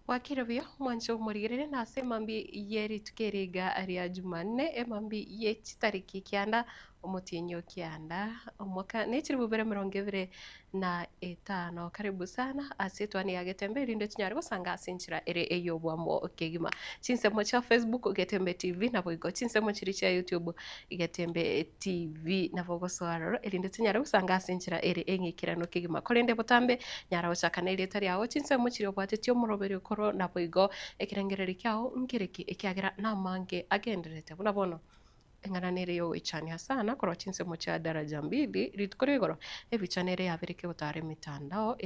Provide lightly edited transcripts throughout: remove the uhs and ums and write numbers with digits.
Wakiravyo mwanzo murigirire nase mambi yeri tukeriga aria Jumanne emambi ye chitariki kianda omotienyo kianda omwaka nechiri bubere 25. Karibu sana asetwani agetembe irinde tunyari gusanga asinchira ere eyobwamo okegima chinsemo cha Facebook Getembe TV na boigo chinsemo chiri cha YouTube Getembe TV na bogo soaroro irinde tunyari gusanga asinchira ere engikirano kegima korende botambe nyara gucakana ireta riago chinsemo chiri obwateti omuroberi okoro na boigo ekirengereri kiao nkiriki ekiagira namange agenderete buna bono eng'ananire yo ichania sana korwa chinsemo cha daraja mbili ritukore igoro ebichanere yabirike gutare mitandao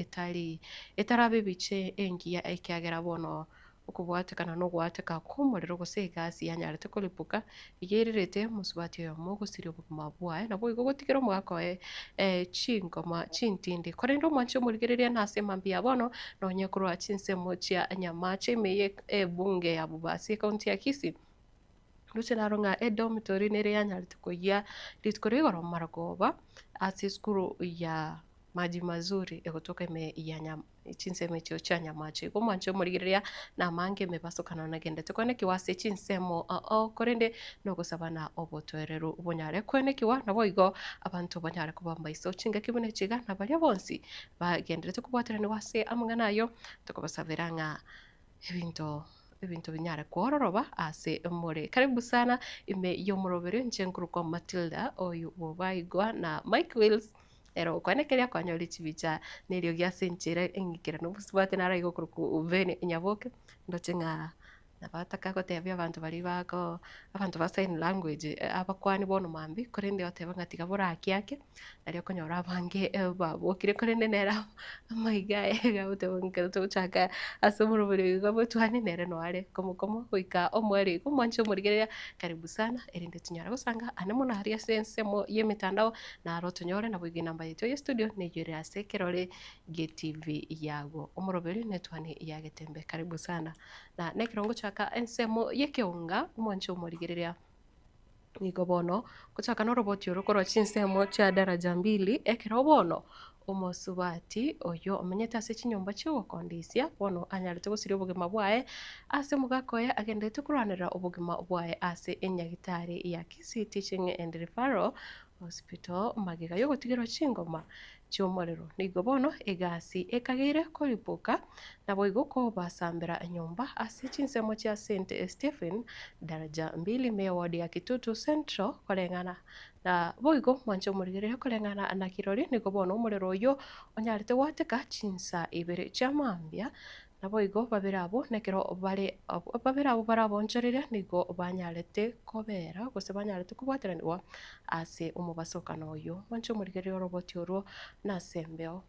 etarabe biche engia ekiagera bono okubwatekana no gwateka kumuriro gusegasi yanyarete kulipuka igerirete musubati yo mugusiri obuguma bwae nabo igo gutigero mwako chingoma chintindi korendo mwancho murigereria nase mambia bono nonye kurwa chinsemo cha nyamache meye bunge ya Bubasi kaunti ya Kisii Luce naronga dormitory nere yanyarite kuya ritukore igoro maragoba ase skuru ya maji mazuri egotoka me ya chinsemo cha nyamache ko mwancho murigereria na mange mebasokana na gendete kone kiwase chinsemo korende no gusabana obotwerero ubonyare kwene kiwa nabo igo abantu banyare kubamba iso chinga kibone chiga na balia bonsi bagenderete kubwatira ni wase amnganayo tukobasabiranga ebintu binyare kwororoba ase more karibu sana ime yomurobere nchenkuru kwa Matilda oyu bobaigwa na Mike Wills ero kwanekeria kwanyori chibicha nerio gya senchire engikira no busubate naraigo kuruku vene nyaboke ndochenga nabataka gotebya abantu bari bako abantu ba sign language abakwani bono mambi korende oteba ngatiga boraki yake nario konyora abange babokire korende nera maiga ega utebonke tuchaka asomuro buri gabo tuhani nere no are komo kuika omwere kumwancho murigereria karibu sana erinde tunyara gusanga anemo na haria sensemo yemitandao na rotonyore na bwigi namba yetu ya studio nejere asekerore GTV yago omuroberi netwani ya Getembe karibu sana na nekirongo chaka ensemo yekeunga mwancho murigereria nigobono kuchaka no roboti urukorwa chinsemo cha daraja mbili ekirobono omosubati oyo omenyete ase chinyomba chiogokondisia bono anyarete gusiri obogima bwae ase mugakoya agendete kurwanira obogima bwae ase enyagitari ya Kisii Teaching and Referral Hospital magiga yo gutigirwa chingoma chiomorero nigo bono egasi ekagire kolipuka na boigo ko basambira nyomba ase chinsemo cha St Stephen daraja mbili me ward ya Kitutu Central kolengana na boigo mwancho murigere kolengana na kirori nigo bono umurero yo onyarete wateka chinsa ibere chamambia na boigo babirabo nekero babirabo baraboncherera nigo banyarete kobera gose banyarete kubwateranirwa ase umubasokano yo mwancho murigere roboti oro na sembeo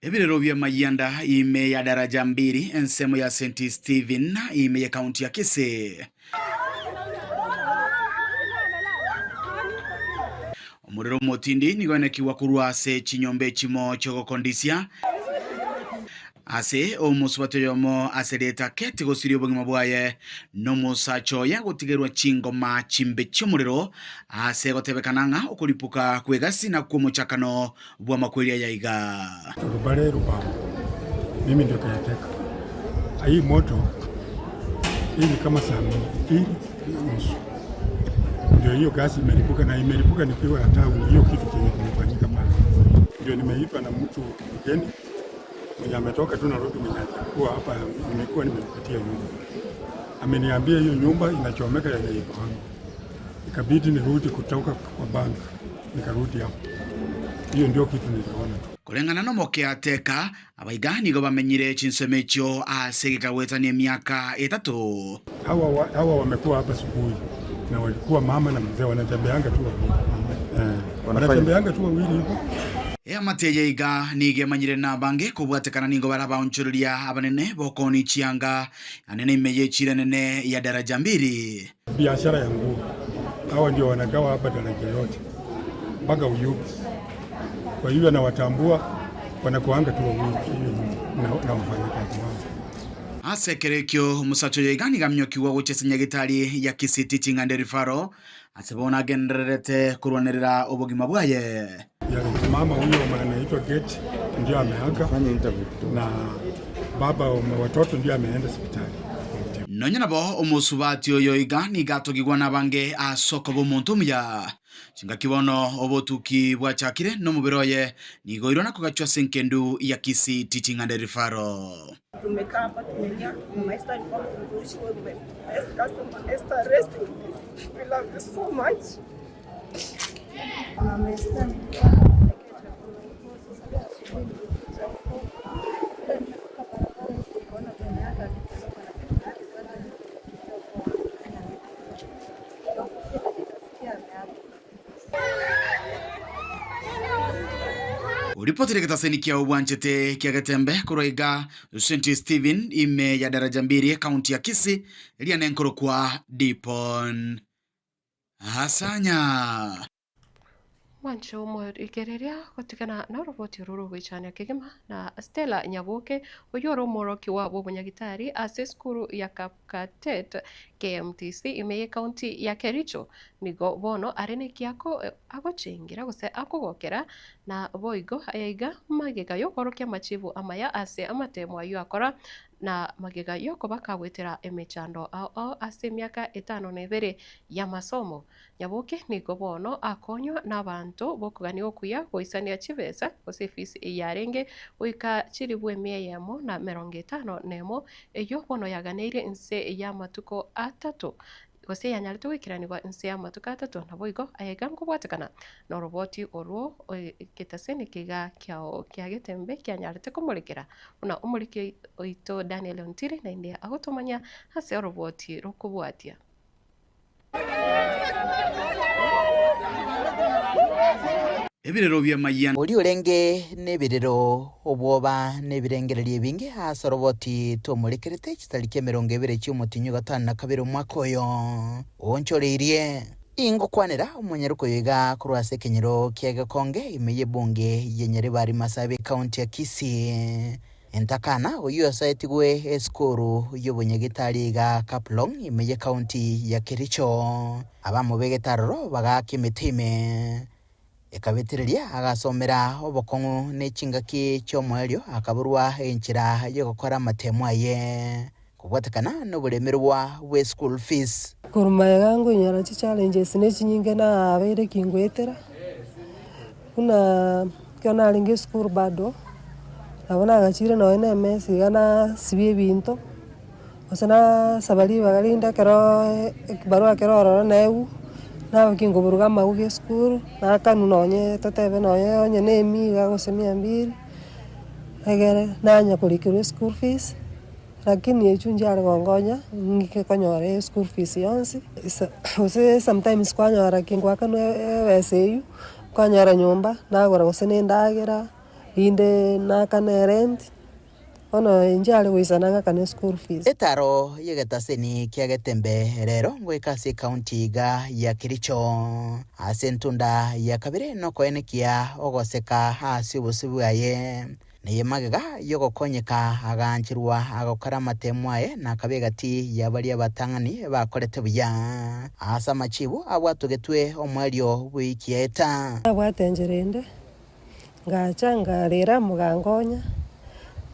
Ebirero bya mayanda ime ya daraja mbili ensemo ya St Stephen ime ya kaunti ya Kisii omuriro motindi nigonekiwa kurwa ase chinyombe chimo chogokondisia ase omusubati yomo asereta kete gosiri obogima bwaye no musacho ya gutigerwa chingoma chimbe chomuriro ase gotebekananga okuripuka kwegasi na kumuchakano bwa makweria yaiga rubare rubamo mimi ndio kayateka hii moto hii ni kama saa 2:30 ndio hiyo gasi imelipuka na imelipuka nikiwa hata hiyo kitu chenye kimefanyika pale ndio nimeitwa na mtu mgeni mwenye ametoka tu Nairobi mwenye alikuwa hapa nimekuwa nimempatia nyumba ameniambia hiyo nyumba inachomeka ya neighbor wangu ikabidi nirudi kutoka kwa bank nikarudi hapo hiyo ndio kitu niliona kulengana no mokeateka abaigani go bamenyire chinsemecho ase gikawetania miaka 3 hawa wamekuwa hapa asubuhi na walikuwa mama na mzee wanatembeanga tu wanatembeanga tu wawili hivyo mateje iga nige manyire na bange kubwatekana ningo barabaonchururia abanene bokoni chianga anene imeje chira nene ya daraja mbili biashara ya nguo hawa ndio wanagawa hapa daraja yote mpaka Uyugi kwa hiyo na watambua wanakuanga tu wawili na wafanyakazi wao asekerekyo musacho yegani gamnyokiwa guchesenya gitari ya Kisii Teaching and Referral asebona genderete kurwanirira obogima bwaye ya mama huyo anaitwa Gate ndio ameaga na baba wa watoto ndio ameenda hospitali. Nonya nabo omusubati oyo igani gatogigwa nabange asoko bomuntu muya chinga kibono obotuki bwachakire no mubiroye nigoiro nako gachwa senkendu ya Kisii Teaching and Referral. Tumekaa hapa tumenya master alikuwa mtumishi wa best customer Esther resting. We love you so much. Uripotire kitaseni kia ubwanchete kia Gatembe kuroiga St. Stephen ime ya daraja mbili kaunti ya Kisii ilianenkoro kwa Dipon Hasanya Mwancho igereria kutikana na roboti ruru wichania kigima na Stella Nyaboke uyoro moroki wa Bobonyagitari ase skuru ya Kapkatet KMTC imeye kaunti ya Kericho nigo bono arene kiako agochingira gose akugokera na boigo aiga magega yokorokia machivu amaya ase amatemwa yu akora na magega yoko bakagwetera emechando ao ase miaka 5 ya masomo. Nyaboke nigo bono akonyo n'abantu bokugani okuya goisania chibesa gose fees yarenge uika chiribwe 150 eyo bono yaganeire nse ya matuko 3 gose yanyalito wikiranirwa nse ya matuko 3 nabo igo ayegango bwatekana no roboti orwo kitaseni kiga kyao kya Gatembe kyanyalite kumulikira una umuliki oito Daniel Ontiri na india agotomanya hase roboti rokubwatia ebirero bya mayan oli olenge nebirero obwoba nebirengererie bingi hasa roboti tomulikirite kitariki 20 cy'umutinyu 5 mwaka oyo onchoreirie ingokwanira umunyaruko yiga kurwase kenyero kyegakonge imeye bunge yenyere bari masabe county ya Kisii entakana oyo site gwe eskuru y'Obonyagitari ga Kaplong imeye county ya Kericho abamubegetarro bagakimitime ekabetereria agasomera obokongu n'ekingaki cy'omwelyo akaburwa enchira yo gukora amatemwa ye kubwatakana n'obulemerwa we school fees kurumaya gangu nyara challenges n'ekinyinge na abeire kingwetera kuna kana alinge school bado abona agachire no NMS gana sibye binto osana sabali bagalinda kero barua kero rora neu na kingo buruga mauge school na kanu nonye totebe nonye onye nemi gagose 200 egere nanya kulikirwe school fees lakini echunji ale gongonya ngike konyore school fees yonsi sometimes kwanyora kingwa kanu weseyu kwanyora nyumba nagora gose nendagera inde na kana rent ono njale wisana kana school fees etaro yegetaseni kya Gatembe rero ngwekase county ga ya Kericho asentunda ya kabire no koenekia ogoseka hasi busubwaye neye magega yogokonyeka aganchirwa agokara matemwaye na kabegati yabali abatangani bakorete buya asa machibu abwatugetwe omwelyo bwikieta abwatenjerende ngachanga rera mugangonya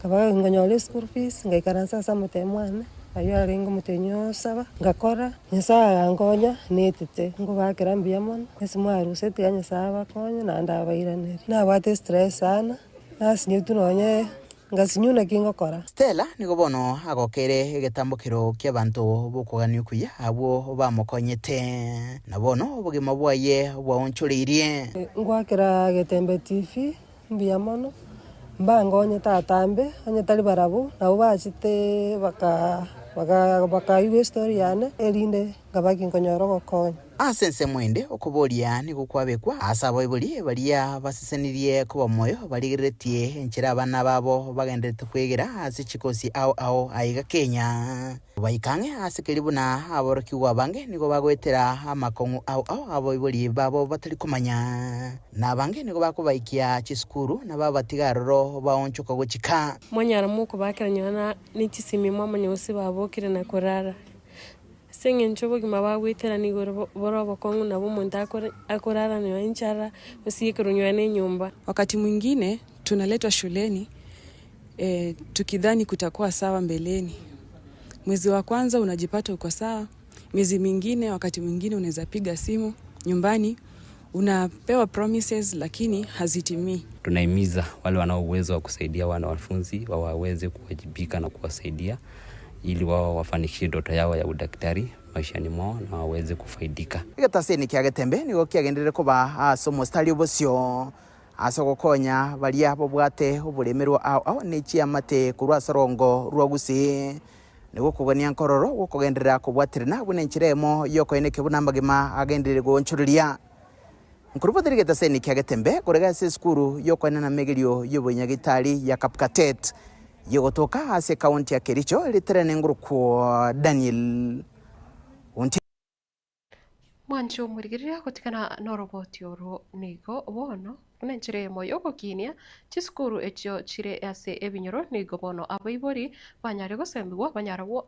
kaba ngonyole school fees ngaikaransa sa mutemwane ayo arengo mutenyo saba ngakora nyasa ngonya netete ngo bakira mbiyamon esimwaru seti anya saba konya na ndabairaneri na bwate stress sana nasinyitu nonye ngasinyuna kingokora Stella nigo bono agokere egetambukiro ky'abantu bokugani kuya abo bamukonyete nabono obugima bwaye bwaonchoreirie ngwakira Gatembe TV mbiyamono mbangonye tatambe onye tali barabu nabo bachite baka iwe story yane elinde ngabaki nkonyoro gokonya asense mwende okubolia nigo kwabekwa asabo ibuli balia basesenirie kuba moyo baligeretie enchira abana babo bagendete kwegera hasi chikosi ao aiga Kenya baikange asikiribu na aboroki wabange nigo bagwetera amakongu ao abo ibuli babo batali kumanya nabange nigo bakubaikia chiskuru na babatigaroro baonchoka gochika mwanyara muko bakiranyana n'ikisimi mwamanye bose babokire na korara Seng'encho bogima bagwetera nigoro borobo kongu na bomonta akorara ni wanchara usiyekurunywani nyumba. Wakati mwingine tunaletwa shuleni tukidhani kutakuwa sawa mbeleni. Mwezi wa kwanza unajipata uko sawa, miezi mingine wakati mwingine unaweza piga simu nyumbani unapewa promises lakini hazitimii. Tunahimiza wale wanao uwezo wa kusaidia wanafunzi waweze kuwajibika na kuwasaidia ili wao wafanikishe ndoto yao ya udaktari maishani mwao na waweze kufaidika. Igataseni kiagetembe nigo kiagenderere kuba somo stali obosio asogokonya balia bobwate obulemerwa ao ni chiamate kurwa sorongo rwagusi nigo kugania nkororo gukugenderera kubwatirina bune nchiremo yoko eneke bunambagima agenderere gonchurulia nkurubothiri getaseni kiagetembe kurega se skuru yoko na megerio yobonyagitari ya Kapkatet yogotoka ase county ya Kericho litrene nguruko Daniel Mwancho murigirira kutikana noroboti oro nigo bono nenchire moyo gokinia chiskuru echo chire ase ebinyoro nigo bono abaibori banyare gosembwa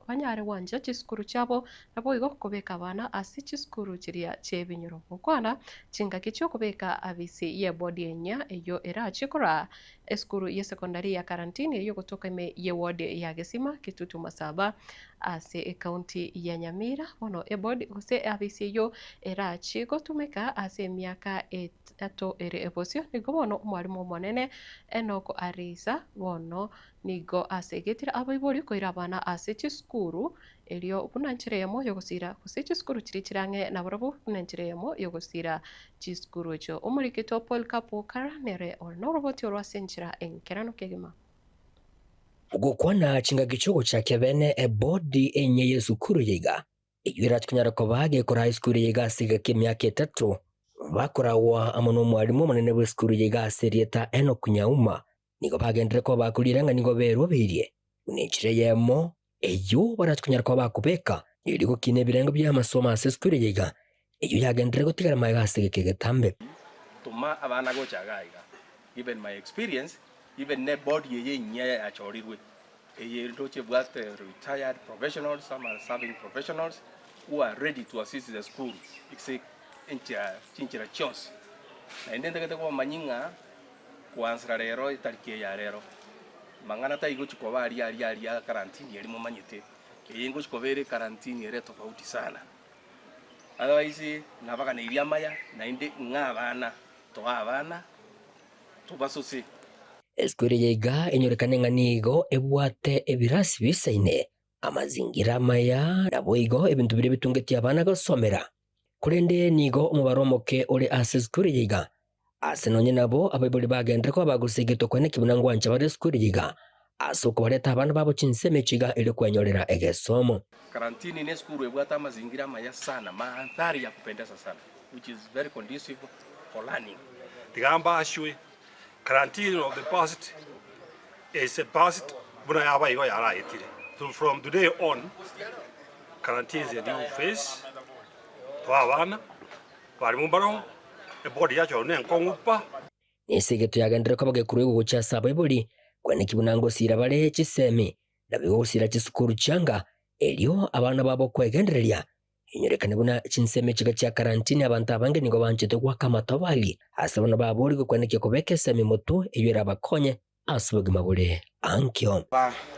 banyare wanja chiskuru chabo nabo igo kobeka bana ase chiskuru chiria chebinyoro kwana chinga kicho kobeka abisi ye body enya eyo era chikora eskuru ye secondary ya karantini eyo kutoka ime ye ward ya Gesima Kitutu Masaba ase county ya Nyamira bono ebodi gose abisi yo era chiko tumeka ase miaka etatu ere ebosio nigo bono mwalimu monene Enoko Arisa bono nigo ase getira abaibori koira bana ase chiskuru elio bunanchiremo yogosira kuse chiskuru chirichirange na borobu bunanchiremo yogosira chiskuru cho umurikito Paul Kapokara nere onoroboti orwasenchira enkerano kegima gukwana chinga gichogo cha kebene ebodi enye yesukuru yiga igwira tukunyara ko bage kora high school yiga siga kimyaka 3 bakorawa amono mwalimu munene we school yiga serieta Enokunyauma nigo bagendere ko bakuliranga nigo bero birie unechire yemo eyo baratukunyara ko bakubeka nirigo kine birengo bya masomo ase school yiga eyo yagendere ko tigara maga siga kegetambe tuma abana go chagaiga given my experience even ne body ye nya achorirwe eye ndoche bwate retired professionals, some are serving professionals who are ready to assist the school ikse chinchira chos na ndende kete kwa manyinga kuansra rero itarike ya rero mangana ta igo chikoba ali karantini yali mumanyite keyengo chikobere karantini ere tofauti sana otherwise nabaka na iria maya na inde ngabana to abana to basose eskure yiga enyorekane nganigo ebwate ebirasi bisaine amazingira maya nabo igo ebintu bire bitungetie abana gosomera kurende nigo umubaromoke uri ase skuri yiga ase nonye nabo abaibuli bagendere ko bagusigito kwene kibunangwanja bare skuri yiga asuko bareta abana babo chinseme chiga ile kwenyorera egesomo karantini ne skuru ebwata amazingira maya sana mandhari ya kupendeza sana which is very conducive for learning tigamba ashwe quarantine of the past is a past buna yaba igo yara itire so from today on quarantine is a new phase to abana bari mumbaro e body yacho ne nkongupa nisegeto yagendere ko bagekuru gucha saba ibuli kwene kibunango sira bare chisemi nabigo sira chisukuru changa elio abana babo kwegendereria inyerekane buna chinseme chiga cha karantini abantu abange nigo banchete kwa kama tobali asabona babori ko kwene kikobeke semi moto eyera bakonye asubugima bule ankyo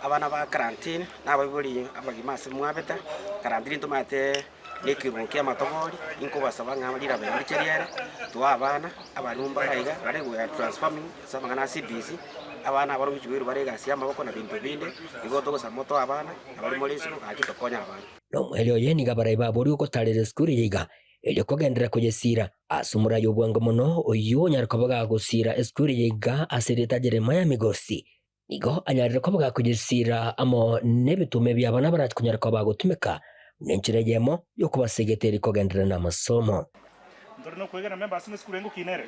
abana ba karantini nababuli abagima semwabeta karantini tomate nekirukia matobori inko basaba ngamalira bemuricheriera to abana abanumba raiga bare we transforming samangana CBC abana baro bichwiru bare gasia maboko na bintu binde igoto gosa moto abana abari molisi akitokonya abana no mwelio yeni gabarai babori uko tarere skuri yiga elio kogendera kujesira asumura yobwango mono oyo nyarkobaga gusira eskuri yiga asireta Jeremiah Migosi nigo anyarira kobaga kujesira amo nebitume byabana barat kunyarkobaga gutumeka nenchirejemo yokubasegeteri kogendera na masomo ndorino kwegera member asine skuru engo kinere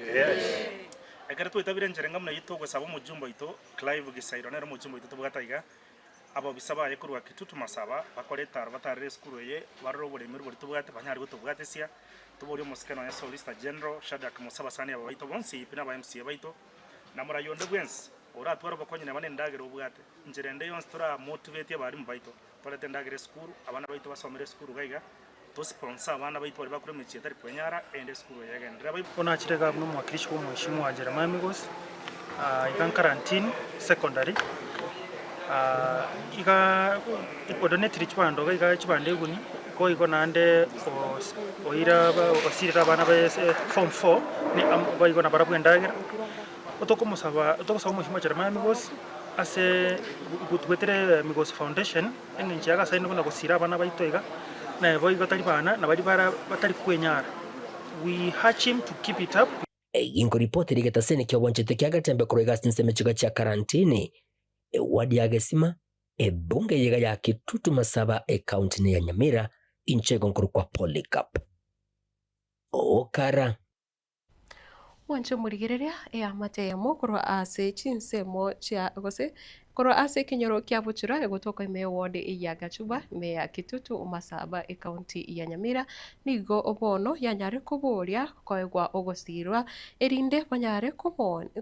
ekare to itabire njerenga muna yitogwe sabo mujumbo ito Clive Gisaironero mujumbo ito tubgataiga abo bisaba yekurwa Kitutu Masaba bakoreta batare skuru ye warro bole miru bole tubgate banyari go tubgatesia tubori musikano ya Solicitor General Shadrack Musaba sani abo ito bonsi ipina ba MC baito namura yonde gwens ora twara bakonye nabane ndagero ubwate njirende yonse tora motivate abarimu baito torete ndagere school abana baito basomere school gaiga to sponsor abana baito bari bakure mu cyetari kwenyara ende school yagendera bona kirega no mwakirishi wo mwishimu wa Jeremiah Migos ikan quarantine secondary iga ipodonetri chibando gaiga chibande guni ko iko nande oira osirira abana ba form 4 ni baiko na barabu ndagera otokomusaba mwishimu wa Jeremiah Migos ase gutwetere Migos Foundation engi yaga saino kuna gusira abana baito iga na boy batari bana na bari batari kwenyara. We hatch him to keep it up. Ingo ripoti rigetasene kya wanchete kya gatembe kurega sinseme chiga cha karantini wadi ya gesima bunge yega ya Kitutu Masaba county ya Nyamira inchego nkuru kwa Polycarp okara wancho murigereria mateyamo korwa ase chinsemo chia gose korwa ase kinyoro kya buchura egotoka ime ward ya Gachuba ime ya Kitutu Masaba county ya Nyamira nigo obono yanyare kuburia koegwa ogosirwa erinde banyare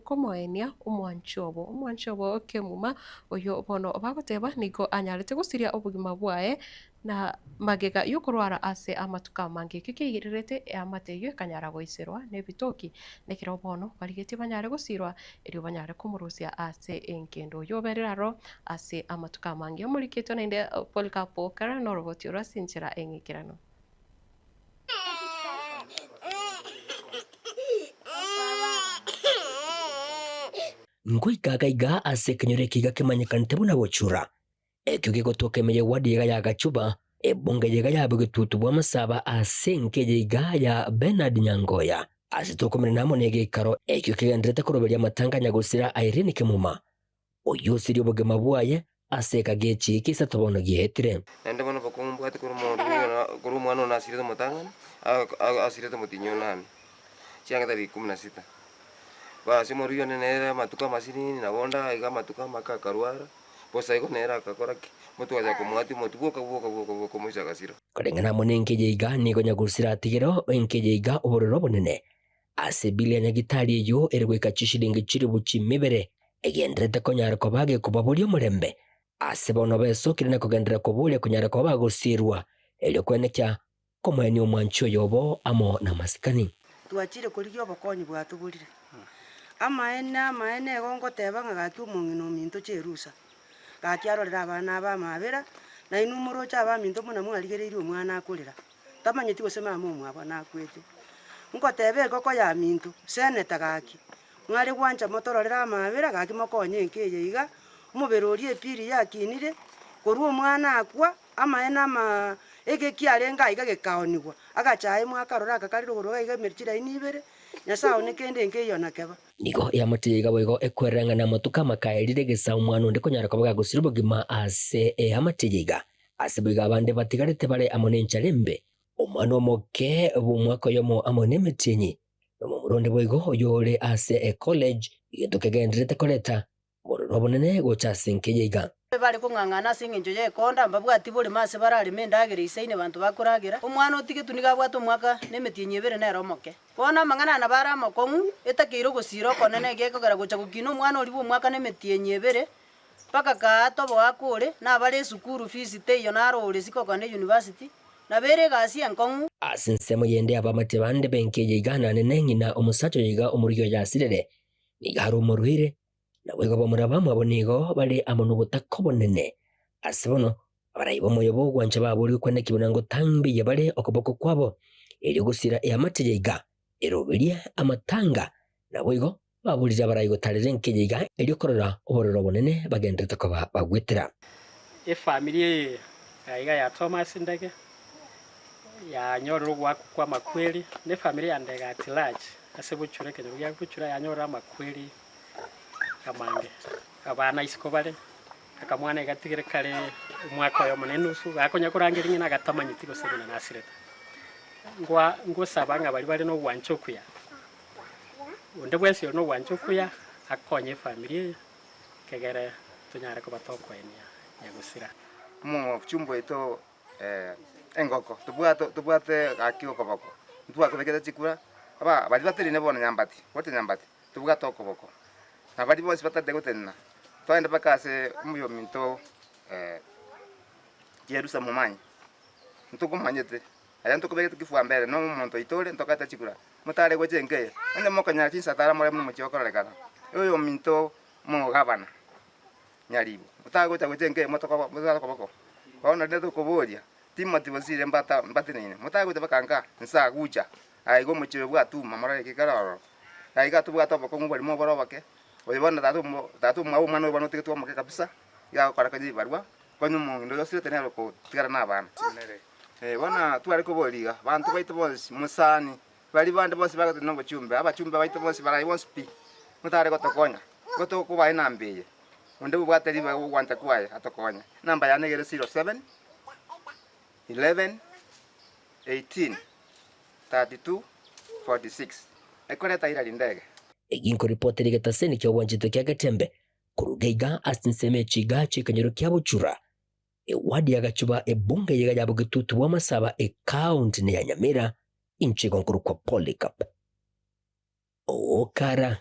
kumoenia umwanchobo kemuma oyo obono bagoteba nigo anyarete gusiria obugima bwae na magega yukurwara ase amatuka mange kikigirete amateyo kanyara goiserwa nebitoki nekira obono barigeti banyare gusirwa erio banyare kumurusia ase enkendo yobereraro ase amatuka mange omuriketo nende Polycarp okara noroboti orasinchira engikirano Nguikagaiga ase kinyore kiga kimanyikante buna bochura ekyo gigotoka emeye wadi ya Gachuba bunge yega ya Kitutu bwa Masaba ase nkeyega ya Bernard Nyangoya asitokomere namo nege ikaro ekyo kigendrete kuroberia matanganya gusira Irene Kimuma oyo siri obugema bwaye ase kagechi kisa tobono gietire nende bono bakumbu ati kuru mwana na asire mutangana asire mutinyo nani chianga tari 16 basi moriyo nene matuka masini na bonda iga matuka makakarwara bosa iko nera kakoraki mutu waja kumwati mutu boka muisha kasira karengana monenke yeiga nigo nyagusira atigero enke yeiga obororo bonene ase bilia nyagitari yo erweka chishilingi chiri buchi mibere egendrete konyara ko bage kubabulia murembe ase bono beso kirina kugendera kubulia kunyara ko bagusirwa elyo kwenekya komweni omwancho yobo amo na masikani twachire kuligyo bokonyi bwatubulire amaene gongo teba ngagatu mungino minto cherusa gakiarorera abana bamabera na inumuro cha baminto muna mwaligereire omwana akulira tamanyeti gosema mumu abana kwete ngotebe koko ya minto seneta gaki mwari gwanja motororera amabera gaki mokonye nkeye iga muberori epiri yakinire koruo omwana akwa amaena ege kiarenga iga gekaonigwa agachaye mwakarora akakariro goroga iga merchira inibere nyasao nekende nkeyo nakeba nigo ya matiga boigo ekweranga na matuka makaerire gesa umwana ndi kunyara kabaga gusira bugima ase amatiga ase biga bande batigarete bare amone ncharembe omwana omoke bumwako yomo amone metinyi no muronde boigo yole ase college yedokegendrete koleta bororo bonene gocha senkeyega bari kungangana singinjo ye konda mbabwati buri mase barari mendagire isaine bantu bakuragira omwana otigetu nigabwato mwaka nemetinye bere na romoke bona mangana na bara mokongu etakiro gusiro konene gekogera gocha gukino omwana oli bwo mwaka nemetinye bere paka ka tobo akure na bare sukuru fees teyo na role sikokone university na bere gasi enkongu asinsemo yende abamate bande benkeje igana nenengi na omusacho yiga omuriyo yasirere nigaro muruhire na wego bamurabamu abonigo bali amono butako bonene asibono abarayibo moyobo gwanje baburi kwene kibunango tambi yabale okoboko kwabo eri gusira amategeka erobelie amatanga na wego babulira barayigo talere nkejega eri korora obororo bonene bagendete ko bagwetera family iga ya Thomas Ndege ya nyororo kwa makweli ne family ya Ndege at large asebuchure kenyo ya buchure ya nyora makweli kamange abana isikobale akamwana igatigire kale umwaka yo munenusu akonya kurangira nyina gatamanyiti gosebona nasireta ngo sabanga bali no wanchokuya unde bwese no wanchokuya akonye family kegere tunyare ko batoko enya gusira mu chumbo ito engoko tubwate akio koboko tubwate bekete chikura aba bali bateri ne bona nyambati wote nyambati tubwate okoboko abari bose batade gutenna twende bakase umuyo minto yerusa mumanyi ntukumanyete aya ntukubege tukifua mbere no muntu itore ntokata chikura mutare gojenge ende mokanya chinsa tara mure mu chiokorekana uyo minto mu gavana nyaribu utago gojenge motoko mutako baona ndeto kuboria timoti bosire mbatinine mutago tabakanga nsa gucha aigo muchiro bwa tuma marare kikararo aiga tu bwa topo kongwali mo borobake oyibona tatu mwa umwana ubona tiketwa moke kabisa ya kora kaji barwa konyu mo ndo yosire tenero ko tigara nabana bona twari kuboriga bantu baito bose musani bali bande bose bagate nombo chumbe abachumbe baito bose barayi bose pi mutare gotokonya goto kubaye nambiye onde bwateri bagwanta kwaye atokonya namba ya negere 07 11 18 32 46 ekoreta ira lindege eginko ripoteri getaseni kyo wanjito kya Gatembe kurugeiga asinseme chiga chikanyero kya Buchura ewadi agachuba ebunge yega yabo gitutu wa Masaba account ne ya Nyamira inchigo nkuru kwa Polycarp okara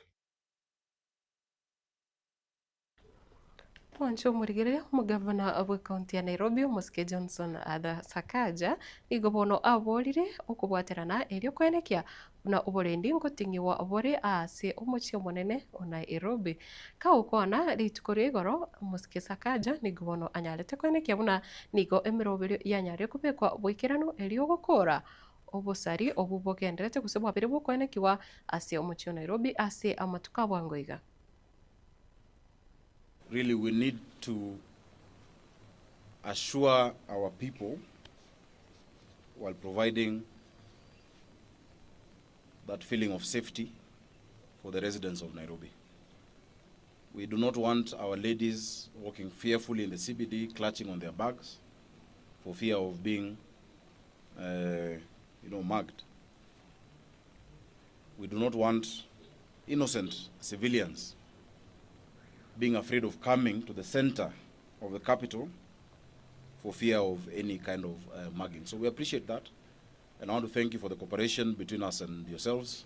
Wancho murigere umugavana wa kaunti ya Nairobi Muske Johnson Sakaja igobono aborire okubwaterana eryo kwenekia na uborendi ngotingiwa obore ase umuchi omonene o Nairobi ka ukona ritukore igoro Muske Sakaja nigobono anyalete kwenekia buna nigo emirobero yanyare kubekwa bwikirano eryo gukora obusari obubogenderete kusebwa bire bukwenekiwa ase umuchi o Nairobi ase amatuka bwangoiga. Really, we need to assure our people while providing that feeling of safety for the residents of Nairobi. We do not want our ladies walking fearfully in the CBD, clutching on their bags for fear of being, mugged. We do not want innocent civilians being afraid of coming to the center of the capital for fear of any kind of mugging. So we appreciate that, and I want to thank you for the cooperation between us and yourselves.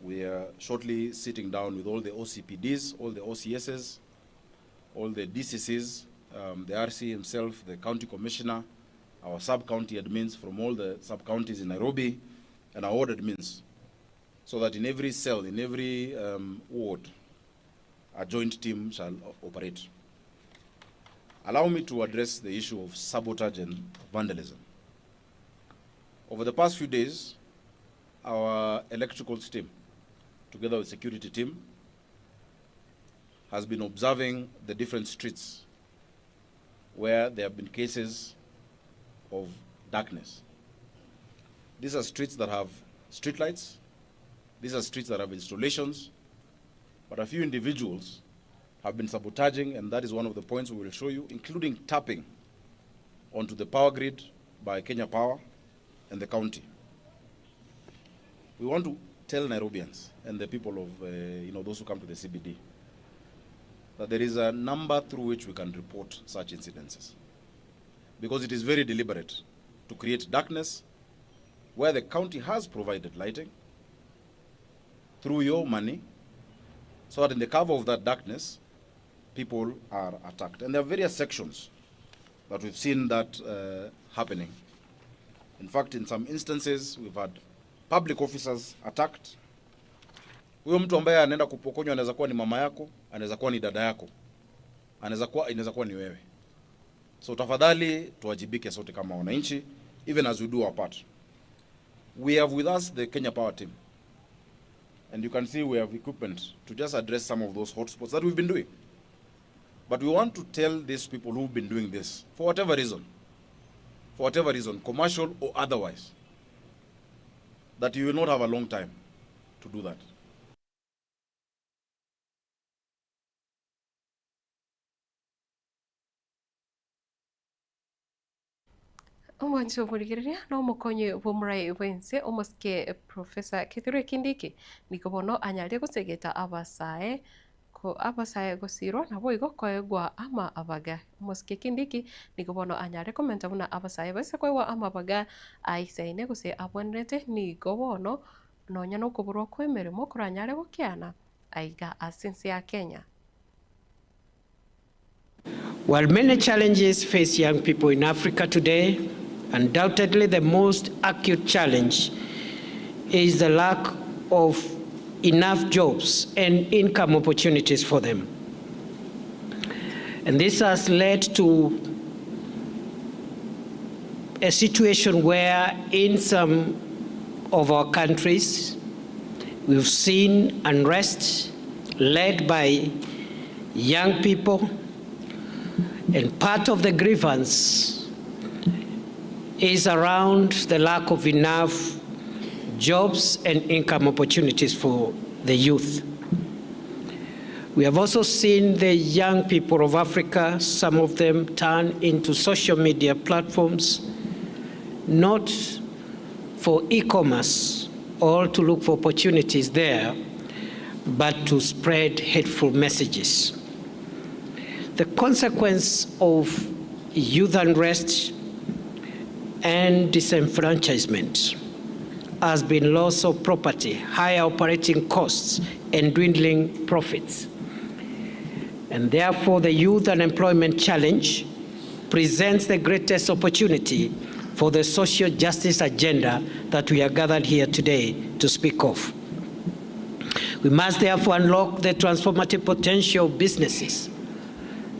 We are shortly sitting down with all the OCPDs, all the OCSs, all the DCCs, the RC himself, the county commissioner, our sub-county admins from all the sub-counties in Nairobi, and our ward admins, so that in every cell, in every ward, a joint team shall operate. Allow me to address the issue of sabotage and vandalism. Over the past few days, our electrical team, together with security team, has been observing the different streets where there have been cases of darkness. These are streets that have streetlights. These are streets that have installations, but a few individuals have been sabotaging, and that is one of the points we will show you, including tapping onto the power grid by Kenya Power and the county. We want to tell Nairobians and the people of, those who come to the CBD, that there is a number through which we can report such incidences, because it is very deliberate to create darkness where the county has provided lighting through your money, so that in the cover of that darkness, people are attacked. And there are various sections that we've seen that happening. In fact, in some instances, we've had public officers attacked. Huyo mtu ambaye anaenda kupokonywa anaweza kuwa ni mama yako, anaweza kuwa ni dada yako, inaweza kuwa ni wewe. So tafadhali tuwajibike sote kama wananchi, even as we do our part. We have with us the Kenya Power team. And you can see we have equipment to just address some of those hotspots that we've been doing. But we want to tell these people who've been doing this, for whatever reason, commercial or otherwise, that you will not have a long time to do that. Umwancho murigiria no mukonye bumurai wense umuske Professor Kithure Kindiki nikobono anyari gusegeta abasae gusiro nabo igo koegwa ama abaga umuske Kindiki nikobono anyari komenta buna abasae bese koegwa ama abaga aisaine guse abonrete nikobono nonya no kuburwa kwemeremo kuranyare gukiana aiga asensi ya Kenya. While many challenges face young people in Africa today, undoubtedly the most acute challenge is the lack of enough jobs and income opportunities for them. And this has led to a situation where in some of our countries we've seen unrest led by young people, and part of the grievance is around the lack of enough jobs and income opportunities for the youth. We have also seen the young people of Africa, some of them turn into social media platforms, not for e-commerce or to look for opportunities there, but to spread hateful messages. The consequence of youth unrest and disenfranchisement has been loss of property, higher operating costs, and dwindling profits. And therefore, the youth unemployment challenge presents the greatest opportunity for the social justice agenda that we are gathered here today to speak of. We must therefore unlock the transformative potential of businesses,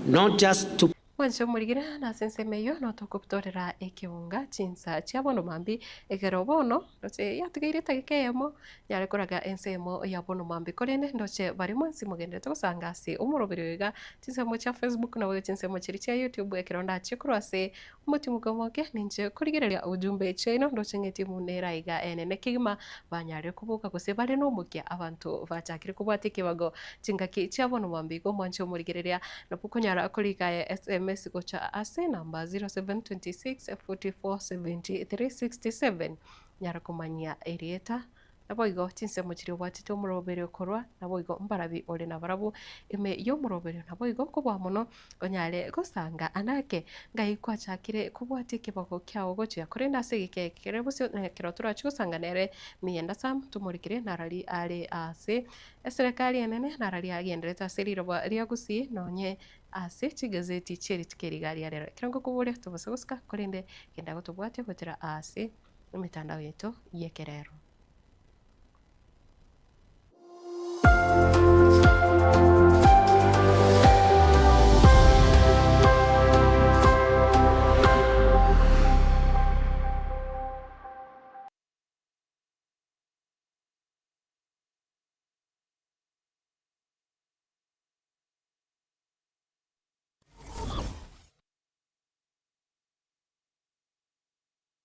not just to Wancho murigira na sensemeyo no tokutorera ekiunga chinsa chia bono mambi egero bono ndoche yatigaire tagikeyemo nyare koraga ensemo ya bono mambi korene ndoche bari mwansi mugende tugusanga ase umurobiri wega chinsemo cha Facebook na we chinsemo chiri cha YouTube ekironda chikurwase umutima gomoke ninje kurigireria ujumbe cheno ndoche ngeti munera iga enene kigima banyare kubuka guse bari no mukia abantu bachakire kubwate kibago chingaki chia bono mambi go mwancho murigireria no pukonyara kuriga SMS gocha ase namba 0726 44 73 nyara kumanya erieta naboigo tinsemo chiri watito murobere korwa naboigo mbarabi ole nabarabu ime yo murobere naboigo kubwa muno onyale gusanga anake ngai kwachakire kubwate kiboko kyao gocha kurenda segike kerebusyo kirotura chusanga nere miyenda sam tumurikire narali ale ase serikali enene narali agendereta seriro ria gusi nonye ase chigazeti cheri tikerigali ya rero kirango kubule tubasogoska kurende kenda gutubwate gutira ase imitandao yetu yekerero.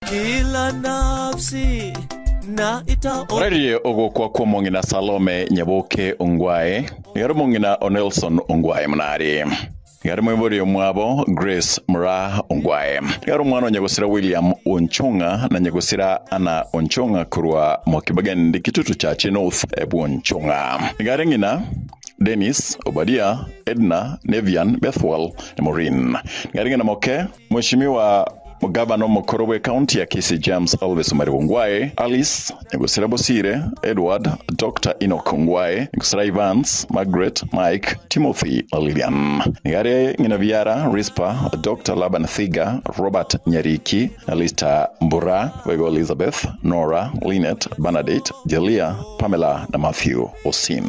Kila nafsi na ita Rari ogokwa kwa mongina Salome Nyaboke Ongwae Yaro mongina Onelson Ongwae mnari Yaro mwembori mwabo Grace Mra Ongwae Yaro mwano nyagosira William Onchonga na nyagosira Ana Onchonga kurwa mwakibagani kitutu cha North Ebu Onchonga Yaro ngina Dennis, Obadia, Edna, Nevian, Bethwell na Maureen Yaro ngina moke Mheshimiwa Gavana Mokorowe County ya Kisii James Alves Ongwae, Alice Nyagosira Bosire, Edward, Dr. Enoch Ongwae, Nyagosira Evans, Margaret, Mike, Timothy, Lilian. Ngare ngina Viara, Rispa, Dr. Laban Thiga, Robert Nyariki, Alista Mbura, Wego Elizabeth, Nora, Lynette, Bernadette, Jelia, Pamela na Matthew Osim.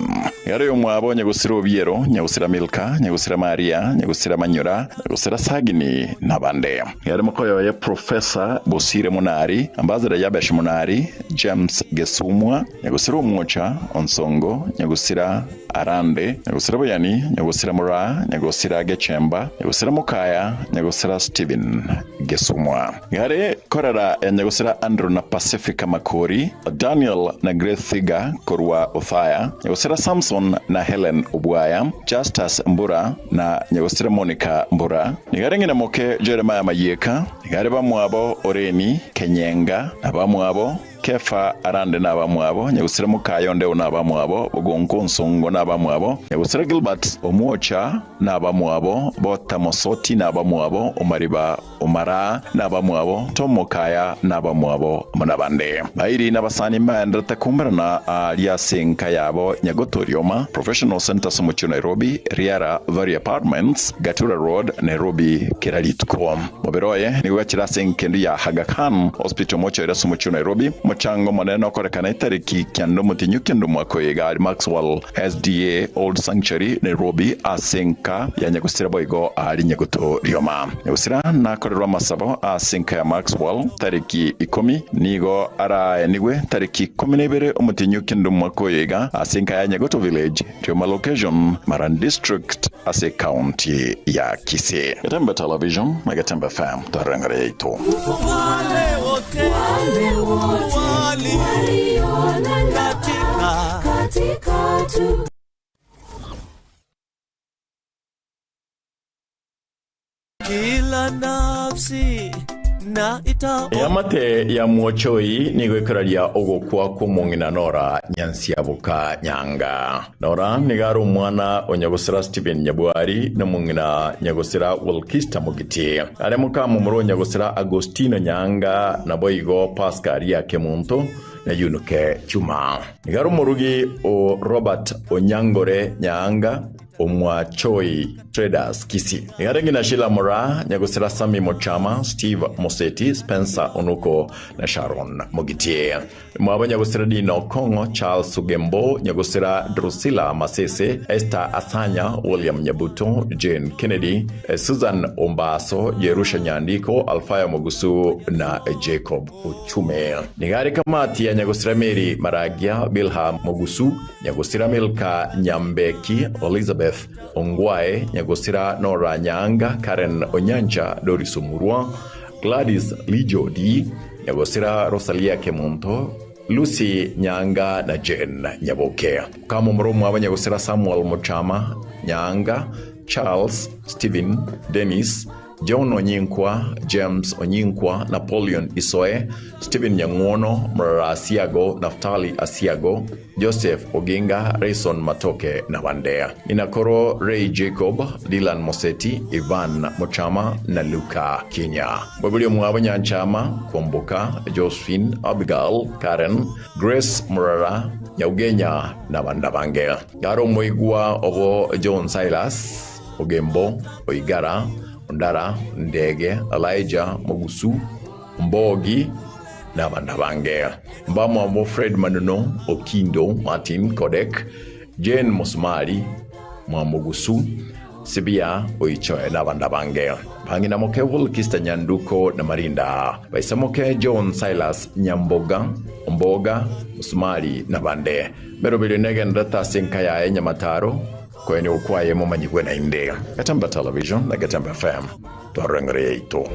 Ngare yomwabo Nyagosira Obiero, Nyagosira Milka, Nyagosira Maria, Nyagosira Manyura, Nyagosira Sagini na Bande. Ngare mokoyo ya Professor Bosire Munari, Ambassador Yabesh Munari, James Gesumwa, Nyagosira Mmocha, Onsongo, Nyagosira Arande, Nyagosira Boyani, Nyagosira Mura, Nyagosira Gechemba, Nyagosira Mukaya, Nyagosira Steven Gesumwa. Ngare korara Nyagosira Andrew na Pacifica Makori, Daniel na Grace Thiga Korwa Othaya, Nyagosira Samson na Helen Obwaya, Justus Mbura na Nyagosira Monica Mbura. Ngare ngina moke Jeremiah Mayeka, Ngare bamwabo Oreni Kenyenga na bamwabo Kefa Arande n'abamwabo nyagusira Mukayonde n'abamwabo Bugonkonsongo n'abamwabo nyagusira Gilbert Omwocha n'abamwabo Bota Mosoti n'abamwabo Omariba Omara n'abamwabo Tomokaya n'abamwabo munabande bairi n'abasani mbanda takumbrana aliasenka yabo Nyagotorioma Professional Center Sumuchu Nairobi Riara Vari Apartments Gatura Road Nairobi Kiralit.com Moberoye ni wachira senkendu ya Aga Khan Hospital Mocho ira Sumuchu Nairobi Mochango maneno korekana itariki kyando mutinyu kyando mwakoyega Maxwell SDA Old Sanctuary Nairobi asenka ya Nyagusira boigo ali Nyagotorioma Nyagusira na korerwa masabo asenka ya Maxwell tariki 10 nigo ara enigwe tariki 12 umutinyu kyando mwakoyega asenka ya Nyagoto Village Tioma location Maran District ase county ya Kisii. Gatembe Television, Gatembe FM, tarengare ito. Wale wote waliona katika tu kila nafsi na ita yamate ya Mwochoi nigwekararia ogokwa kumungina Nora Nyansiabuka Nyanga Nora nigaro mwana onyagusira Stephen Nyabwari na mungina Nyagusira Wilkista Mugiti aremuka mumuro Nyagusira Agostino Nyanga na boigo Pascal ya Kemunto na Yunuke Chuma nigaro murugi o Robert Onyangore Nyanga Omwachoi Traders Kisii Ngarengi na Sheila Mora Nyagusira Sami Mochama Steve Moseti Spencer Onuko na Sharon Mogitie Mwaba Nyagusira Dino Kongo Charles Sugembo Nyagusira Drusilla Masese Esther Asanya William Nyabuto Jane Kennedy Susan Ombaso Yerusha Nyandiko Alfaya Mogusu na Jacob Uchume Nigari kamati ya Nyagusira Mary Maragia Bilha Mogusu Nyagusira Milka Nyambeki Elizabeth Ongwae Nyagusira Nora Nyanga Karen Onyanja Doris Omurwa Gladys Lijodi Nyagusira Rosalia Kemonto Lucy Nyanga na Jen Nyaboke kama mromo wa Nyagusira Samuel Mochama Nyanga Charles Stephen Dennis John Onyinkwa, James Onyinkwa, Napoleon Isoe, Stephen Nyangono, Mrara Asiago, Naftali Asiago, Joseph Oginga, Rayson Matoke na Wandea. Inakoro Ray Jacob, Dylan Moseti, Ivan Mochama na Luka Kenya. Wabili mwabanya Nchama, Komboka, Josephine, Abigail, Karen, Grace Mrara, Yaugenya na Wandabange. Garo Moigua Ovo John Silas, Ogembo, Oigara, Ndara, Ndege, Elijah, Mogusu, Mbogi, na Bandabange. Mbamo mo Fred Manuno, Okindo, Martin Kodek, Jane Mosmali, Mogusu, Sibia, Oichoe, na Bandabange. Pangina moke Wilkista Nyanduko na Marinda. Baisamoke John Silas Nyamboga, Mboga, Mosmali, na Bande. Merobili nege ndata sinkaya Nyamataro, kwenye ukwaye mumanyigwe na Indea. Gatembe Television na Gatembe FM. Tuarengere ito.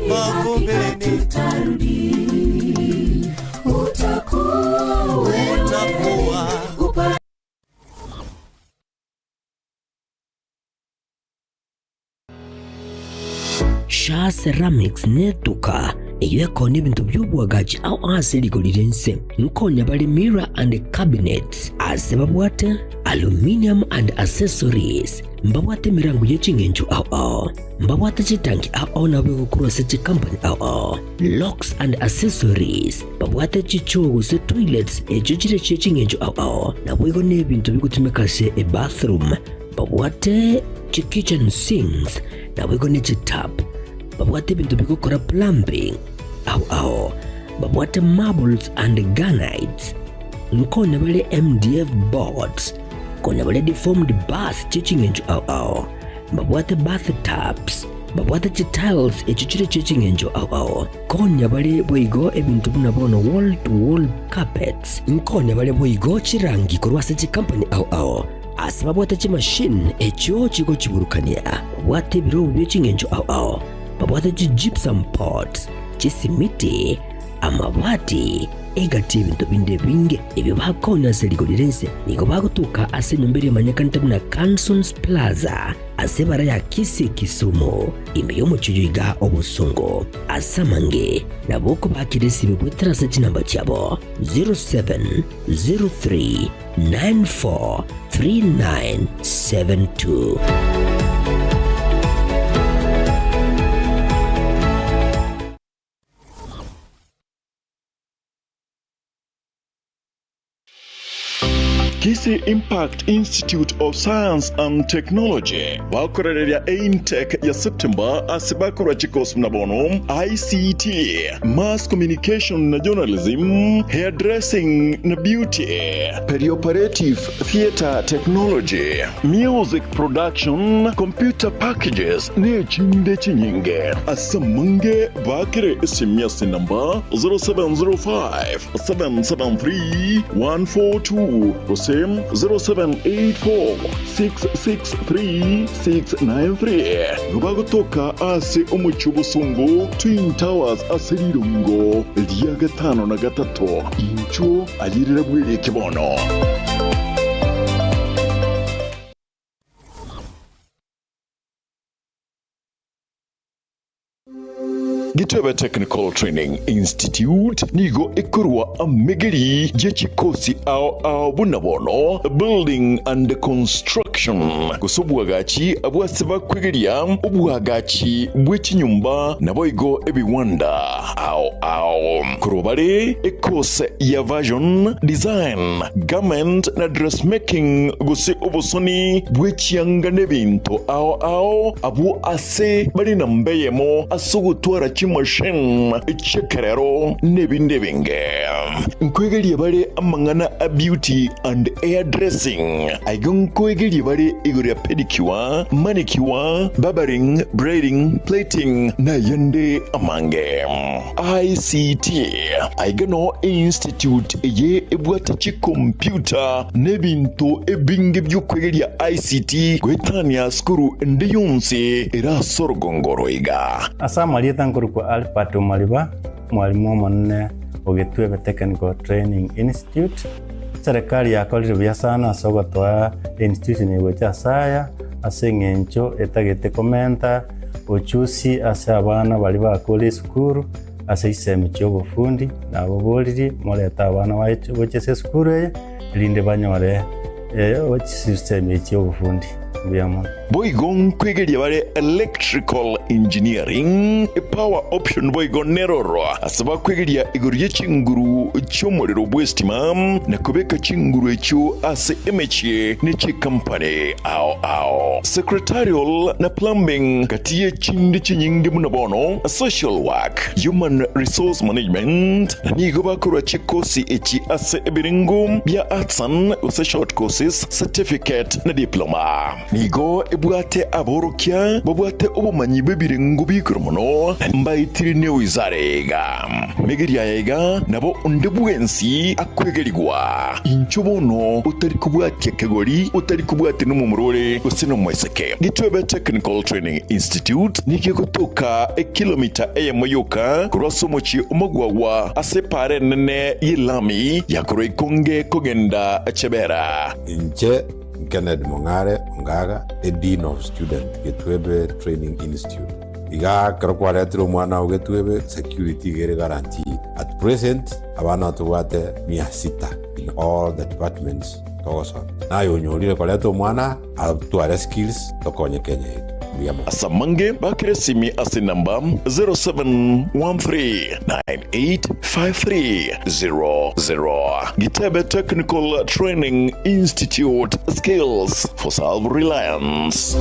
Sha Ceramics netuka Iyeko n'ibintu by'ubwagaji aho asirigurira ense nkonya bali mirror and cabinets asebabwate aluminium and accessories mbabwate mirango y'echingenjo aho mbabwate chitanki aho nawe gukurose company aho locks and accessories mbabwate chichogo se toilets ejijire c'echingenjo aho nawe go n'ibintu bigutumikase e bathroom mbabwate kitchen sinks nawe go ne tap babwate bintu bigukora plumbing au babwate marbles and granites nkona bale MDF boards kona bale deformed bath chichingenjo au babwate bathtubs babwate tiles echichire chichingenjo au konya bale boigo ebintu bunabona wall to wall carpets nkona bale boigo chirangi korwase chi company au asibabwate chi machine echo chiko chiburukania babwate biro by'echingenjo au babwate gypsum pots, chisimiti, amabati, egati ebintu binde binge ebyo bakonya seligolirense nigo bagutuka ase nyumbiri manyakanta na Cansons Plaza ase bara ya Kisumu imbe yo muchijuiga obusungu asamange naboko bakiresi bibwetera se chinamba cyabo 0703943972. Kisii Impact Institute of Science and Technology bakorereria Intech ya September asibakora chikos mnabono ICT, Mass Communication na Journalism, Hairdressing na Beauty, Perioperative Theatre Technology, Music Production, Computer Packages ne chinde chinyinge. Asamange bakire SMS number 0705 773 142 0784-663-693 Nubagotoka ase umuchubusungu Twin Towers ase lirungo liya gatano na gatatu incho alirira bwiri kibono. Gitebe Technical Training Institute nigo ikurwa amegeri jechikosi ao bunabono building and construction kusubwagachi abwasiba kwegeria ubwagachi bw'ikinyumba naboigo ebiwanda ao kurubare ekose ya version design garment na dressmaking gusi ubusoni bw'ikiyanga n'ebintu ao abu ase bari nambeyemo asugutwara machine chekerero nebinde binge nkwegeli bare amangana a beauty and hairdressing aigon kwegeli bare igori pedicure manicure barbering braiding plating na yande amange ICT aigano institute ye ebwata chi computer nebinto ebinge byukwegeli ICT kwetania skuru ndiyunsi era sorgongoroiga asamali tankuru kwa Alpato Maliba mwalimu munene Ogitwebe Technical Training Institute. Serikali yakolire bya sana sogotwa institution yegocha saya asengencho etagete komenta ochusi ase abana bali bakole skuru ase isemi cyobufundi nabo boliri moleta abana bacho bochese skuru ye linde banyore system cyobufundi byamo boigon kwegeria bare electrical engineering power option boigon neroro asaba kwegeria igoriye chinguru cyomorero bwestima na kubeka chinguru echo ase emeche nechi company ao secretarial na plumbing katiye chindi chinyingi munabono social work human resource management nigo bakora chikosi echi ase ebiringo bya artsan use short courses certificate na diploma nigo ebwate aborokia babwate obumanyi bebirengo bikromono mbayitirine wizarega megeria yega nabo ndebwensi akwegerigwa inchobono utari kubwate kegori utari kubwate no mumurore usino mweseke Gitwebe Technical Training Institute nike kutoka kilomita eyemoyoka kurosomochi umugwawa asepare nene yilami yakoroikonge kogenda chebera inche Kenneth Mongare Ngaga, the Dean of Student Gitwebe Training Institute. Iga karokwaretiro mwana Gitwebe security gere guarantee. At present, abana tuwate 600 in all the departments togoson. Na yonyolire koleto mwana atuare skills tokonye Kenya. Asamange bakiresimi ase namba 0713985300. Gitebe Technical Training Institute, skills for self-reliance.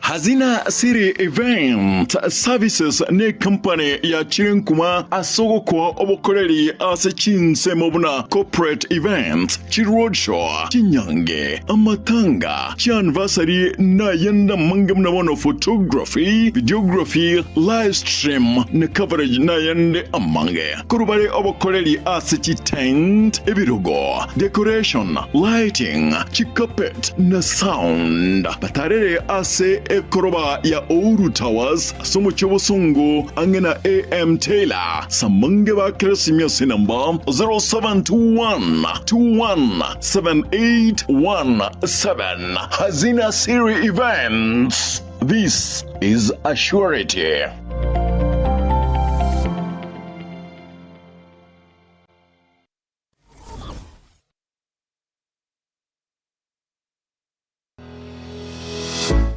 Hazina Siri Event Services ne company ya Chirenkuma asogo kwa obokoreri ase chinse mobuna corporate event chiroadshow chinyange amatanga chianniversary na yenda mangam na one photography videography live stream ne coverage na yende amange kurubare obokoreri ase chi tent ebirogo decoration lighting chi carpet na sound batarere ase ekoroba ya Ouru Towers somo chobosungu angena AM Taylor samange ba Christmas number 0721217817 Hazina Siri Events. This is a surety.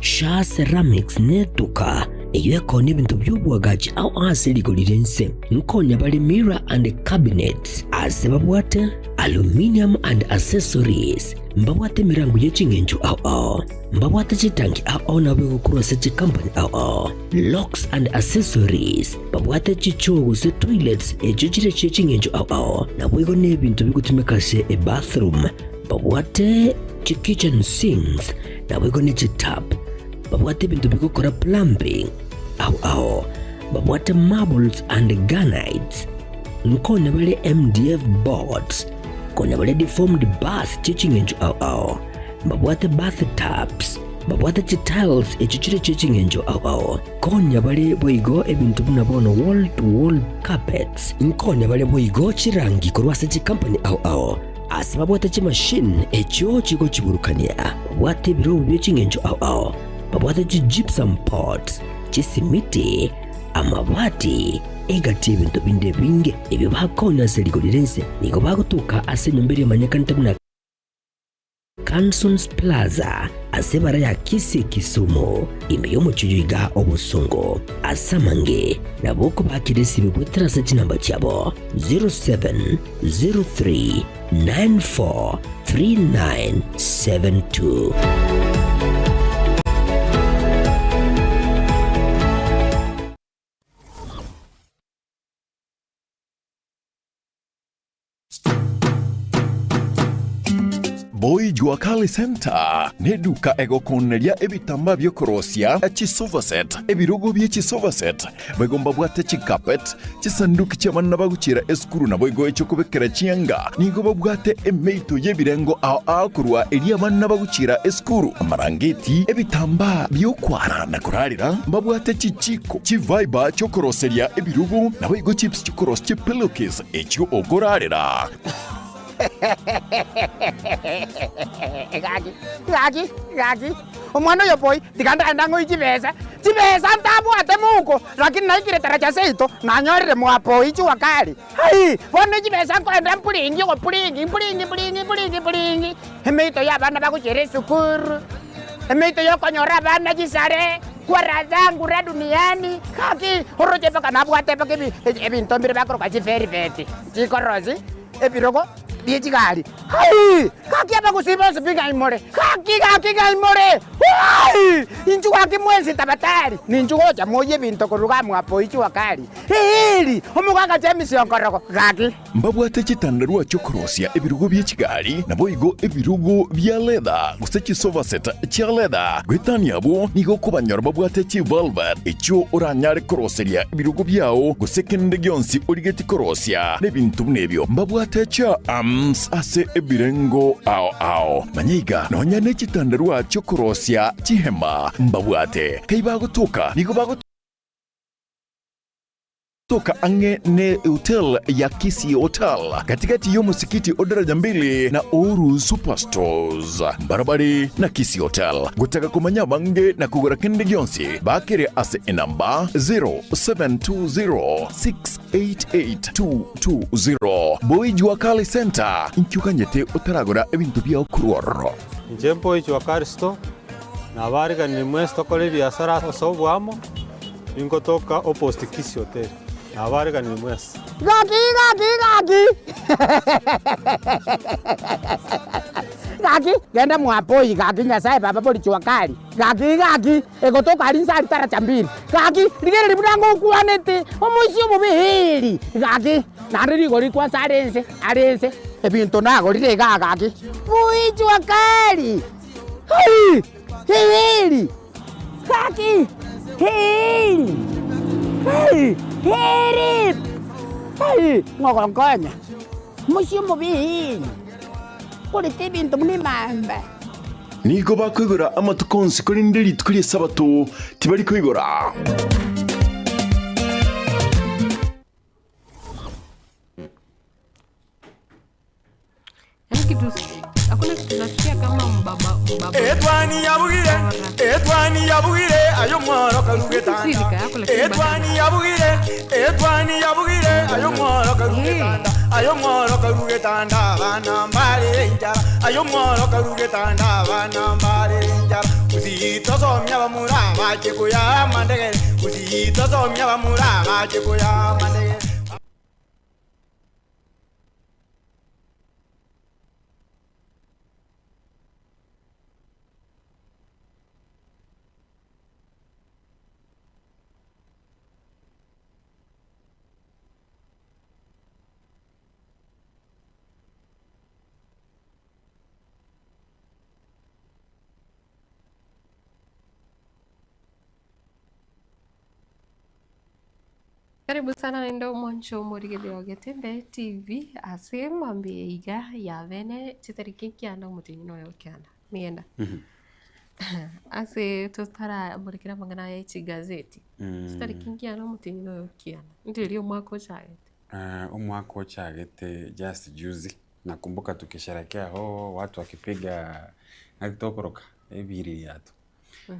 Sha Ceramics netuka iyo n'ibintu by'ubwagaji aho asirigolirense nkonya bali mirror and cabinets asebabwate aluminium and accessories mbabwate mirango y'echingenjo aho mbabwate chitangi aho nabwo kurose chi company aho locks and accessories babwate chichogo se toilets echichire chechingenjo aho nabwo n'ibintu bigutumikase e bathroom babwate chi kitchen sinks nabwo ne chi tap babwate bintu bigukora plumbing aho babwate marbles and granites nkona bale MDF boards kona bale deformed bath chichingenjo aho babwate bathtubs babwate tiles echichire chichingenjo aho konya bale boigo ebintu bunabono wall to wall carpets nkona bale boigo chirangi korwase chi company aho asibabwate chi machine echo chiko chiburukania babwate biro byechingenjo aho babwate gypsum pots chisimiti amabati egati ebintu binde binge ebyo bakona serigolirense niko bakutuka asenyombere manyakantabuna Cansons Plaza asebara ya Kisi Kisumu imbeyo muchuyiga obusungo asamange naboko bakiresi bibweterase chinamba cyabo 0703943972. Boy Juakali Center neduka egokoneria ebitamba byokorosia chisovaset ebirugo bye chisovaset bagomba bwate chikapet chisanduki cy'abana bagucira eskuru na boygo echo kubekera chianga nigo babwate emeito yebirengo aho kurwa eri abana bagucira eskuru amarangeti ebitamba byokwara na kurarira babwate chichiko chiviber chokoroseria ebirugo na boygo chips chokoros chipillowcase echo ogorarira Gagi. Omwana yo boy, diganda ndango ichibeza. Chibeza ntabwate muko, lakini naikire taracha seito, nanyorire mwapo ichi wakali. Hai, wone chibeza kwenda mpulingi go pulingi. Emeito ya bana bakuchere sukuru. Emeito yo konyora bana chisare. Kwara zangu ra duniani. Kaki, horoje paka nabwate paka ebinto mbire bakoro kachiferi veti. Chikorozi, ebirogo. Diechigari. Hai! Kaki apa kusiba sepinga imore. Kaki imore. Hai! Inchu wake mwenzi tabatari. Ninchu gocha moye binto koruga mwapo ichi wakali. Hili, omuganga James yokoroko. Kaki. Mbabwate chitandarua chokorosia ebirugo by'ekigari nabo igo ebirugo bya leather gusechi sofa set cha leather gwetani abo nigo kubanyora babwate chi velvet echo oranyare koroseria ebirugo byao gusekende gyonsi origeti korosia nebintu nebyo mbabwate cha ase ebirengo ao manyiga nonya ne chitandarua chokorosia chihema mbabwate kaibagutuka nigo bagutuka toka ange ne hotel ya Kisi Hotel katikati yo musikiti odaraja mbili na Ouru Superstores barabari na Kisi Hotel gutaka kumanya bange na kugura kende gyonsi bakire ase enamba 0720688220 Boy Juakali Center inkyukanyete utaragura ebintu bya okuruoro njempo Juakali Store na bariga ni mwesto kole biashara osobwamo ingotoka opposite Kisi Hotel. Abarga ni mwesi. Gagi. gaki genda mwapoi gaki nyasaye baba boli chwakali gaki egotoka alinsa litara chambiri gaki ligere libudango kuanete omusio mubihili gaki nandiri goli kwa alense ebintu nago lile gaki bui chwakali hili gaki hili ngogongonya musio mubihili kulite bintu munimamba nigo bakwigora amatukonsi kuri nderi tukuri sabato tibari kwigora hakuna kitu nasikia kama mbaba etwani yabugire ayo mwaro karugetanda etwani yabugire ayo mwaro karugetanda bana mbale njara ayo mwaro karugetanda bana mbale njara uzito somya bamura baje kuya mandege uzito somya bamura baje kuya mandege. Karibu sana ndo mwancho murigeli wa Getembe TV asema mbeiga ya vene chitariki kiana mutinyo yo kiana mienda ase tostara murikira mangana ya ichi gazeti chitariki kiana mutinyo yo kiana ndio mwako chagete umwako chagete just juzi nakumbuka tukisherekea watu wakipiga natokoroka ebiri yato.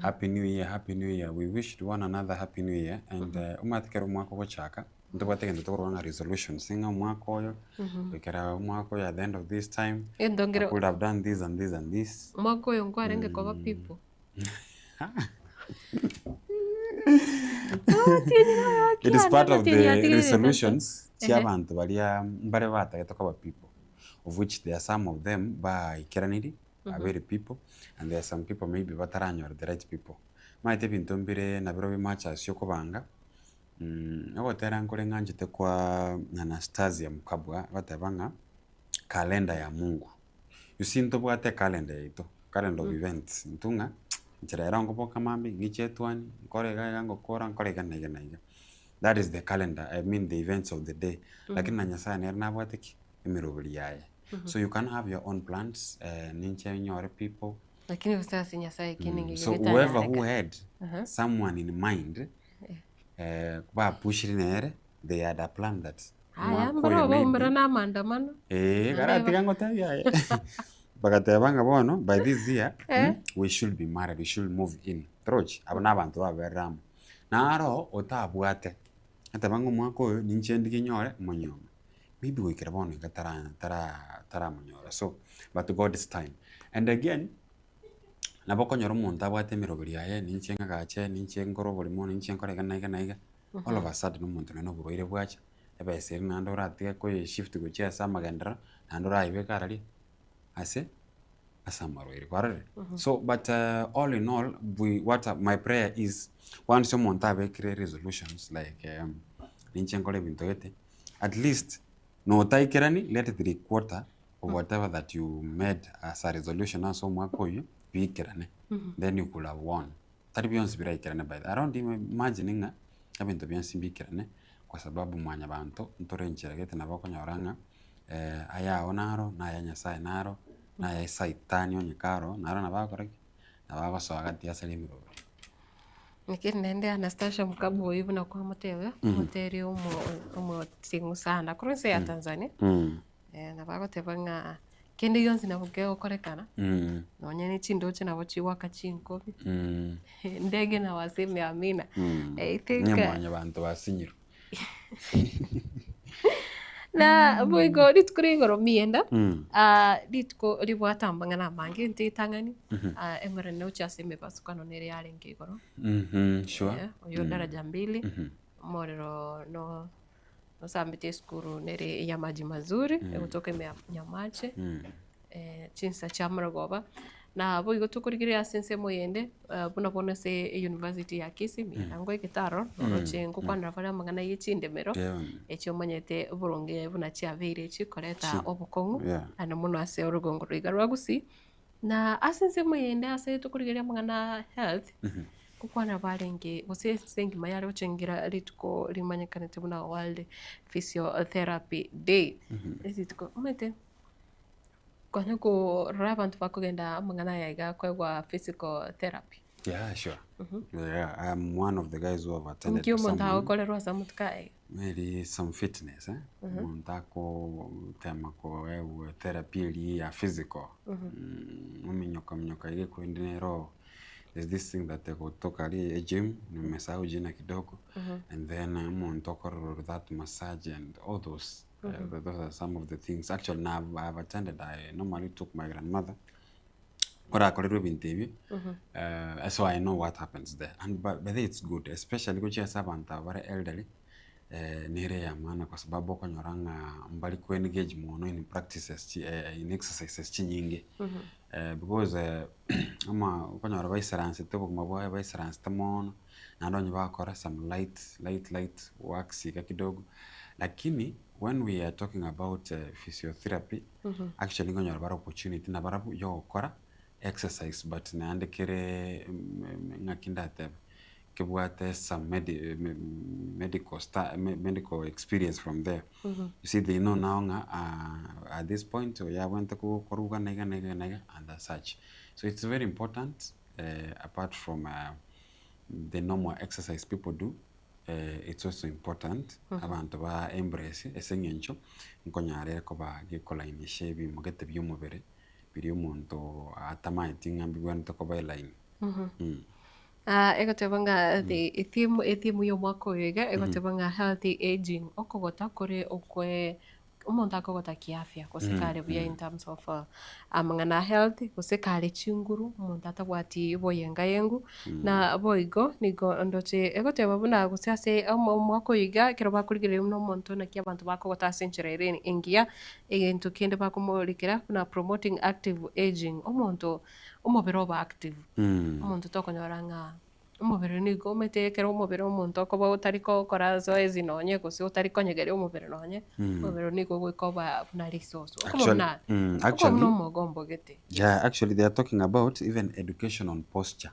Happy New Year. We wished one another Happy New Year. And umatikera umwako gochaka. Ndobate ndotorwa resolution. Singa umwako yo. Bekera umwako yo at the end of this time. I could have done this and this and this. Umwako yo ngwa renge kwa people. It is part of the resolutions. Chiabantu balia mbare bata yatoka people. Of which there are some of them by Kiranidi. Are very people, and there are some people maybe bataranyo are the right people. Maite bintombire na biro bimacha syoko banga. Agotera nkore nganjite kwa Anastasia Mukabwa batabanga kalenda ya Mungu. You see ntobwate kalenda ito, calendar of events. Ntunga nchera ngo boka mambi ngichetwani nkore gango kora nkore ganaiga. That is the calendar. I mean the events of the day. Lakini na Nyasaye nerna bwateki emirobiri yaye. So you can have your own plans, ninche nyore people. Lakini usasi Nyasaye kiningi. So whoever who had someone in mind, kuba push rinere, they had a plan that. Aya, mbaro mrana maandamano. Karati kango tabi. Bagatebanga bono by this year, we should be married, we should move in. Troch, abana bantu aberam. Naro otabwate. Atabango mwako ninche ndikinyore monyoma. Maybe we can have tara munyora. So, but to God is time. And again, naboko nyoro monta bwate mirobiri yaye ninchenga gache ninchengoro bolimo ninchenkore ganaiga. All of a sudden umuntu no buroire bwacha. Eba eseri nandora atiga ko shift go chia sama gendra nandora ibe karali. Ase asamaroire kwarare. So, but all in all, my prayer is once someone tabe create resolutions like ninchenkore bintoete, at least no taikirani, let it 3/4 of whatever that you made as a resolution also mwako you be kirane. Then you could have won. Tari beyonce bira kirane by I don't imagining kabinto beyonce be kirane kwa sababu mwanya bantu ntore ncheragete nabako nyoranga aya onaro na ya Nyasaye naro na ya saitani onyekaro naro nabako reki nabako so agati asalimiro. Nikiri nende Anastasia Mukabwa hivi na kwa motewe moteri umo tingu sana kuruse ya Tanzania na bako tebanga kende yonzi na bugeo korekana nonye ni chindoche na wachi waka chinko ndege na waseme amina I think nyamanya bantu basinyiro na boigo ditkuringoro mienda ditko ribwatambanga na mangi ntitangani engore no chaseme basukano nere yale ngigoro sure yo daraja 2 morero no sambite skuru nere ya maji mazuri kutoka Nyamache chinsa cha maragoba na bo igo tukurigire asense moyende buna bona se university ya Kisii mirango igitaro orochengo kwana bara magana y'echindemero echo monyete burunge buna chiavire chikoreta obukongu ana muno ase orugongo rwiga rwa Gusii na asense moyende ase tukurigire magana health kukwana barenge gose sengi mayare ochengira rituko rimanyekanete buna World Physiotherapy Day ezituko umete kwenye kurora abantu bakugenda mangana yaiga kwegwa physical therapy. Yeah, sure. Yeah, I'm one of the guys who have attended Mkiyo some. monta okolerwa za mutukai. Maybe some fitness, monta ko tema ko therapy li ya physical. Mnyoka ige kuendelea. There's this thing that they go toka li a gym, nimesahau jina kidogo, and then monta ko that massage and all those. Those are some of the things. Actually, now I've attended. I normally took my grandmother. Or I call it interview. So I know what happens there. And but it's good, especially when you have very elderly. Nire ya maana kwa sababu kwa nyoranga mbali ku engage mono in practices in exercises nyingi. Because ama kwa nyora baisarance to kumabwa baisarance tamono na ndo bakora some light works kidogo. Lakini when we are talking about physiotherapy, actually ngonyora bara opportunity na bara yo kora exercise but na andekere ngakinda tebe kebwate some medical experience from there. You see, they know now at this point ya went to koruga nega and as such. So it's very important apart from the normal exercise people do. It's also important abantu ba embrace esenyencho nkonyare ko ba gikola inishe bi mugete byumubere biri umuntu atamayitinga mbigwanto ko ba line. Egotebanga the theme yo mwako yega egotebanga healthy aging okogota kore okwe umuntu akogota kiafya kosekare buya in terms of amangana health kosekare chinguru umuntu atagwati boyenga yengu na boigo nigo ndoche egoteba buna gusase mwako yiga kero bakurigire uno muntu na kiabantu bakogota century ingia egento kende bakumurikira na promoting active aging umuntu umubiro ba active umuntu tokonyoranga umubiri nigo metekera umubiri umuntu okoba utariko kora zoezi nonye gusi utariko nyegere umubiri nonye umubiri nigo gwikoba na resource actually no mogombo gete. Yeah, actually they are talking about even education on posture.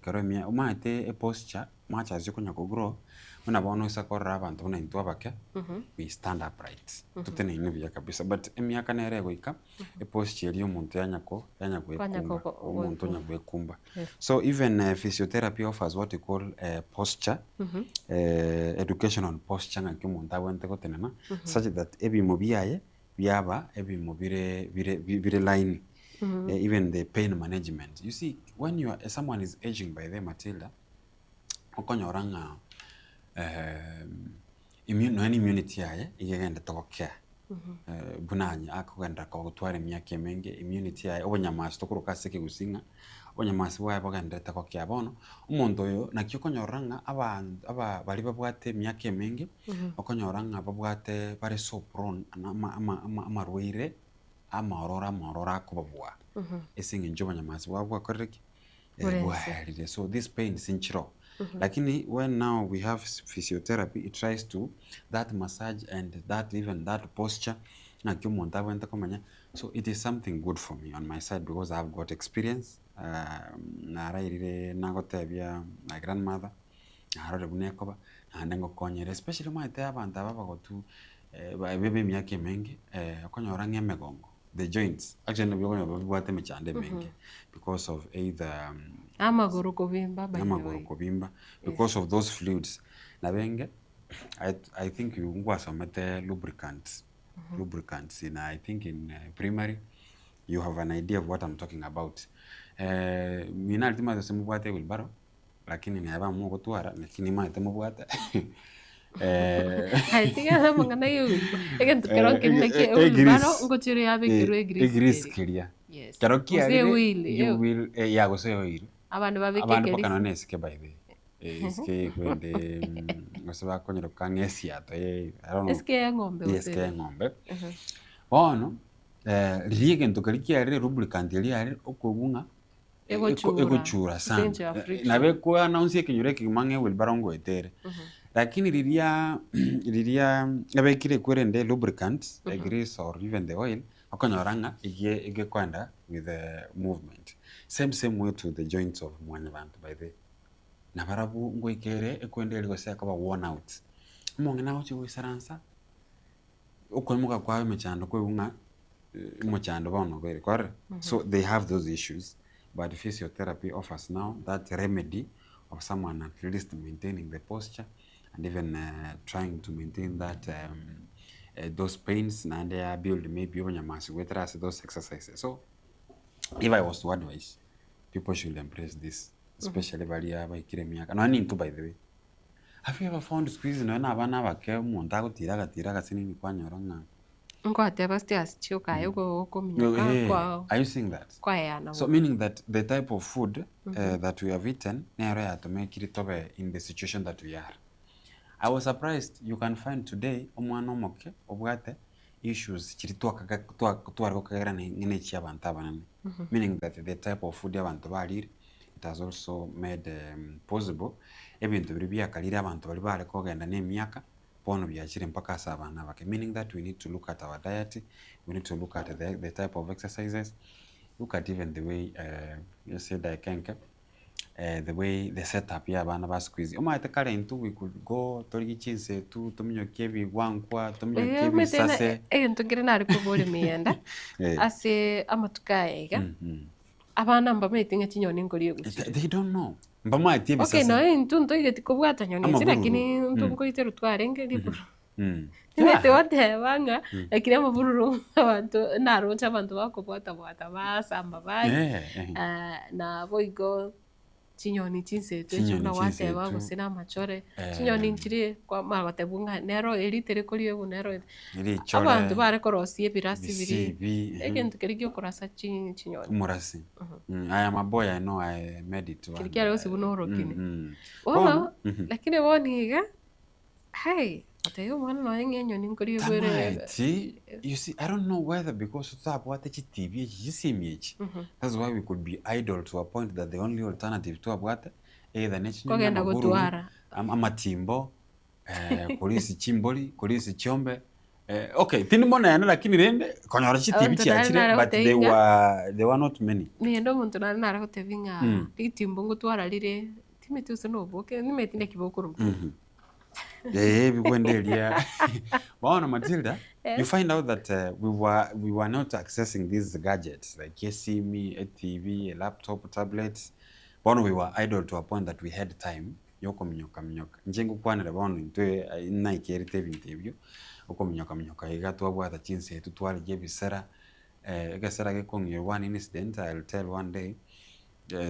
Karomia umate a posture much as you can grow when abono isakora abantu na into abake we stand upright tutene inebya kabisa but emyaka nere goika a posture yo muntu yanyako umuntu nyagwekumba. So even physiotherapy offers what we call posture education on posture ngaki umuntu awente gotenena such that ebi mubiyaye byaba ebi mubire line. Even the pain management. You see, when someone is aging by the Matilda, okonyoranga immunity yaye igenda tokokea. Bunanya akogenda ko gutwara emyaka emenge immunity yaye obonyamasi tokuruka seke gusinga obonyamasi bwaye bogenda tokokea bono umuntu oyo nakyo konyoranga aba bali babwate emyaka emenge okonyoranga babwate bare so prone amarwaire amarora kubabwa esinga njoba nyamasi wabwa korreki so this pain is inchiro lakini when now we have physiotherapy it tries to that massage and that posture na kyomuntu abwenta komanya. So it is something good for me on my side because I have got experience narairire nagotebya my grandmother narore bunekoba nandengo konyere especially maite abantu ababagotu bebe myake mengi okonyora ngemegongo the joints actually bwate mechande mengi because of either amaguru kubimba because of those fluids na benge I think you ngwasomete lubricants in I think in primary you have an idea of what I'm talking about. Mina ultima dosemu bwate wilbaro lakini ngaba mu gutwara lakini maite mu bwate I think I'm gonna use again to get yes. You will yeah go say oil. Abantu babike by the eske kwende ngosaba konyero kangesia to I don't know. Eske ngombe. Eske ngombe. Bono ririe gento kari kiarire lubricant eliare okwebunga egochura sana nabe ko announce ekinyure kimange wilbarongo etere lakini riria abekire kwerende lubricant grease or even the oil akonyoranga ige kwenda with the movement same way to the joints of mwanya bantu by the na barabu ngoikere ekwende liko seka ba worn out mongena ochi wisaransa ukwemuka kwawe mechando kwebunga mochando bono kwere kware so they have those issues but physiotherapy offers now that remedy of someone at least maintaining the posture and even trying to maintain that those pains and they build maybe on your mass with us those exercises. So if I was to advise, people should embrace this, especially by kiremiaka. No, into by the way. Have you ever found squeezing when abana bake umuntu agutiraga sinini kwanyoranga? Are you seeing that? So meaning that the type of food that we have eaten to make it in the situation that we are. I was surprised you can find today omwana omoke obwate issues chiri twariko kagera ngene chiabantu abanane meaning that the type of food abantu balire it has also made possible ebintu biri byakalire abantu bali bale kogenda n'emyaka bono byakire mpaka sabana bake meaning that we need to look at our diet, we need to look at the type of exercises, look at even the way you said I can the way the setup ya bana ba squeeze omaite kale into we could go tori chinse tu tominyo kebi wankwa tominyo kebi sase ntugire nari kuburi mienda ase amatukaega abana mbamete nyachinyoni ngoriye gushira they don't know mbama ati bisase okay no into igeti kubwata nyoni lakini ntungo itero twarenge liburu Nete wote banga lakini amavururu abantu naroncha abantu bakobwata basamba bari na boigo chinyoni chinsetu chuna wate bagusina machore chinyoni nchiri kwa magate bunga nero elitere koliye bunero abantu bare korosie birasi biri egento kerigyo korasa chinyoni umurasi I am a boy I know I made it one kirikya rose bunoro kini ona lakini boniga hey Atayo mwana no engenyo nkori bwere. You see, I don't know whether because of what TV GCMH. That's why we could be idle to a point that the only alternative to what either national kogenda gutwara amatimbo polisi chimboli polisi chombe okay tini mbona yana lakini rende konyora TV cyakire but they were not many. Ni ndo muntu nara gotevinga itimbo gutwara rire timitu no boke nimetinde kibokuru. Well, Matilda, you find out that we were not accessing these gadgets like me, a TV, a laptop, tablets. But we were idle to a point that we had time. Yoko minyoka. Njengu kwanele bono into na ikeri tebintebyo. Oko minyoka igato abwata chinse tutwali jebisera. Egasera ge kongye one incident I'll tell one day.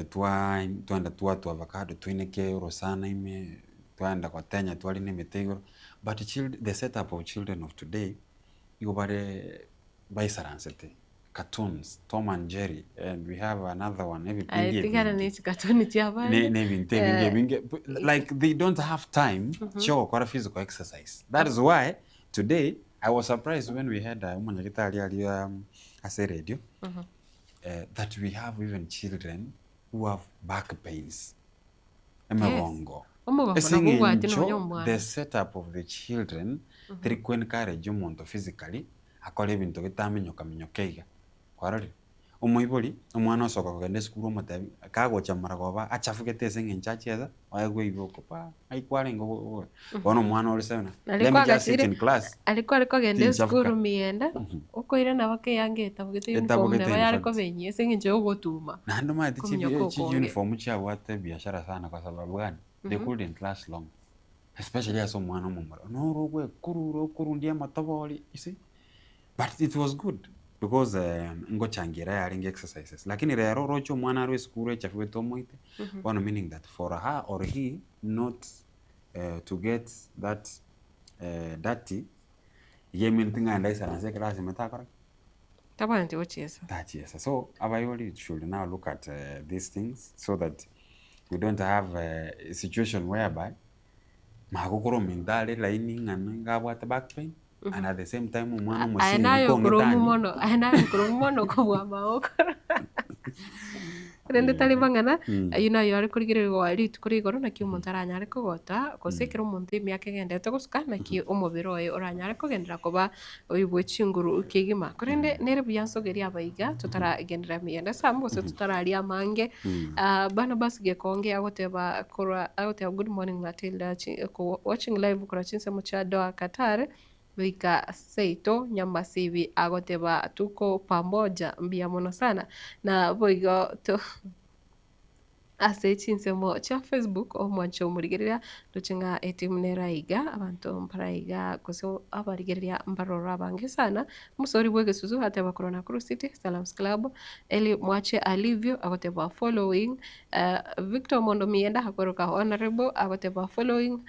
Tuanda tu avocado twineke rosana ime tuanda kwa tenya tuali nemetego but the setup of children of today you bare by saransete cartoons Tom and Jerry and we have another one every like they don't have time show for physical exercise. That is why today I was surprised when we had as a radio that we have even children who have back pains. The setup of the children they can encourage umuntu physically akora ibintu bitamenyoka minyokeiga kwarari umuiboli umwana osoka kugenda skuru mutabi akagocha maragoba achafuke tese ngenchacheza wayagwe iboko pa aikwarengo bono umwana ori sana let me just sit in class alikuwa genda skuru mienda uko ire nabake yangeta bugete uniform ne bayariko benye sengenje ugotuma nando mati chi uniform cha wate biashara sana kwa sababu gani they couldn't last long, especially as umwana mumura no rogwe kuru ndiye matoboli you see, but it was good because ngochangira yaringe exercises lakini rero rocho mwana arwe skuru echafuwe tomoite one meaning that for her or he not to get that dirty yemintinga ndaisa na class metakora tabandi ochesa tachesa. So abayoli should now look at these things so that we don't have a situation whereby magokoro mindale lining and ngabwata back pain and at the same time umwana umusingi aenayo kurumu mono kubwa maoko rende tali bangana ayuna yari kurigirirwa ritu kuri igoro na ki umuntu aranyare kugota kosekera umuntu imyaka gendete gusuka na ki umubiro we uranyare kugendera kuba uyibwe chinguru ukigima kurende nere byansogeria abayiga tutaragendera miyenda sambo se tutarari amange bana basige konge agoteba kora agoteba good morning Matilda watching live kora chinse muchado akatare wika seito nyamba sivi agoteba tuko pamoja mbia mono sana na boigo to ase chinsemo cha Facebook o mwancho murigerera duchinga etimnera iga abantu mparaiga koso abarigerera mbarora bange sana musori bwege suzu hata bakorona City Salams Club eli mwache alivyo agoteba following Victor Mondo Mienda hakoroka honorable agoteba following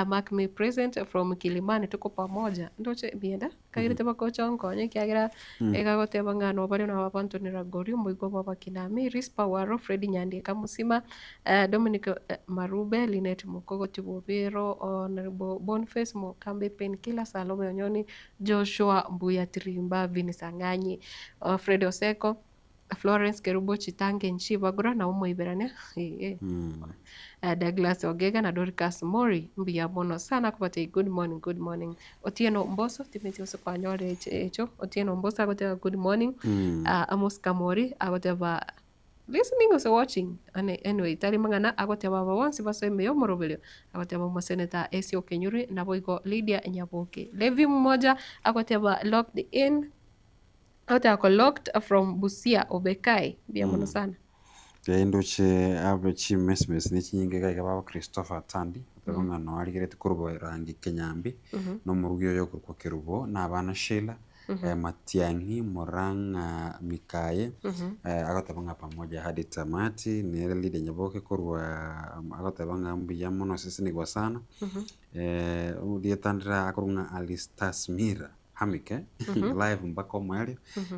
mark me present from Kilimani tuko pamoja ndoche bienda kaire teba kocha onkonye kiagira egagoteba ngano bari na babantu ni ragori muigo baba kinami rispa waro Fred Nyandi kamusima Dominic Marube Linet Mukogo Tibobero honorable Boniface Mokambe Penkila Salome Onyoni Joshua Mbuya Trimba Vinisanganyi Fred Oseko Florence Kerubo Chitange Nchibagura na umo iberane Douglas Ogega na Dorcas Mori mbia mono sana kupata good morning Otieno Mboso timeti usopanyore echo Otieno Mboso agote good morning Amos Kamori agote ba listening or watching anyway tali mangana agote ba wansi baso emeyo morobelio agote ba Senator Esio Kenyuri na boigo Lydia Nyaboke Levi mmoja agote ba locked in agote ako locked from Busia Obekai bia mono sana ndoche abechi mesmes ni kinyinge ga baba Christopher Tandi tabanga no arigere kurubo rangi Kenyambi no murugyo yo kwa Kerubo na abana Sheila Matiangi Moranga Mikaye agotabanga pamoja hadi tamati ni Lydia Nyaboke kurwa agotabanga mbiya mono sisi ni kwa sana udietandra akurunga Alistas Mira hamike live mbako mwali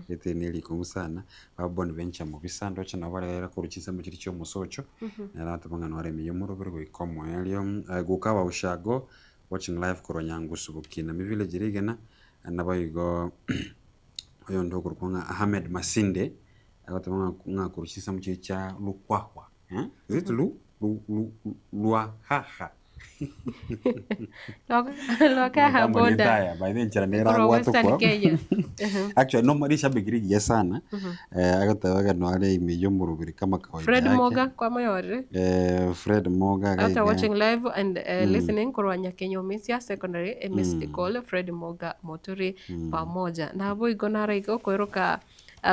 yete nili kumusana babone bencha mu bisando cyo nabarera ko rukiza mu kiri cyo musocho naratubanga no aremiye mu rubero ikomo yaliyo gukaba ushago watching live ko Nyangusu bukina mi village rigena nabayigo oyo ndo kurunga Ahmed Masinde agatubanga nga kurukiza mu kiri cya lukwahwa zitu luahaha Loka boda by then charanera watu kwa actually no marisha bigiri sana agatabaga no ale imiyo mu rubiri kama kawaida Fred Moga kwa moyore Fred Moga after watching live and listening kurwanya Kenya Misia Secondary Mystical Fred Moga Motori pamoja na abo igonara iko kweroka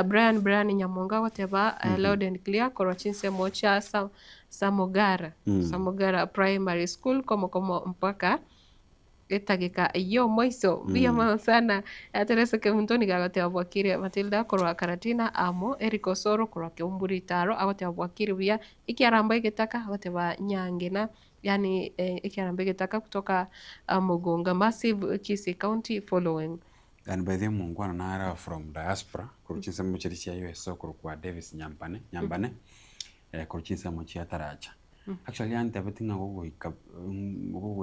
Brian Nyamonga wateba loud and clear kwa chinse mocha Samogara Primary School como mpaka etagika iyo moiso bia sana ateresa ke mtoni gagote abwakire Matilda kwa Karatina amo Eriko Soro kwa Kiumburi Taro agote abwakire bia ikiaramba igetaka agote ba Nyangena yani ikiaramba igetaka kutoka Mugunga Massive Kisii County following and by them mungwana nara from diaspora kuruchinsa muchirichi ya US so kwa Davis Nyambane kuruchinsa muchi ataracha actually ante abetinga gogo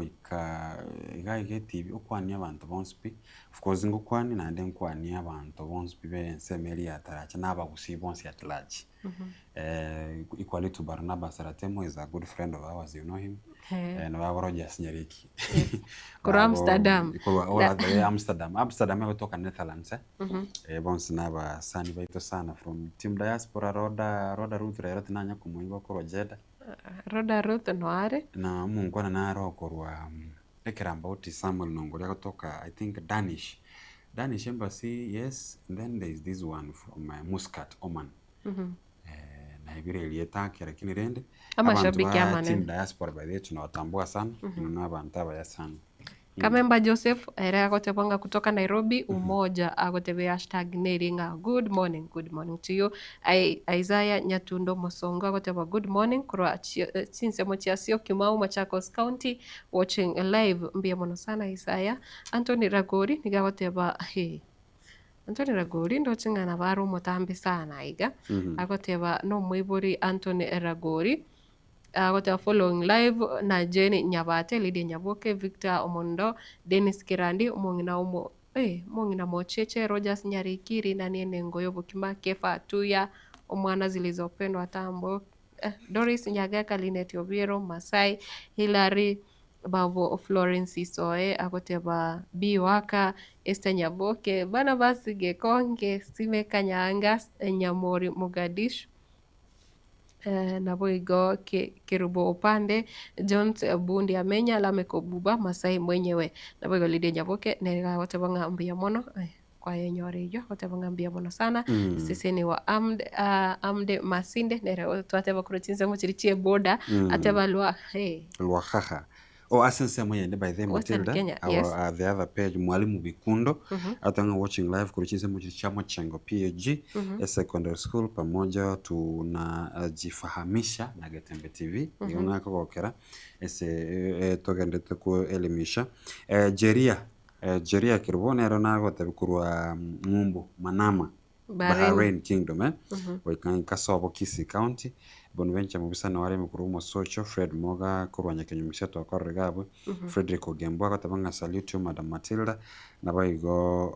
ika TV okwani abantu bonspi of course ngokwani nande nkwani abantu bonspi be semeli ataracha nabagusi bonsi at large equally to Barnabas Saratemo is a good friend of ours, you know him and Rogers Nyeriki Kura Amsterdam Amsterdam kutoka Netherlands bonsi naba sani baito sana from team diaspora Roda Ruth rero tinanya kumuigo ko Jeda Roda Ruth noare na mungwana naro korwa ekiramba uti Samuel Nongoli kutoka I think Danish embassy, yes, and then there is this one from Muscat Oman na ibire iliyetaki lakini rende amashabiki amane team diaspora by the way tunawatambua sana na abantu abaya sana Kamemba Joseph era agotebanga kutoka Nairobi umoja agotebe #neringa good morning to you Isaiah Nyatundo Mosongo agoteba good morning kwa sinse mochiasio Kimau Machakos County watching live mbia mono sana Isaiah Anthony Ragori nigagoteba Anthony Ragori ndo chingana baru motambi sana iga agoteba no mwiburi Anthony Ragori agoteba following live na Jenny Nyabate Lydia Nyaboke Victor Omondo Dennis Kirandi umongina mongina mocheche Rogers Nyarikiri na niene Ngoyo Bukima Kefa Atuya omwana zilizopendwa tambo Doris Nyagaka Linet Obiero Masai Hilary Babo Florence Isoe akoteba Biwaka Esther Nyaboke bana basi Gekonge Sime Kanyanga Nyamori Mogadishu nabo igo Kerubo Opande Jones Bundi Amenya Lameko Buba Masai mwenyewe nabo igo Lydia Nyaboke nega woteba ngambia mono kwa yenyore yo woteba ngambia mono sana sisi ni wa amde Masinde nere twateba kurochinze mu chirichie boda ateba lwa Lwahaha. Oh, asense mwenye by the Matilda, the other page Mwalimu Bikundo atanga watching live kuruchize mujiri chama Chengo PAG secondary school pamoja tunajifahamisha na Getembe TV yona kokera ese togendete ku elimisha Jeria Kiribone rona gotebikurwa Ngumbu Manama Bahrain Kingdom waikanga Kasobo Kisii County Bonaventure mubisana wale mukuru mu Socho Fred Moga kurwanya kenyumisha to akorregabwe Frederick Ogembo akatabanga salute Madam Matilda nabayigo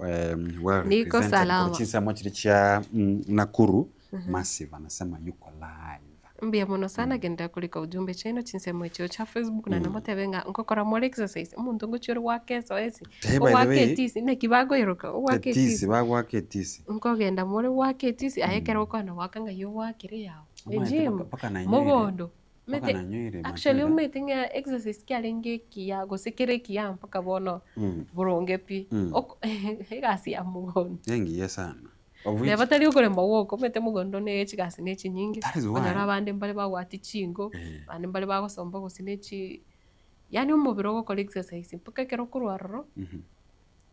well represented kuchisa mochiri cha Nakuru Massive anasema yuko live mbia mono sana genda kulika ujumbe cheno chinsemo icho cha Facebook na namotebenga nkokora more exercise umuntu nguchiro wake so esi wake tisi ne kibago iroka wake tisi wake tisi nkogenda more wake tisi ayekera ukana wakanga yo wakire yawo gym mugondo mete actually umetinga exercise kyalenge kiya gosekere kiya mpaka bono buronge pi egasi ya mugondo yengi sana Neba tari ukore mawoko mete mugondo ne chigasi ne chinyingi banyara abandi mbale bagwati chingo bandi mbale bagosomba gosinechi yani umubiro gukora exercise mpaka kero kurwarro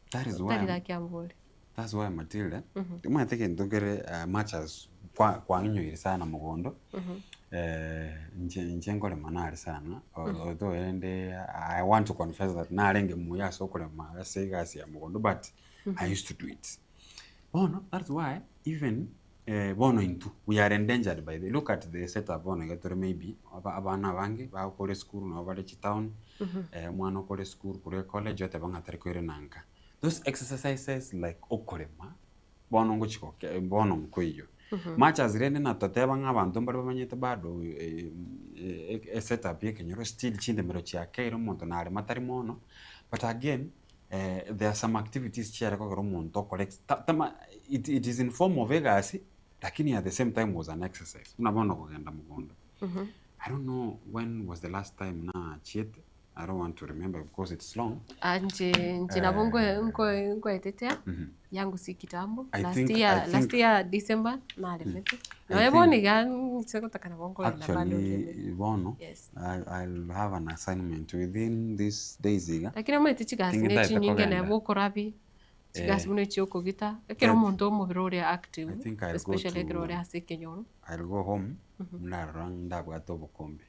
that is why Matilda I think ndogere matches kwa nyoyiri sana mugondo njengole manari sana although I want to confess that narenge muya sokole magasi ya mugondo but I used to do it. Bono, that's why even bono into we are endangered by the look at the setup bono gatore maybe abana bangi ba kore school no bale town mwana kore school kure college yote banga tarikore nanka those exercises like okorema bono ngochiko bono mkoyo matches rene na toteba ngabantu mbale bamanyete bado setup yake nyoro still chinde mero cha kairo monto na matari mono but again there are some activities chere kwa romonto collects it is in form of egasi lakini at the same time was an exercise unabona kugenda mugondo I don't know when was the last time na chet I don't want to remember because it's long anje nabongo ngo etetea yangu si kitambo last year December na lemete na eboni gan seko takana bongo na bado bono I'll have an assignment within these days lakini amete chigasi ne chinyinge na bokorabi chigasi mune choko gita ekero muntu omubiro uri active especially ekero uri asekenyoro I'll go home mnaranga bwato bukombe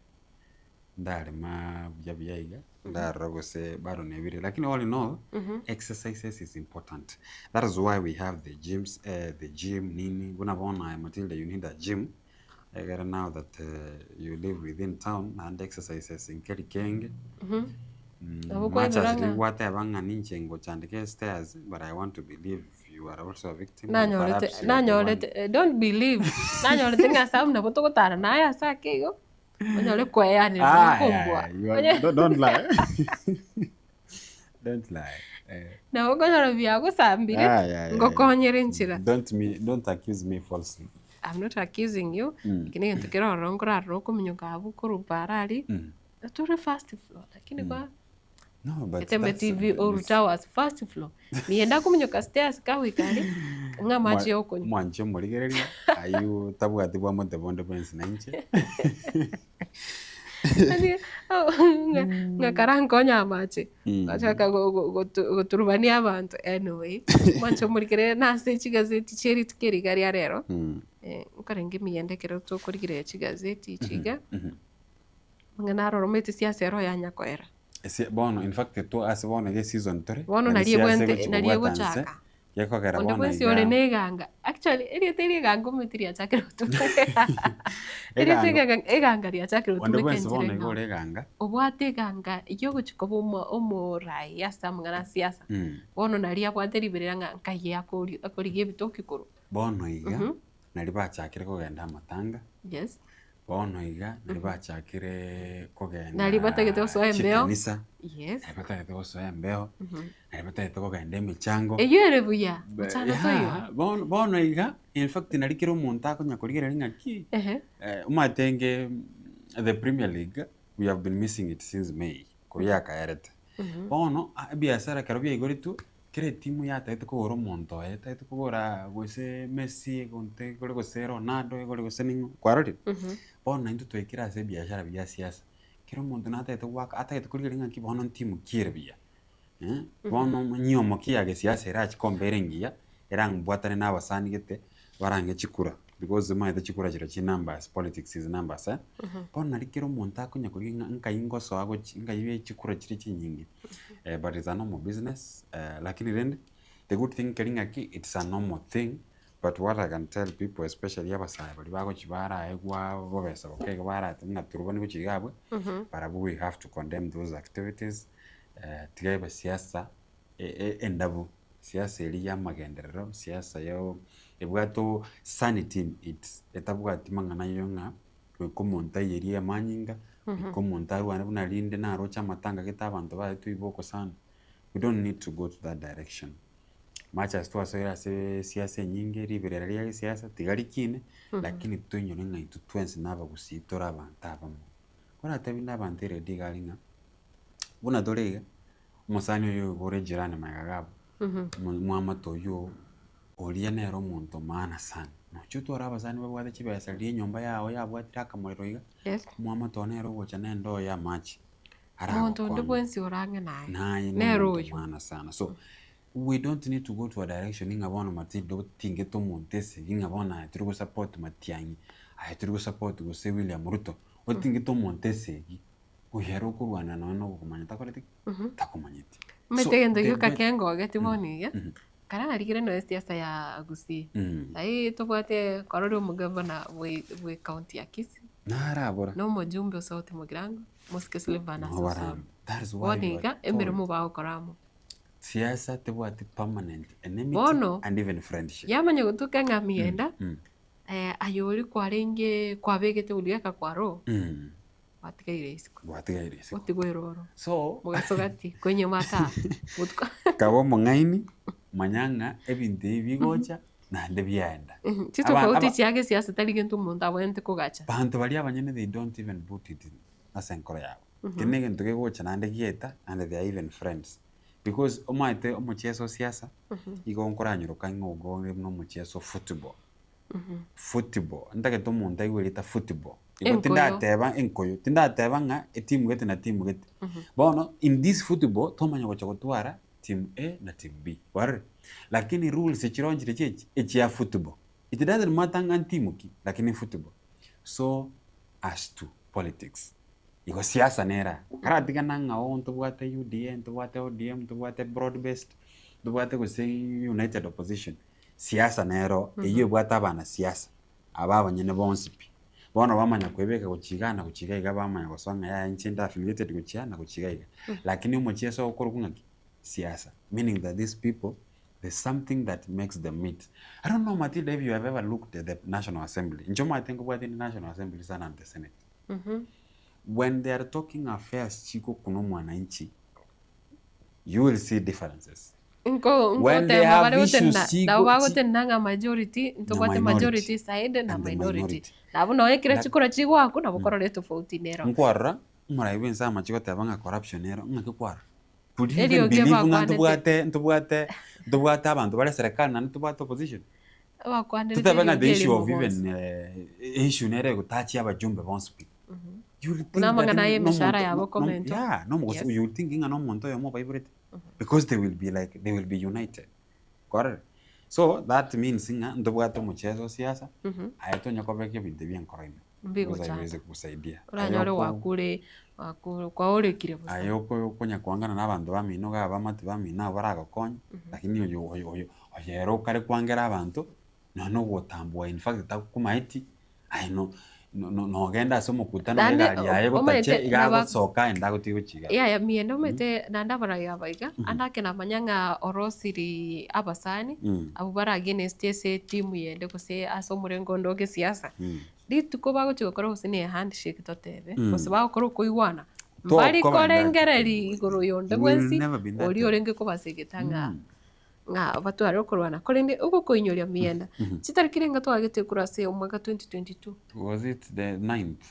ndarema byabyayiga ndaragose baro nebire lakini all in all exercises is important. That is why we have the gyms the gym nini unabona Matilda you need a gym now that you live within town and exercises in Kerikenge what abanga ninjengo chandike stairs but I want to believe you are also a victim nanyolete don't believe nanyolete ngasa mna botokotara naye asake yo Onyole kwa yani kumbwa. Don't lie. Don't lie. Na ugonyora byago sambire ngokonyere nchira. Don't accuse me falsely. I'm not accusing you. Kini ntukira rongora roko minyoka abukuru parali. Tore first floor lakini kwa no but Getembe TV or towers first floor. Nienda kuminyoka stairs kawikari ngamachi yoko. Mwanche murigereria ayu tabwati bwa monte bonde prince nanche. Ngakarangonya amache achaka goturubania abantu anyway mwancho murigerera nase chigazeti cheri tikeri gari rero ukarenge miyendekero to kurigire chigazeti chiga ngana romete siasa ro yanya koera bono in fact to as bono ye season 3 bono naliye chaka Gekogera Onde bono bwensi ole neganga. Actually, eri ganga umitiria chakira utume. Eri ganga ria chakira utume Onde bwensi bono kenjire. igore ganga. Obwate ganga iyo guchikobo omo rai yasa mngana siasa. Bono naria bwate liberera nga nkaye akorigie bitoki kuru. Bono iga nari bachakire kugenda amatanga. Yes. Bono iga nari bachakire kugenda. Nari batagete osoa embeo. Yes. Nari batagete osoa embeo. Nari batagete kugenda emichango. Eyo ere buya. Mchano toyo. Bono iga in fact nari kiro omonto akonya korigera ngaki. Umatenge the Premier League we have been missing it since May. Korea kaerete. Bono biashara karobia igoritu kire timu yataete kugora omonto yataete kugora gose Messi gonte gore gose Ronaldo gore gose ningo kwarori. Bono into twekira ase biashara bya siasa. Kire omonto nataete gwaka ataete kurigera ngaki bono timu kire bia. Bono nyomo kiage siasa erachi komberengia erangubwatane n'abasani gete barange chikura because maite chikura chiro chi numbers politics is numbers bono nari kire omonto akonya kuriga nkaingo so ago nkaibe chikura chiri chinyingi but it's a normal business lakini then the good thing keringa ki it's a normal thing but what I can tell people especially abasaya bali bago chibara egwa bobesa okay bara tinga turubani kuchigabwe but we have to condemn those activities tigaiba siasa endabu siasa eri y'amagenderero siasa yo ebwato sanity it's etabwati mangana yonga komonta yeri amanyinga komonta rwana bunalinde narocha amatanga geta abantu batu iboko sana. We don't need to go to that direction much as twasera se siasa nyingi riberera ya siasa tigari kine lakini tunyone ngaitu twense naba gusitora abantu abamo kora tabina abantu redi galinga buna dorega musani yo gore jirani magagabo mwama toyo olia nero muntu maana sana no chuto araba sana babwate chibesa lie nyomba yao yabwatira akamuriro iga mwama tonero gocha nendo ya machi muntu ndi bwensi orange naye nero yo maana sana so we don't need to go to a direction inga bona matido tinge to montese inga bona turi go support matiangi turi go support go se William Ruto otinge to montese uyero kurwana no kumanya takoreti takumanyiti metegendo yo kakengo getiboni ya kana arigire no siasa ya Gusii ai tobwate korori umugavana we county ya Kisii narabora no mujumbe sote mugirango Muske Silvana so that's why woniga emere mu bawo koramo siasa tebwate permanent enmity and even friendship yamanye gutuka ngamienda ayori kwarenge kwabegete uliaka kwaro watigaire isiko watigweroro so mugasogati kwenye mata kabo mungaini manyanga ebinte bigocha na ndebyenda tofauti cyage siasa talige ntumuntu abwente kugacha bantu bali abanyene they don't even put it asenkora yabo kinege ntuge gocha na ndegieta and they are even friends because omaite omucheso siasa igonkoranyiro kangogo no mucheso football football ndage to muntu aigwerita football tindateba enkoyo tindateba nga etimu gete na timu gete bono in this football tomanya gocha gotwara team A na team B war lakini rules echironjire chechi echi ya football it doesn't matter ngan team ki lakini football so as to politics iko siasa nera karatika nanga on tubwate UDA tubwate ODM tubwate broad based tubwate go say united opposition siasa nero iyo bwata bana siasa aba banyene bonsipi bono bamanya kwebeka kuchigana kuchigaiga bamanya goswanga ya nchinda affiliated kuchiana kuchigaiga lakini umucheso okoro kungaki siasa meaning that these people there's something that makes them meet. I don't know Matilda if you have ever looked at the National Assembly njoma I think about the National Assembly sana and the Senate when they are talking affairs chiko kuno mwananchi you will see differences when they have issues nanga majority ntobate majority side na minority nabo no ekira chikora chigo akuna bukorore tofauti nero nkwara mara ibenza machiko tabanga corruption nero ngakikwara ntubwate abantu bari serikali na ntubwate opposition tutabanga the issue of even issue nere gutachi abajumbe bonspick unamangana ye mishara yabo comment you will think inga no monto yo mo favorite because they will be united correct so that means inga ndobwato muchezo siasa ayeto nyakobeke binde bien correct mbigo cyane kusaidia uranyore wakure kwa urekire busa ayo konya kwangana n'abantu bamino ga bamati bamina baragokonya lakini oyo oyero kare kwangera abantu no gutambua in fact takumaiti ai no genda somo kutana egari yaye gotache igagosoka enda gutigochiga ya miendo mete nanda baraga baiga andake na manyanga orosiri abasani abo baragene stese timu yende kose asomurengo ndoge siasa rituko bagochigo koro usine handshake totebe kose bagokoro kuigwana mbari korengereri iguru yonde gwensi ori orenge kubasigitanga nga batware okorwana korende ugo koinyoria mienda chitarikire twagete kurase omwaka 2022 was it the 9th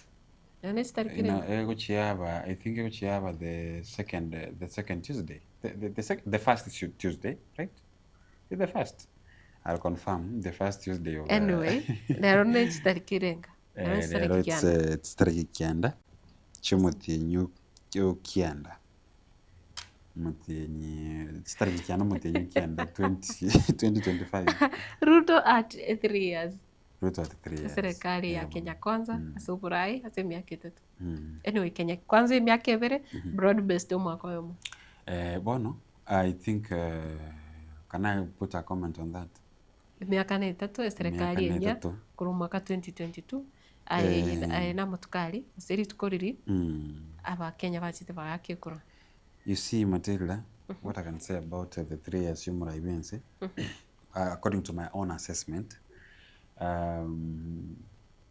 and chitarikire gochiaba I think gochiaba the second Tuesday the first Tuesday right the first I'll confirm the first Tuesday of anyway lero ne chitarikire it's tariki kianda chumutinyu kianda mutenyi starting kiana mutenyi kianda 2025 Ruto at 3 years Ruto at 3 years serikali ya Kenya Kwanza asuburai ase miaka 3 anyway Kenya Kwanza miaka 2 broad based mwaka yomo bono I think can I put a comment on that miaka 3 serikali yenya kuru mwaka 2022 ai na mutukali seri tukoriri aba Kenya bachite bagakikura. You see, Matilda, what I can say about the 3 years human events, according to my own assessment,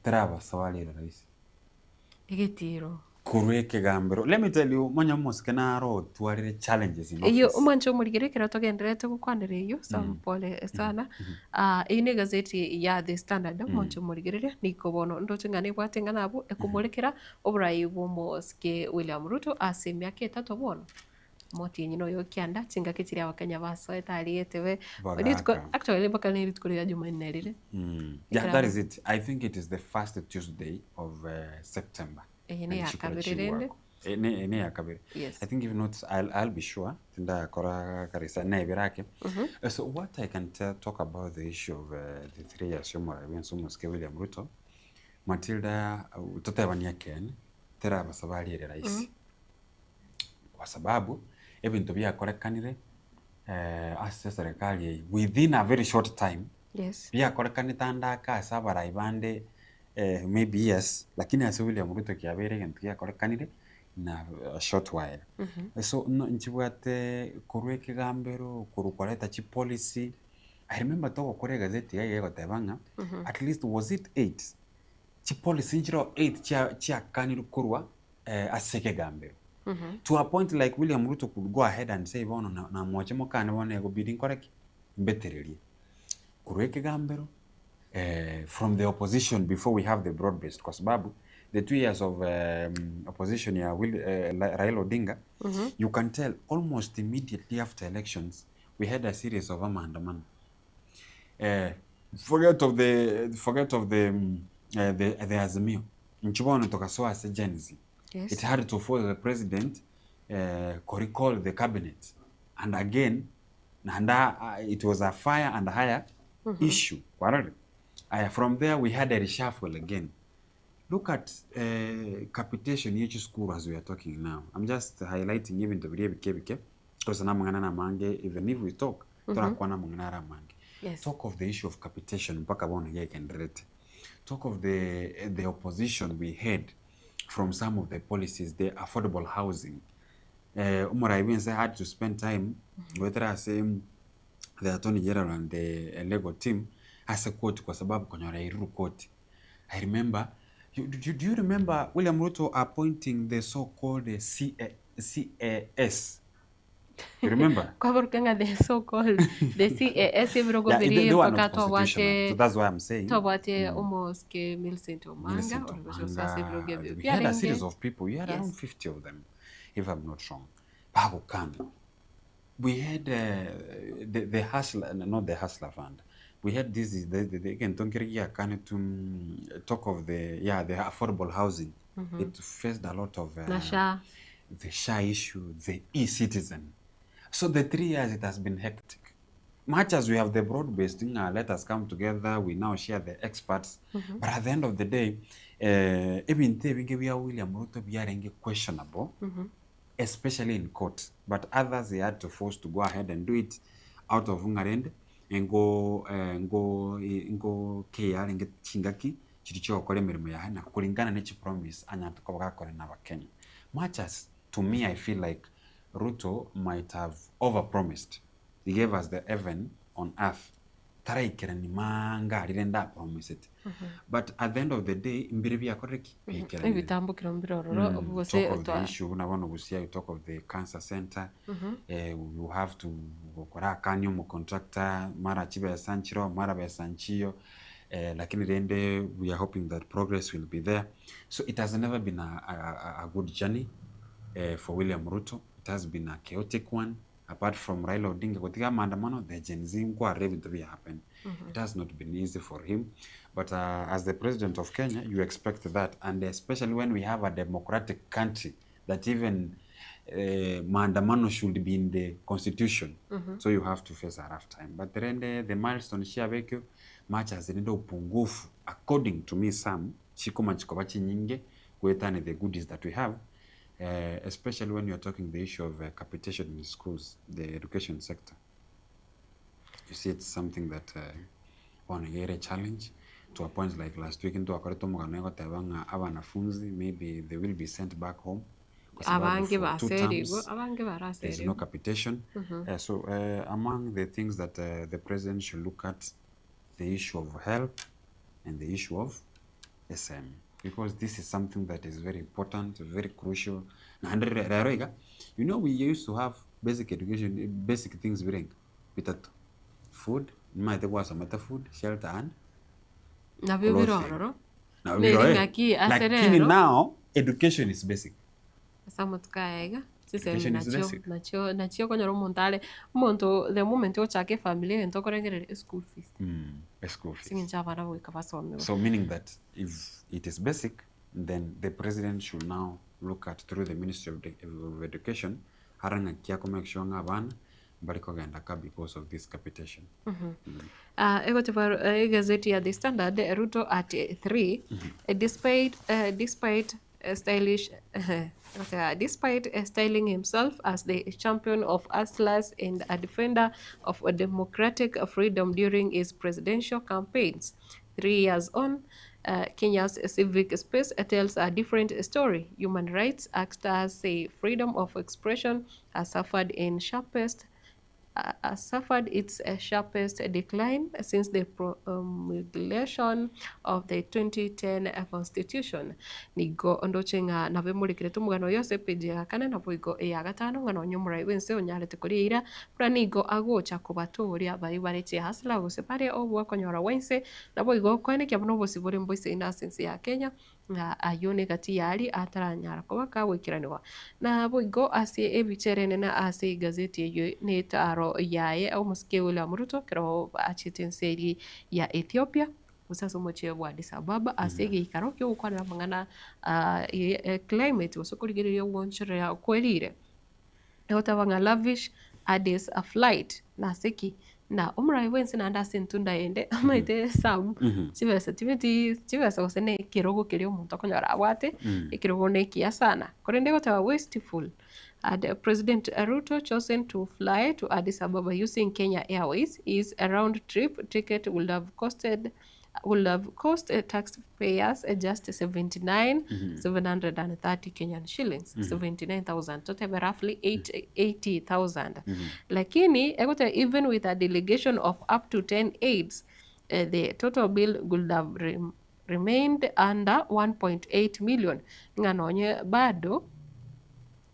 teraba sawali la rais. Igitiro. Kureke gambero. Let me tell you, manya moske na ro tuarire challenges in office. Iyo umancho murigire kira togenderete gukwanire iyo sampole sana. Ine gazeti ya The Standard umancho murigire niko bono ndoche ngane bwate nganabu ekumurekera oburayi bwomoske William Ruto ase myaka 3 bono. Moti nyino yo kianda chinga kitiri abakanya baso etaliyetewe actually bakane ritko ya Jumanne rire. Yeah, that is it. I think it is the first Tuesday of September. Yes. I think if not, I'll be sure. So what I can talk about the issue of the 3 years when someone's William Ruto, Matilda, tutabania Ken, tera basabali ya rais. Kwa sababu, ebintu byakorekanire ase serikali within a very short time. Yes. Byakorekanita andaka sabara ibande maybe yes, lakini ase William Ruto kiabere gentu yakorekanire na a short while. So no nchibwate kurweke gambero kurukoreta chi policy. I remember to kore gazeti ya gotebanga at least was it 8 chi policy njiro 8 chia kaniru kurwa aseke gambero. To a point like William Ruto could go ahead and say bono na mwache mokane bono ego bidding correct betereri kurweke gambero from the opposition before we have the broad-based kwa sababu the 2 years of opposition ya Raila Odinga you can tell almost immediately after elections we had a series of maandamano forget of the Azimio nchibono tokasoa as agency. It had to force the president recall the cabinet and again it was a fire and hire issue. From there we had a reshuffle again. Look at capitation each school as we are talking now. I'm just highlighting even the BKBK because even if we talk, talk of the issue of capitation. Talk of the opposition we had from some of the policies, the affordable housing. Umar even had to spend time with the Attorney General and the legal team as a court kwa sababu kwenye Ruiru court. I remember, do you remember William Ruto appointing the so-called CAS? You remember? Kwa burkanga the so-called the CAS ibrogo biri pakato wate. So that's why I'm saying. To wate almost ke Millicent Omanga. We had a series of people. We had around 50 of them, if I'm not wrong. Bago Kano. We had the Hustler, not the Hustler Fund. We had this, again, talk of the affordable housing. It faced a lot of the SHA issue, the e-citizen. So the 3 years, it has been hectic. Much as we have the broad-based thing, let us come together, we now share the experts. But at the end of the day, ebintu ebinge bya William Ruto byarenge questionable, especially in court, but others they had to force to go ahead and do it out of ngarende ngo KR nge chingaki chiricho okore mirimo ya hana kulingana n'iki promise anyantuko bagakore n'abakenya. Much as to me I feel like Ruto might have overpromised. He gave us the heaven on earth. Taraikira ni manga rirenda promise it. But at the end of the day mbiri bya koreki bikira. Ibitambukira mbirororo ubose talk of the issue unabona ubusia you talk of the cancer center. You have to gukora kanyo mu contractor mara chibe ya Sanchiro mara ba Sanchio. Lakini rende we are hoping that progress will be there. So it has never been a good journey for William Ruto. It has been a chaotic one. Apart from Raila Odinga, katika maandamano, the Gen Z mkwa ready to be happen. It has not been easy for him. But as the president of Kenya, you expect that. And especially when we have a democratic country, that even maandamano should be in the constitution. So you have to face a rough time. But the milestone shiabekyo, much as the upungufu, according to me, some, chikoma chikobachi nyinge, kuetane the goodies that we have. Especially when you're talking the issue of capitation in schools, the education sector. You see, it's something that one a challenge to a point like last week into maybe they will be sent back home. There's no capitation. So among the things that the president should look at, the issue of health and the issue of SM. Because this is something that is very important, very crucial. You know, we used to have basic education, basic things bring food, food, shelter, and clothing. Now, education is basic. Education is basic. The moment you check family and talk school fees. School fees. So meaning that if it is basic, then the president should now look at through the Ministry of Education, haranga kiako make sure ngabana bariko gandaka because of this capitation. Gazeti ya The Standard, Ruto at 3, despite styling himself as the champion of hustlers and a defender of a democratic freedom during his presidential campaigns. 3 years on, Kenya's civic space tells a different story. Human rights actors say freedom of expression has suffered its sharpest decline since the promulgation of the 2010 Constitution. Nigo ondochenga na bemurikire tumugano yose page ya kane na boigo ya gatano ngano nyumurai wense onyarete kuri ira pranigo agocha kubatoria bari barete hasla gose pare obwa konyora wense na boigo kwene kya muno bosi bore mboise innocence ya Kenya na ayone gati yari ataranyara ko bakawikiraniwa na boigo ase ebicherene na ase gazeti eyo ne taro yaye au musike William Ruto kero achitenseri ya Ethiopia usaso moche wa Addis Ababa asege ikaroke ukwana mangana climate usokuligirio wonchera ya kwelire eotawanga lavish Addis a flight na seki na umrai wense na anda sentunda ende amaite sam chibesa timiti chibesa osene kirogo kelio muntu akonyora awate ikirogo neki sana korende gotawa wasteful. President Ruto chosen to fly to Addis Ababa using Kenya Airways. His round-trip ticket would have cost taxpayers just 79,730 Kenyan shillings, 79,000, total roughly 80,000. Lakini, even with a delegation of up to 10 aides, the total bill would have remained under 1.8 million. Nganonye bado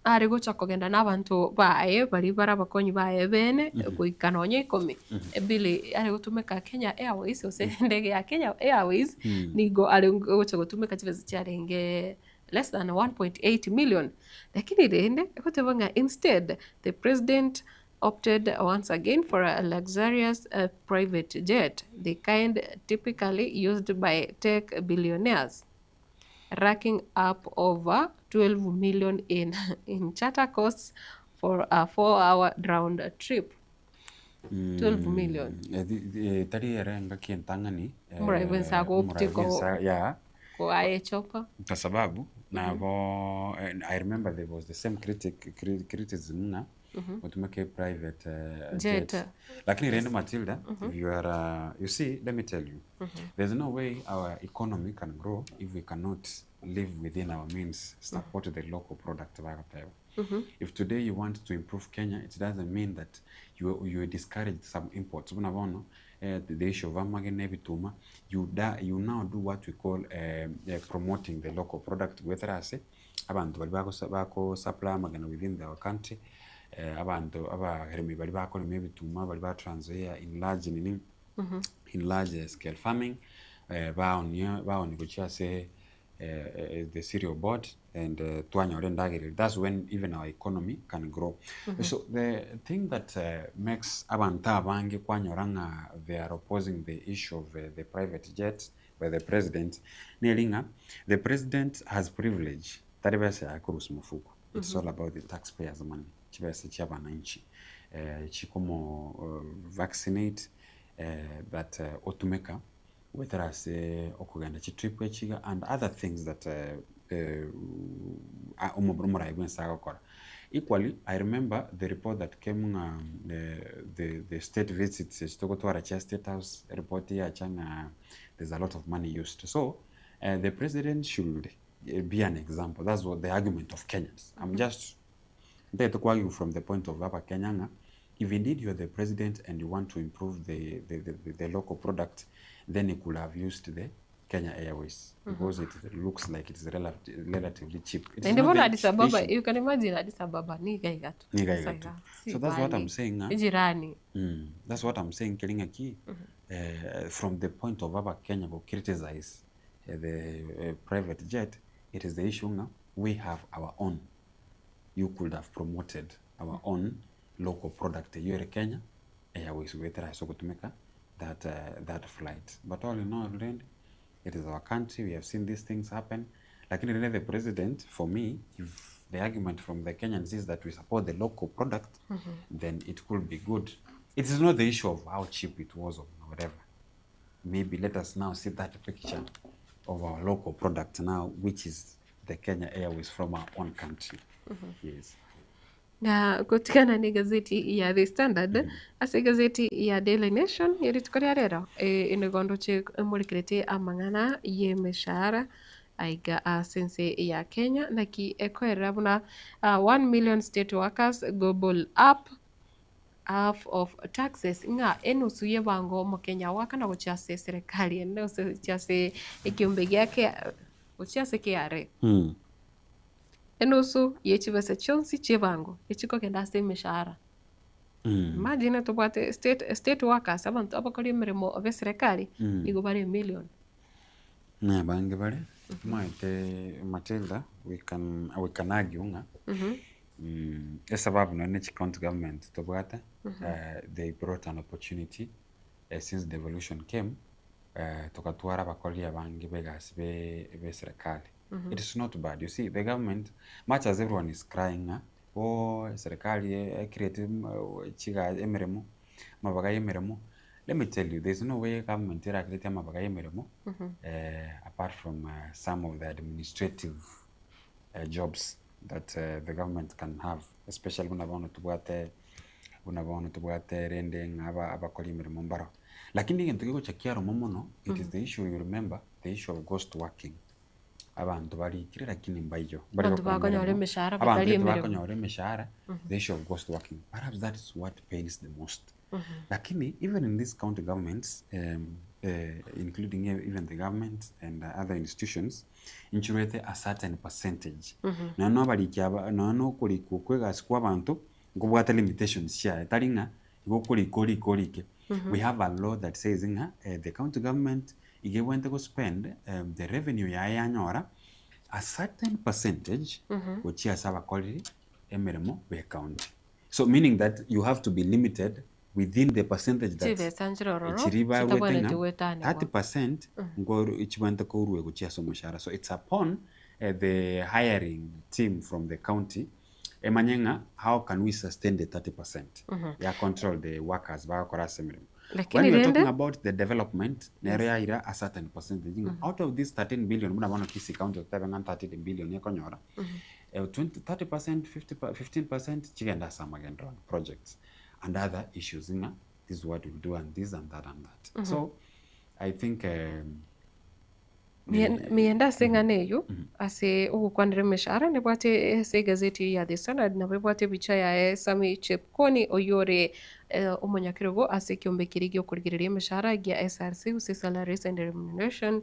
arigo chakogenda n'abantu bae bari barabakonyi bae bene kuikanonye 10 ebili arigo tumeka Kenya Airways ose ndege ya Kenya Airways nigo arigo chagotumeka chivezi charenge less than 1.8 million lakini rende ekotebanga instead the president opted once again for a luxurious private jet, the kind typically used by tech billionaires, racking up over 12 million in charter costs for a 4-hour round trip. 12 million. Tari erenga kientangani. Mura wensa go optiko. Yeah. kwa chopa kwa sababu navo I remember there was the same criticism na utumeke private jet. Lakini Rendo Matilda, if you are you see, let me tell you, there's no way our economy can grow if we cannot live within our means, support the local product. If today you want to improve Kenya, it doesn't mean that you discourage some imports. The issue of Amagene you now do what we call promoting the local product, whether I say abantu bako supply magana within our country, abantu abaheremi bali bakora ebituma bali batranslate in large scale farming, baoni kuchia say the cereal board and that's when even our economy can grow. So the thing that makes abanta bangi kwanyoranga they are opposing the issue of the private jet by the president nelinga the president has privilege taribese akurus mufuko. It's all about the taxpayers money chibese chabananchi chikomo vaccinate that otumeka whether as okuganda chitrip echiga and other things that equally I remember the report that came the state visits chitokotwara cha State House report ya changa there's a lot of money used, so the president should be an example. That's what the argument of Kenyans. I'm just there to argue from the point of Upper Kenyanga. If indeed you're the president and you want to improve the local product, then you could have used the Kenya Airways because it looks like it's relatively cheap. And even Addis Ababa, you can imagine Addis Ababa ni gaigatu. So that's what I'm saying. That's what I'm saying. Kilingaki, from the point of Upper Kenya, who criticize the private jet, it is the issue now. We have our own. You could have promoted our own local product. You're Kenya Airways, we try so to make that flight. But all in all, it is our country. We have seen these things happen. Like in the president, for me, if the argument from the Kenyans is that we support the local product, then it could be good. It is not the issue of how cheap it was or whatever. Maybe let us now see that picture of our local product now, which is the Kenya Airways from our own country. Yes. Na kutikana ni gazeti ya The Standard ase gazeti ya Daily Nation yeritukoria rero inigondo che mulikirete amang'ana ye mishahara aiga sense ya Kenya na ki ekwera buna 1 million state workers global up half of taxes nga enusu ye bango mu Kenya wakana guchase serikali eno se chase ikiumbe gyake guchase kiare enusu yechibese chonsi chibango echiko kenda ase mishahara. Imagine tubate state workers abantu abakora emirimo obe serikali igo bari million na bange bari maite Matilda we can argue nga sababu no county government tubata they brought an opportunity since the devolution came tukatwara bakoli abange begasi be serikali. It is not bad. You see, the government, much as everyone is crying, serikali create chiga emeremo, mabaga emeremo. Let me tell you, there's no way government create mabaga emeremo apart from some of the administrative jobs that the government can have, especially when abantu tubwate rending abakoli emeremo mbaro. Lakini ngento kiko chakiaro momono, it is the issue, you remember, the issue of ghost working. Abantu bari kirera kinimbayo abantu bakonyore mishahara the issue of ghost working, perhaps that is what pains the most. Lakini even in these county governments including even the government and other institutions inchurete a certain percentage na nobody kyaba no kuli kukwega sikwa abantu ngubwata limitations sha talinga igokuli kolike. We have a law that says the county government if want to spend the revenue ya yanyora a certain percentage which is our quality emeremo be account. So meaning that you have to be limited within the percentage that 30% ngoro ichibanta ko ruwe kuchia so mushara. So it's upon the hiring team from the county emanyenga how can we sustain the 30% ya control the workers ba kora semeremo. Lakini when you're rende? talking about the development nerea ira a certain percentage out of this 13 billion muna bana kisi county tabenga 13 billion yakonyora 30% 15% chigenda samagendron projects and other issues this is what we'll do and this and that and that so I think mienda senganeyo ase ugukwanire mishara nebwate ase gazeti ya The Standard na bwate bicha ya Sami Chepkoni oyore umunyakirogo ase kiombe kirigio kurigiriria mishara ya SRC use Salaries and Remuneration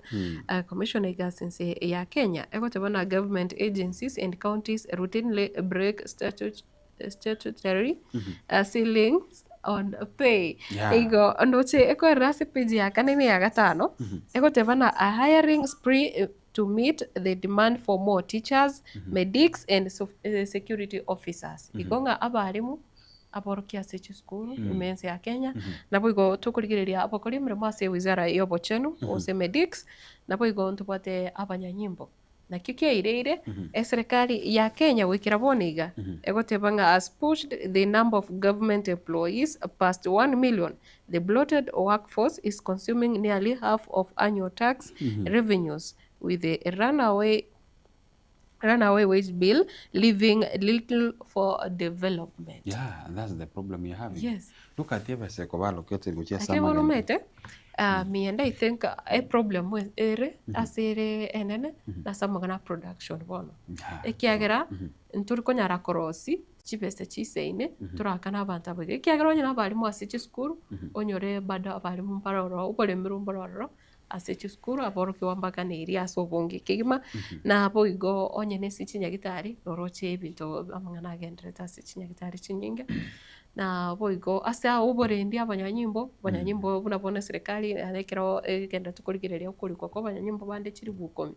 Commission igasense ya Kenya egote bana government agencies and counties routinely break statutory ceilings on pay. Igo noche eko rasi page ya kanene ya gatano. Eko tevana a hiring spree to meet the demand for more teachers, medics and security officers. Igo nga abarimu aborokia sechu school imense ya Kenya. Napo igo tukurigiriria abokori mremo ase wizara yobo chenu ose medics. Napo igo ntupate abanyanyimbo. Na kikia ire serikali ya Kenya wikira boniga egotebanga has pushed the number of government employees past 1 million. The bloated workforce is consuming nearly half of annual tax revenues with the runaway wage bill leaving little for development. Yeah, that's the problem you're having. Yes. Look at the Sekova located which is and I think a problem with asere enene na samagana production bono. Ekiagera nturiko nyara korosi chibese chiseine turakana abantu abage. Ekiagera onyina bali mu asichi school onyore bada bali mu paroro ubole mirumbororo asichi school aboroki wambaka ne iria sobonge kigima na abo igo onyene sichi nyagitari oroche ebinto amangana agendreta asichi nyagitari chinyinga. Na boigo asa uborendi abanyanyimbo bunabona serikali anekero genda tukurigiriria ukurikwa kwa abanyanyimbo bande chiri bukomi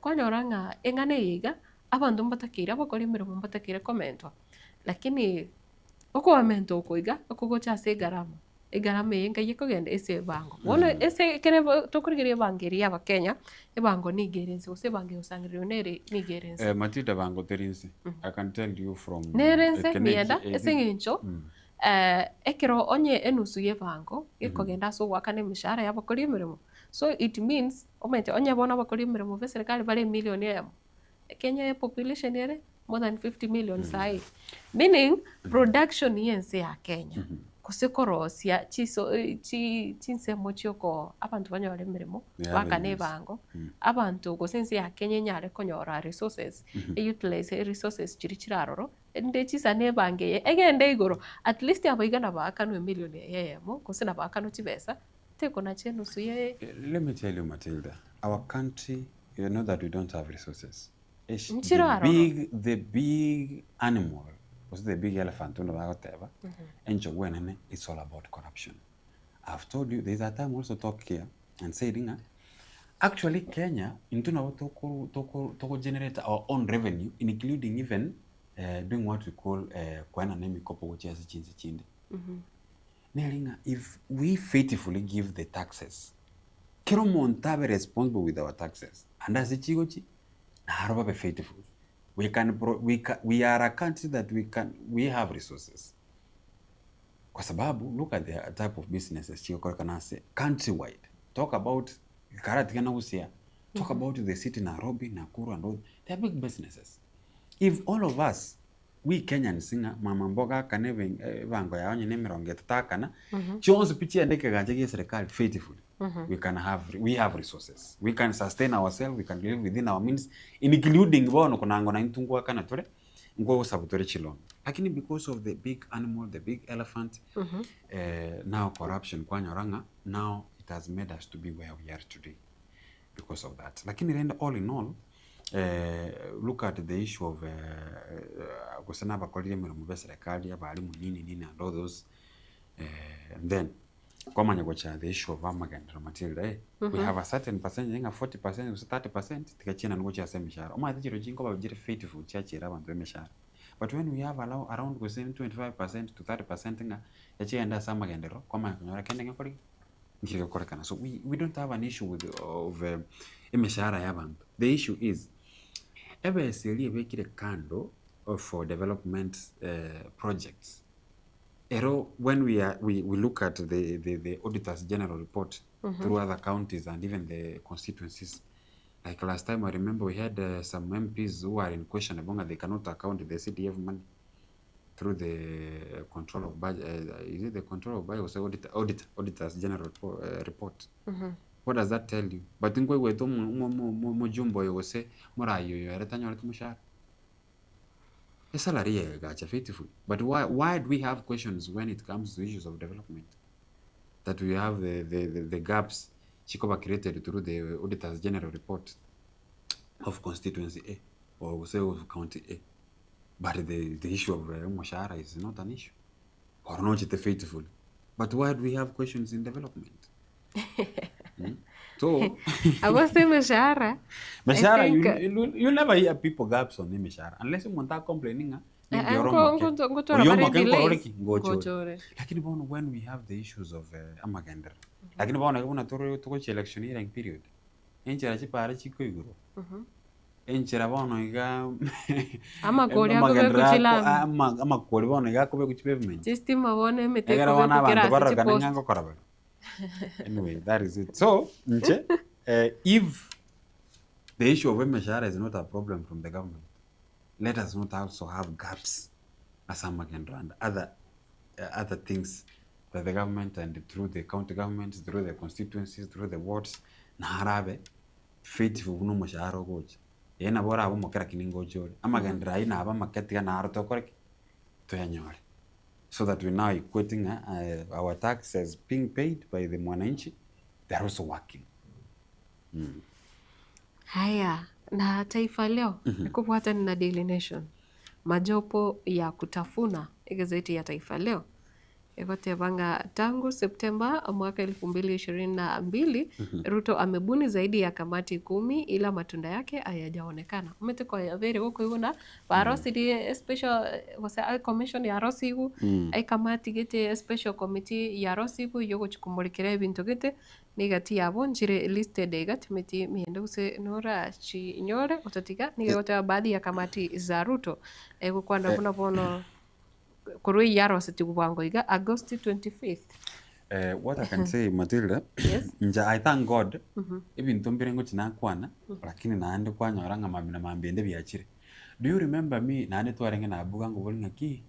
kwanyoranga engane yiga abandu mbatakira abakori mirimo mbatakira komento lakini uko wamento ukoiga ukugocha se garama yenga yikogenda ese bango wona ese kene tukurigiriria bangeria abakenya ebango nigerense ose bange usangiriro nere nigerense matita bango terinse I can tell you from nerense mienda ese ngincho ekero onye enusu ye bango ikogenda so wakane mishara y'abakori mirimo so it means omente onye bona abakori mirimo ve serikali bale milioni ya Kenya population yere more than 50 million sai meaning production yense ya Kenya kusikorosia chinse mochioko abantu banyore mirimo bakane bango abantu gosense ya Kenya nyare konyora resources utilize resources chirichiraroro ende chisane bange egende igoro at least abaigana bakano million yemo kusina bakano chibesa teko na chenu suye. Let me tell you Matilda, our country, you know that we don't have resources. The big animal was the big elephant on the whatever. And when it's all about corruption. I've told you there's a time also talk here and saying actually Kenya into now to generate our own revenue, including even doing what we call kwana name kopo which is chinde. If we faithfully give the taxes, kero monta be responsible with our taxes. And as a chigochi, na be faithful. We are a country that we have resources. Kwa sababu, look at the type of businesses Chiko can say countrywide. Talk about Karatikana Usia. Talk about the city Nairobi, Nakuru and all. They're big businesses. If all of us, we Kenyan singer, Mama Mboga can even vango ya onye neme ronge tatakana. Chonzo pichi andeke ganjege serikali faithfully. We have resources. We can sustain ourselves. We can live within our means, including bono kunango na intungwa kana tore ngo sabutore chilon. Lakini because of the big animal, the big elephant, now corruption kwa nyoranga, now it has made us to be where we are today because of that. Lakini all in all, look at the issue of kusana bakoliye mirimo serikali abalimu nini and all those, and then the issue of Amaganda Matilda, we have a certain percentage, 40%, 30%, tikachina ngocha ya mishahara. Oma dhiro jingo ba jiri faithful chachi ra bantu mishahara. But when we have around 25% to 30% nga yachi enda Samagendero, koma kunyora kende ngakori ngiro korekana. So we don't have an issue with mishahara ya bantu. The issue is ebe seli ebe kire kando for development projects. when we look at the Auditors General report through other counties and even the constituencies, like last time I remember we had some MPs who are in question about they cannot account the CDF money through the control of budget. Is it the control of budget or Auditors General report? What does that tell you? But in we to mo jumbo yo se morayo yo eretanyo mushara. The salary gacha faithful. But why do we have questions when it comes to issues of development? That we have the gaps Chikoba created through the Auditors General report of constituency A or say of county A. But the issue of Moshara is not an issue. Or not faithful. But why do we have questions in development? So I was saying Mashara. Mashara, you never hear people gaps on the Mashara unless you want to complaining. When we have the issues of Amagender, like to electioneering period. Enchera chipara chiko iguro. Enchera bono iga Amagori akobe kuchilana. Amagori bono iga akobe kuchipavement. System abone meteko kukira. Anyway, that is it. So, if the issue of Meshara is not a problem from the government, let us not also have gaps as Amagandra and other things that the government and through the county governments, through the constituencies, through the wards, Naharabe, faithful no Meshara goes. Yena bora abo mokera kiningo jori. Amagandra ina aba maketi na aro tokoreki to yanyore. So that we're now equating our tax as being paid by the mwananchi, they're also working. Haya, na Taifa Leo, nikufuata na Daily Nation. Majopo ya kutafuna gazeti ya Taifa Leo. Ekote banga tangu Septemba mwaka 2022, Ruto amebuni zaidi ya kamati 10 ila matunda yake hayajaonekana. Umeteko ya vere wako yuna barosi di special wasa commission ya rosigu ai kamati gete special committee ya rosigu yoko chikumulikira ibintu gete nigati yabo njire listed egatimeti miende use nora chi nyore ototika nigote baadhi ya kamati za Ruto ego kwanda kuna bono Kurui yaro sitikubango iga August 25th. What I can say, Matilda, yes? I thank God. Even Tombirengo Chinakwana, lakini naande kwa nyoranga mabina mambiende biachire. Do you remember me naande tuarenge na abugango bolinga ki?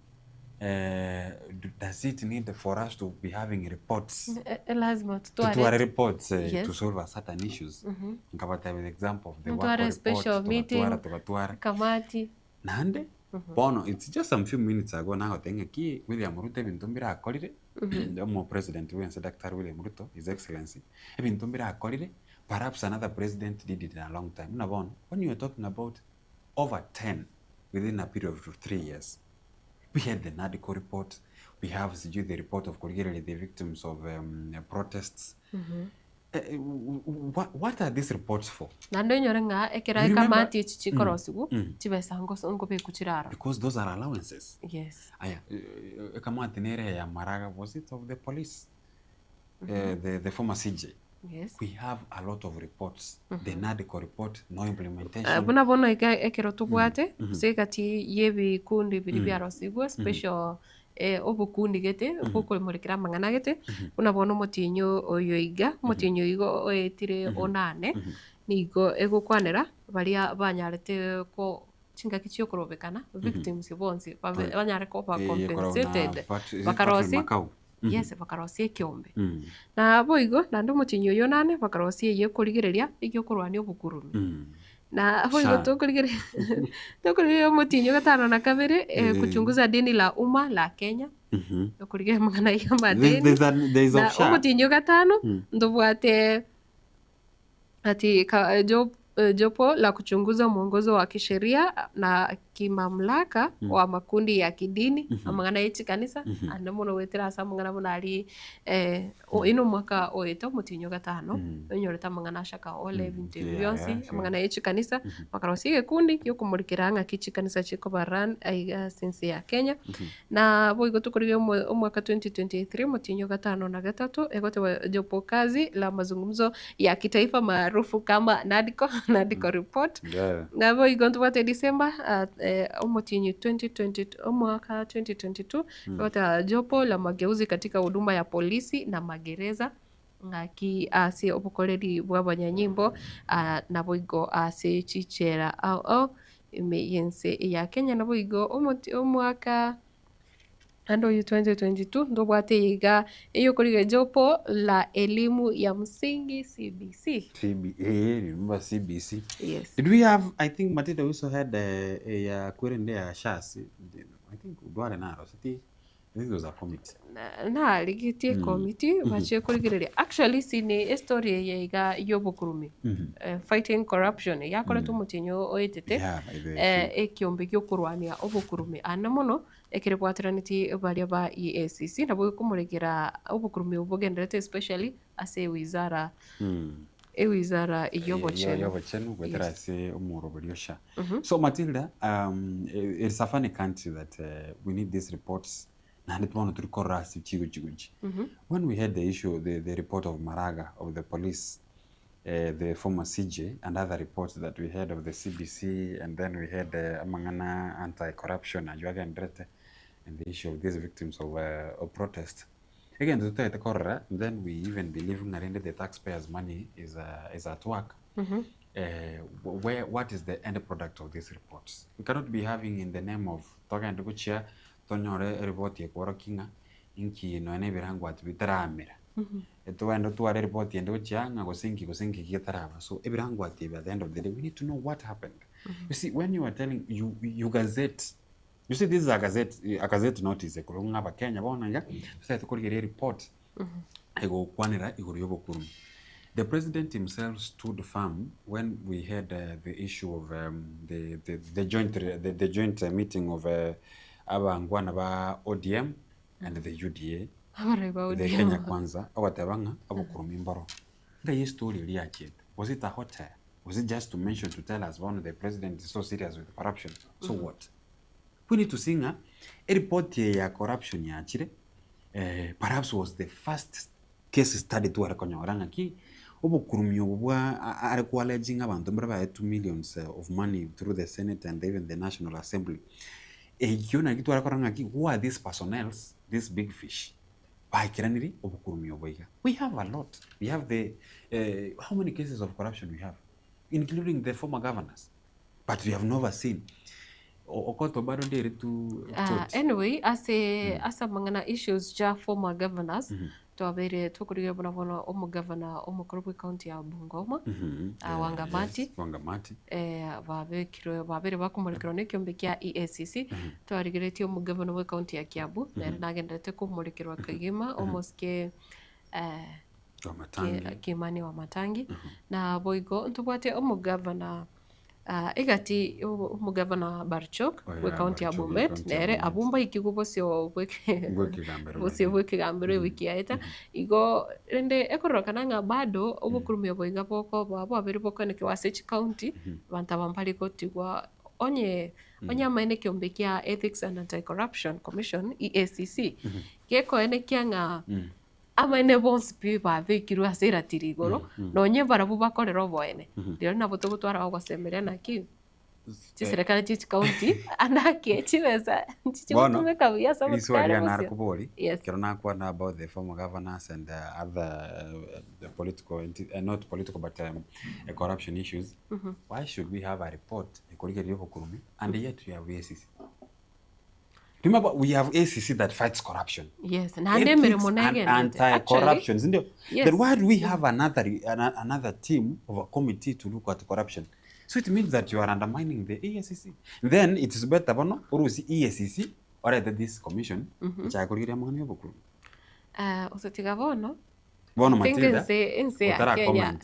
Does it need for us to be having reports? Lazima tuare reports to solve certain issues. Nkabata with example of the work report, special meeting, kamati. Naande? Bono, it's just some few minutes ago now tenga ki William Ruto bintumbira akolire the president we said Dr. William Ruto, His Excellency bintumbira akolire. Perhaps another president did it in a long time. Nabon, when you are talking about over 10 within a period of 3 years, we had the NADCO report, we have the report of the victims of protests. What are these reports for? Because those are allowances. Yes. Was it of the police? The former CJ. Yes. We have a lot of reports. The NADCO report, no implementation. Buna bono ekero tubuate, segati yebi kundi bibia special obukundi gete okuko murekera mangana gete unabona motinyo oyoiga motinyo igo oetire onane nigo egukwanera baria banyarete ko chinga kichio kurobekana victims bonsi banyare ko ba compensated bakarosi yes bakarosi kiombe na boigo na ndo motinyo yonane bakarosi ye kurigereria igyo kurwani obukurumi na hoyo tokuligerea motinyo gatano na kabere kuchunguza deni la umma la Kenya tokuligerea mangana ya madeni na motinyo gatano ndobwate ati jopo la kuchunguza mwongozo wa kisheria na kimamlaka wa makundi ya kidini amangana yechi kanisa andamuno wetera asa mangana munali ino mwaka oeto mutinyo gatano nyoreta mangana shaka ole bintu byonsi amangana yechi kanisa makarosige kundi yokumurikiranga kichi kanisa chiko baran aiga sense ya Kenya na boigo tukuriwe mwaka 2023 mutinyo gatano na gatatu egote jopo kazi la mazungumzo ya kitaifa maarufu kama NADCO report na boigo tupate December umutinyi 2020 mwaka 2022 yota jopo la mageuzi katika huduma ya polisi na magereza ngaki ase obukoreri bw'abanyanyimbo na boigo ase chichera au yense ya Kenya na boigo omwaka ando 2022 ndo bwateiga iyo kuri jopo la elimu ya msingi CBC. Remember CBC? Yes. Did we have, I think Matita also had a query there, Shas. I think Udware Naro City. I think it was a committee. Na ligitie committee bache kurigirire. Actually sini story yega yobukurumi. Fighting corruption yakora tumutinyo oitete ekiombe kyo kurwania obukurumi anamono ekiribwatiraniti baria ba EACC nabo kumuregera obukurumi obugenderete especially ase wizara wizara yobochenu gwetera ase omuro buriosha. So Matilda, it's a funny country that we need these reports. When we had the issue, the report of Maraga, of the police, the former CJ, and other reports that we had of the CBC, and then we had Amangana anti-corruption, and the issue of these victims of protest. Again, then we even believe that the taxpayers' money is at work. What is the end product of these reports? We cannot be having in the name of talking to good chair. Tonyore report ye kworo kinga inki no ene birango ati bitaramira etwendo tware report ye ndo changa gosinki kitaraba. So ebirango ati at the end of the day we need to know what happened. You see, when you are telling you gazette, you see this is a gazette notice ekulunga ba Kenya bona nga sasa tukolgere report ego kwanira iguriyobo kurumi. The president himself stood firm when we had the issue of the joint meeting of abangwana ba ODM and the UDA, the Kenya Kwanza, awatabanga abukurumi mbaro. The story really. Was it a hotel? Was it just to mention to tell us one of the president is so serious with corruption? So what? We need to sing a report ya corruption ya chile. Perhaps was the first case study to arekonyoranga ki obukurumi obwa arekuwa alleging abantu mbaba 2 million of money through the Senate and even the National Assembly. Who are these personnel, these big fish? We have a lot. We have how many cases of corruption we have, including the former governors, but we have never seen. Anyway, as mangana issues ja former governors, twabere tukuriye bona omu governor omukuru county ya Bungoma Wangamati babere bakumurikira n'ekyombe kya EACC twarigiretie omu governor we county ya Kiambu nagendete kumurikirwa Kagima omoske Kimani wa Matangi na boigo ntubwate omu governor egati umugavana Barchok we county ya Bomet nere abumba ikigubo sio bweke gambere wiki yaeta igo rende ekorokananga bado obukurumi oboinga boko babo abiri boko ne Kiwasechi county bantaba mpali kotigwa onye maine kiombe kia Ethics and Anti-Corruption Commission EACC keko ene kianga amaine bonse pipa vekiru asera tirigoro nonye barabu bakorero boene rero nabo tugutwara ogosemeria naki serikali chichi county anake chibeza chichibutume kabia sabu kare narkubori kero nakwa about the former governors and other the political not political but corruption issues. Why should we have a report ekorigeriyo kurumi and yet we have ACC? Remember, we have ACC that fights corruption. Yes, and anti-corruption. Yes. Then why do we have another team of a committee to look at corruption? So it means that you are undermining the ACC. Then it is better, or see ACC or either this commission. Usatigavono. Bono Matilda.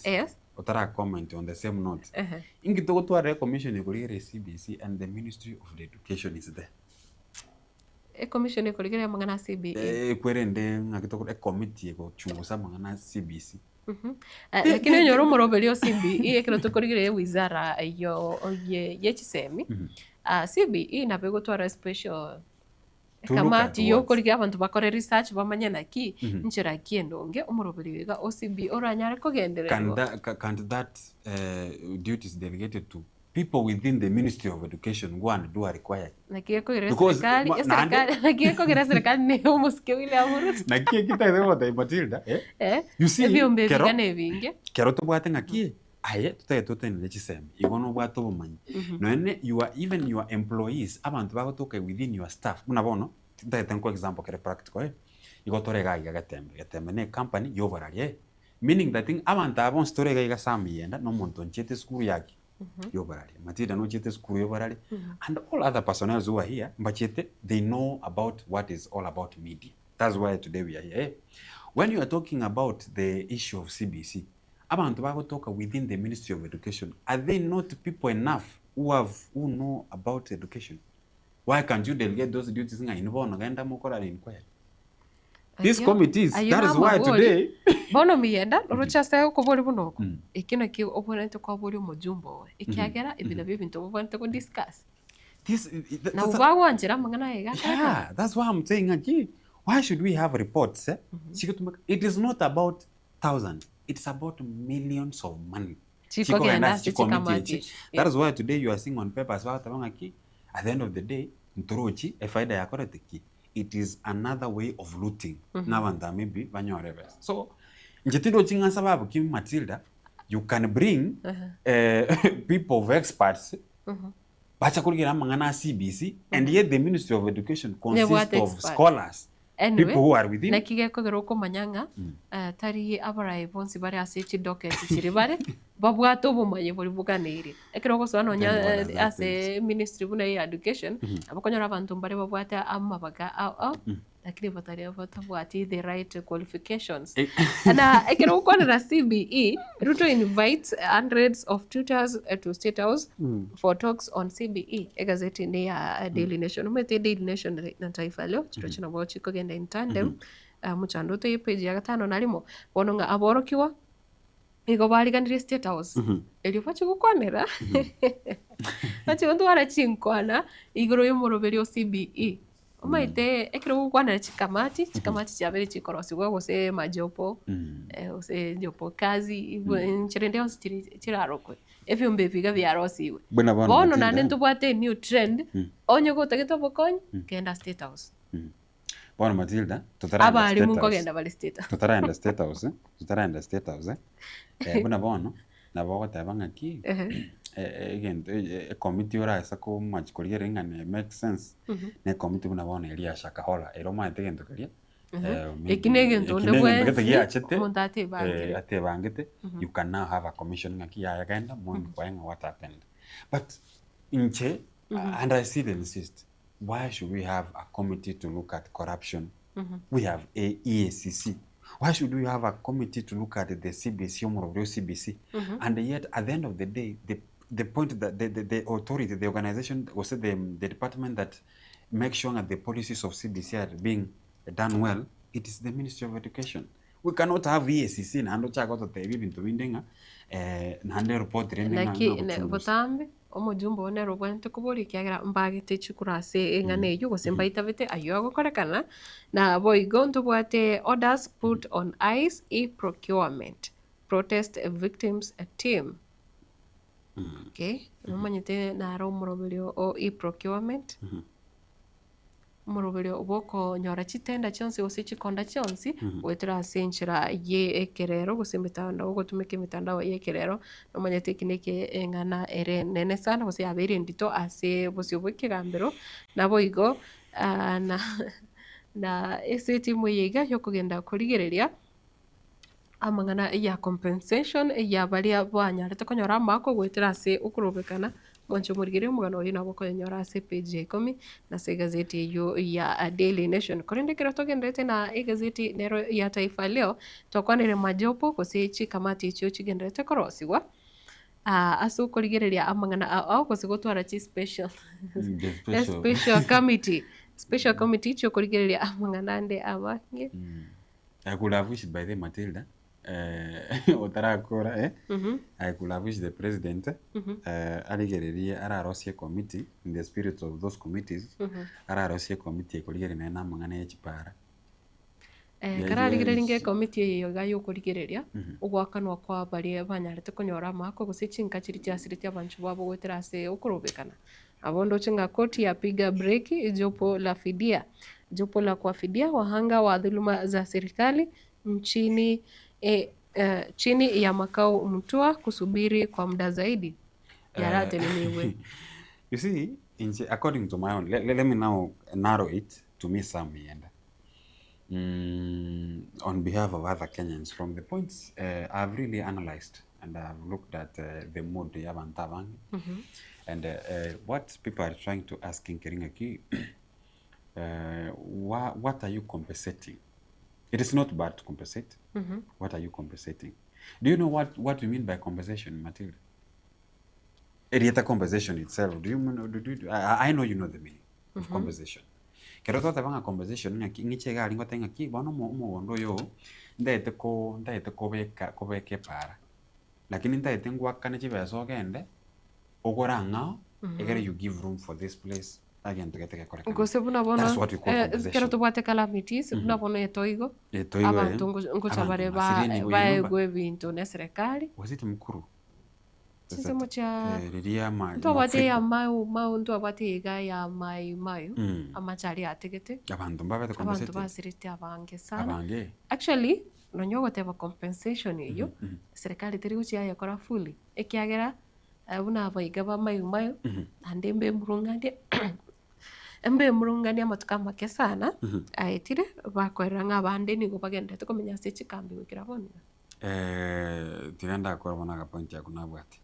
Yes. Otara comment on the same note. Ingito to a commission CBC and the Ministry of Education is there. A commission ekorigere mangana CBE kwerende ngakitoko committee ko chungusa mangana CBC lakini nyoro morobelio CBE ekero tokorigere wizara yo yechisemi CBE na pego to special kamati yo koriga abantu bakore research bamanya naki nchira kiendonge omorobelio ga OCB oranyare kogenderero can that duties delegated to people within the Ministry of Education go and do a required. Because serikali ni umusikia William Ruto. Na kie kita demo da Matilda, you see, kero to bwate ngakie. Aye, tutaye tutene chiseme. Igono bwato bumanyi. No ene your employees abantu bagotoka within your staff. Munabono, tutaye tenko example kere practical. Igotorega gatembe ne company yoboralie. Meaning that thing abantu abon story ga sami yenda no monto nchete skuru yake. Yobarali. Matilda no chete skuru yobarali. And all other personnel who are here, mbachete, they know about what is all about media. That's why today we are here. When you are talking about the issue of CBC, abantu bagotoka within the Ministry of Education, are they not people enough who know about education? Why can't you delegate those duties in inquiry? These committees, that is why today bono mienda ruchase ukubori bunoko ikino ki opponent kwa bori mujumbo ikiagera ibintu bibintu bobante ko discuss this na ubagwanjira mangana ega. Yeah, that's why I'm saying again, why should we have reports? It is not about thousands, it's about millions of money. That is why today you are seeing on papers at the end of the day ntorochi efaida yakora teki. It is another way of looting. Nabanda maybe banyo rebels. So njetindo chinga sababu kim Matilda, you can bring people of experts bacha kuligira mangana CBC and yet the Ministry of Education consists of scholars. Anyway, people who are within. Nakigeko geroko manyanga tari abarai bonsi bare asichi docket chiri bare babwato bumaye buri buganiri ekiroko sano nya ase Ministry buna ya education abakonyora abantu bare babwata amabaga lakini batari batabwati the right qualifications na ekiroko na CBE Ruto invites hundreds of tutors to State House for talks on CBE egazeti ni ya Daily Nation umete Daily Nation na Taifa Leo chiro nabo chiko genda in tandem muchando to page ya 5 nalimo bononga aborokiwa igo bariganire State House elio fachi gukwanera ati ondo ara chinkwana igoro yomoroberio CBE omaite ekiro gukwanera chikamati cyabere chikorosi gwo gose majopo ose jopo kazi nchirendeo chirarokwe efyo mbeviga byarosiwe bono nane ntubwate new trend onye gutagito bokonye kenda State House. Bueno, Matilda, tutaraenda State House. Buna bono na bogo tabanga ki again committee ora esa ko match kuliere ngane make sense ne committee buna bono elia shakahola ero ma tegento kelia ekinegento ndebwe mondate bangete you can now have a commission ngaki ya agenda mon kwaenga what happened but inche and I still insist, why should we have a committee to look at corruption? We have a EACC. Why should we have a committee to look at the CBC, CBC? And yet, at the end of the day, the point that the authority, the organization, or say the department that makes sure that the policies of CBC are being done well, it is the Ministry of Education. We cannot have EACC na ando chako to tebi bintu bindenga na ande report na botambe omujumbo one robwente kuburi kyagira mbagite chikurase engane yo gosembaita vete ayo agokorekana na boigo ntubwate orders put on ice procurement protest victims team. Okay, nomanyite na ro murobelio o procurement murobelio oboko nyora chitenda chonse ose konda chonse wetera senchira ye ekerero gosemitanda ogotumike mitandao ye ekerero nomanyite kineke engana ere nene sana gose abere ndito ase bose obwekegambero nabo igo na ese timu yiga yo kugenda kurigereria amangana ya compensation ya balia bwanya rete konyora mako gwetera ase ukurobekana moncho murigire mugano uri nabo konyora ase page 10 na se gazeti yo ya Daily Nation korinde kiro togendete na gazeti nero ya Taifa Leo tokwanire majopo kosechi kamati icho chigendete korosigwa asu kurigereria amangana au kosigotwara chi special special committee icho kurigereria amangana nde abange I could have wished by the Matilda otarakora I could have wished the president aligereria ararosie committee in the spirit of those committees ararosie committee kuligere na mangana ya chipara kararigireria committee iyo ga yukurigireria ugwakanwa kwa bari banyarete kunyora mako gusichinka chiri chasiriti abanchu babo gwetera ase ukurubikana abondo chinga koti ya piga breki jopo la fidia jopo la kuwafidia wahanga wa dhuluma za serikali nchini chini ya makao Mutua kusubiri kwa muda zaidi yarate nimewe. You see, according to my own, let me now narrow it to me some and on behalf of other Kenyans, from the points I've really analyzed and I've looked at the mood they have on Tabang and what people are trying to ask in Keringaki, what are you compensating? It is not bad to compensate. What are you compensating? Do you know what we mean by compensation, Matilda? Erieta compensation itself. Do you know? I know you know the meaning of compensation. Kero tota banga compensation ngiche gali ngotenga ki bono mo ondo yo ndaete ko beke para. Lakini ndaete ngwa kana chibeso gende ogoranga egere you give room for this place again to get a correct. Gose buna bono. That's what we call compensation. Kero to bwate calamities buna bono etoigo. Abantu ngochabare baegwe bintu ne serikali. Waziti mkuru. Sisi mocha riria ma ndo bate ya mau ndo bate iga ya mayu amachari ategete abantu mbabete compensate abantu basiriti abange sana abange actually nonyogo teba compensation iyo serikali teri gucia yakora fully ekiagera buna abaiga ba mayu ande mbe murungani amatuka make sana aitire bakorera ng'abande nigo bagendete kumenya sechi kambi gukira boni tiganda akora bona point ya kunabwati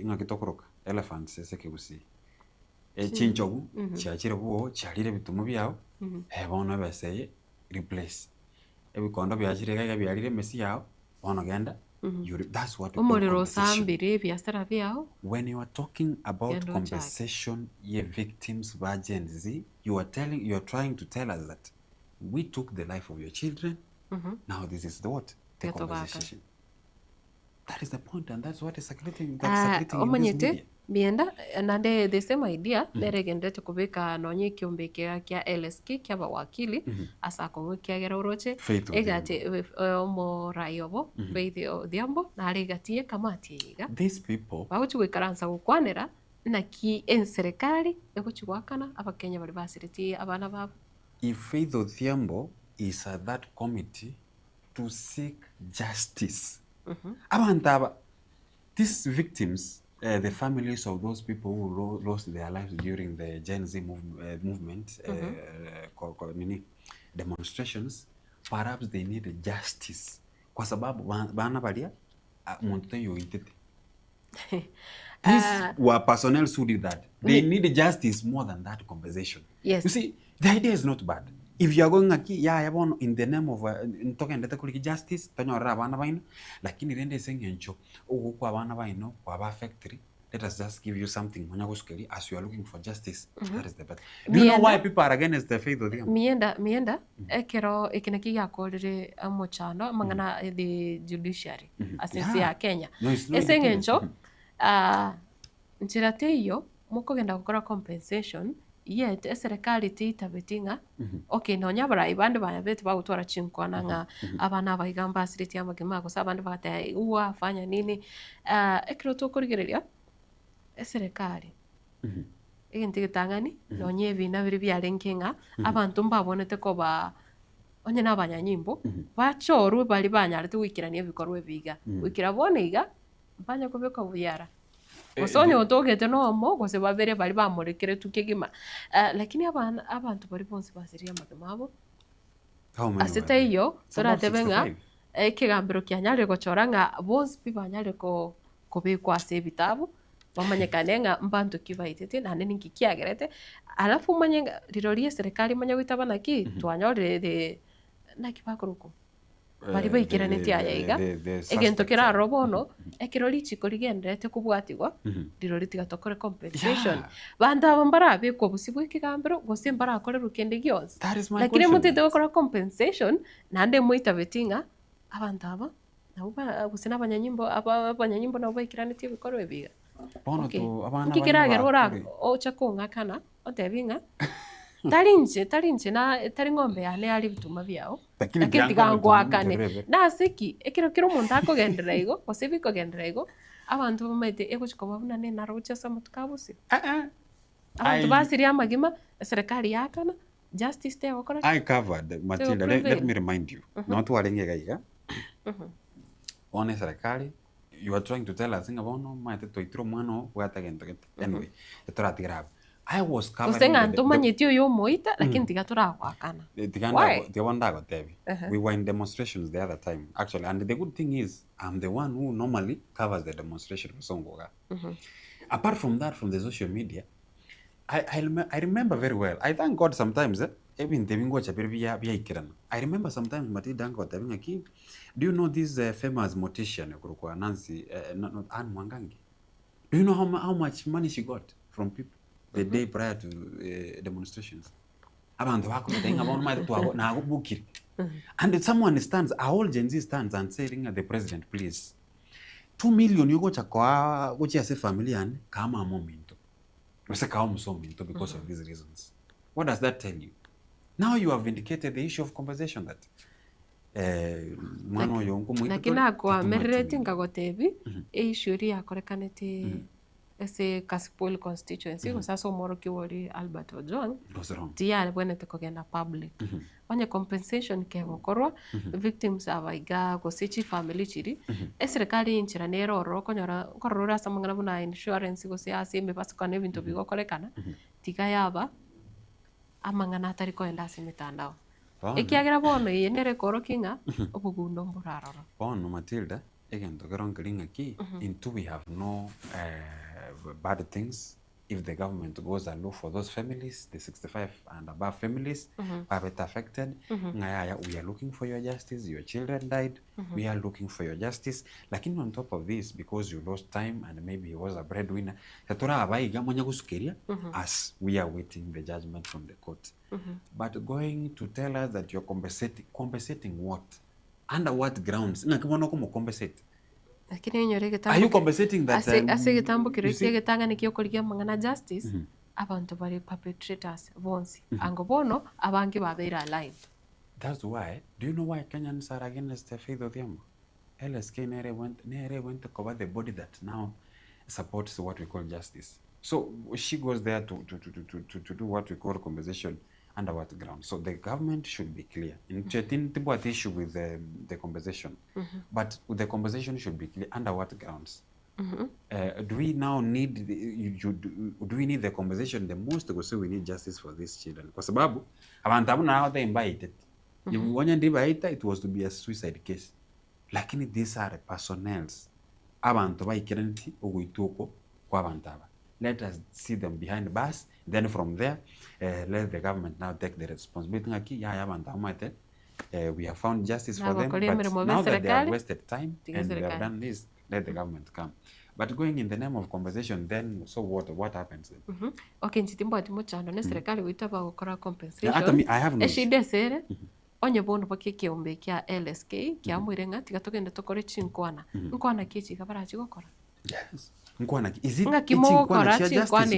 ngakitokoroka elephants eseke gusi chinchogu cyakire buo cyarire bitumo byao bona baseye replace ebikondo byakire gaga byarire mesi yao bona genda that's what umuriro sambire byasara byao. When you are talking about compensation ye victims by Gen Z, you are trying to tell us that we took the life of your children. Now this is the compensation. That is the point, and that's what is circulating. Omanyete bienda nande the same idea neregende tukubika nonye kiumbe kia LSK kia bawakili asa kongo kia gera uroche egate omo rayobo Faith Odhiambo na arigatie kamati iga these people baguchi gwikaransa gukwanera na ki en serikali eguchigwakana abakenya bari basiriti abana babo. If Faith Odhiambo is at that committee to seek justice. These victims, the families of those people who lost their lives during the Gen Z movement, demonstrations, perhaps they need justice. Kwa sababu bana balia muntu yoitete. These were personnel who did that. They need justice more than that compensation. Yes. You see, the idea is not bad. If you are going in the name of talking about justice, lakini rende sengencho kwa bana baino kwa factory, let us just give you something as you are looking for justice. That is the best. Do you know why people are against the Faith Odhiambo? Mienda ekero ikinaki yakorire amochano mangana the judiciary asensi ya Kenya. Esengencho nchirate iyo mukogenda gukora compensation yet serikali tiitabetinga okay nonya bara ibande bayabete bagutwara chinkwana nga abana bayigamba asiriti amagema ko sabande bate uwa fanya nini ekiro to kurigereria serikali egenti gitangani nonye bina biri byarenkenga abantu mbabonete ko ba onye nabanyanyimbo bachorwe bali banyarete wikirania bikorwe biga wikira boniga banya kubeka buyara Osonye otogete no mo gose babere bali bamurekere tukegima lakini abantu bari bonse basiria magama asita iyo toratebenga ekigambiro kyanyare gochoranga bonse bibanyare ko kubikwa ase bitabo bamanyekanenga mbantu kibaitete na nini kikiagerete alafu manyenga rirorie serikali manya witabana ki twanyore de nakibakuruko bari baikirane tia yaiga egento kira robono ekirori chiko rigendete kubwatigwa rirori tigatokore compensation banda bambara biko busibu ikigambiro gose mbara akore rukende gyose lakini mutite gukora compensation nande muita betinga abantu aba nabo gusina abanyanyimbo nabo baikirane tia bikoro ebiga bono to abana kikiragerora ocha konga kana otebinga tarinje na tari ng'ombe yane ari bituma biao Lakini tigangwakane nasiki ekiro muntu akogendera igo gose bikogendera igo abantu bamaite egochiko babuna ne narochesa matukabusi abantu basiria amagima serikali yakana justice te wakora I covered Matilda. Let me remind you. Not warenge gaiga. One serikali you are trying to tell us about no maite toitro mano wata gento. Anyway, etora tirab. I was covering Usenga ntomanyetio yo moita lakini tigatura kwakana. Tiganda go tevi. We were in demonstrations the other time actually, and the good thing is I'm the one who normally covers the demonstration for Songoga. Apart from that, from the social media, I remember very well. I thank God sometimes. Even I remember sometimes Matilda got having a kid. Do you know this famous mortician Nancy Anne Mwangangi? Do you know how much money she got from people the day prior to demonstrations? And someone stands, a whole Gen Z stands and saying the president, please, 2 million you go chakwa go chia family and kama momento. Because of these reasons. What does that tell you? Now you have indicated the issue of compensation that mwana yongo mwito. Lakini akwa mereti ngagotebi issue ri akorekanete ese Kasipul constituency sasa umoro kiwori Albert Ojwang tia bwenete kogenda public onye compensation ke gokorwa victims abaiga gosichi family chiri serikali inchira nero ro konyora korora samangana buna insurance gosi asimbe pasukane bintu bigokorekana tiga yaba amangana atari koenda asimitandao ekiagira bono yenere koro kinga obugundo mburaroro bono Matilda egento gerongelinga ki into we have no bad things if the government goes and look for those families, the 65 and above families are affected. Ngaya, we are looking for your justice. Your children died. We are looking for your justice. Lakini on top of this, because you lost time and maybe he was a breadwinner, as we are waiting the judgment from the court. But going to tell us that you're compensating what? Under what grounds? Compensate. Are you compensating that? Ase gitambo kireke getanga nikyo koligia mangana justice abantu bari perpetrators bonsi angobono abangi babera alive. That's why. Do you know why Kenyans are against Faith Odhiambo? LSK nere went to cover the body that now supports what we call justice. So she goes there to do what we call compensation. Under what ground? So the government should be clear. In what issue with the compensation, but the compensation should be clear. Under what grounds? Do we now need do we need the compensation the most? Because we need justice for these children. Because sababu abantu abo now they invited. If we want to it was to be a suicide case. Lakini these are personnels. Abantu baikirenti oguituko kwa bantaba. Let us see them behind bars. Then from there, let the government now take the responsibility. We have found justice for them, but now that they have wasted time and they have done this, let the government come. But going in the name of compensation, then so what happens then? Okay, nchitimbo ati mochano ne serikali witaba gukora compensation. I have no. Eshide sere onye bono bake kiombe kya LSK kya mwirenga tigatogenda tokore chinkwana. Nkwana kichi kabara chigokora. Yes. Nkwana is it chinkwana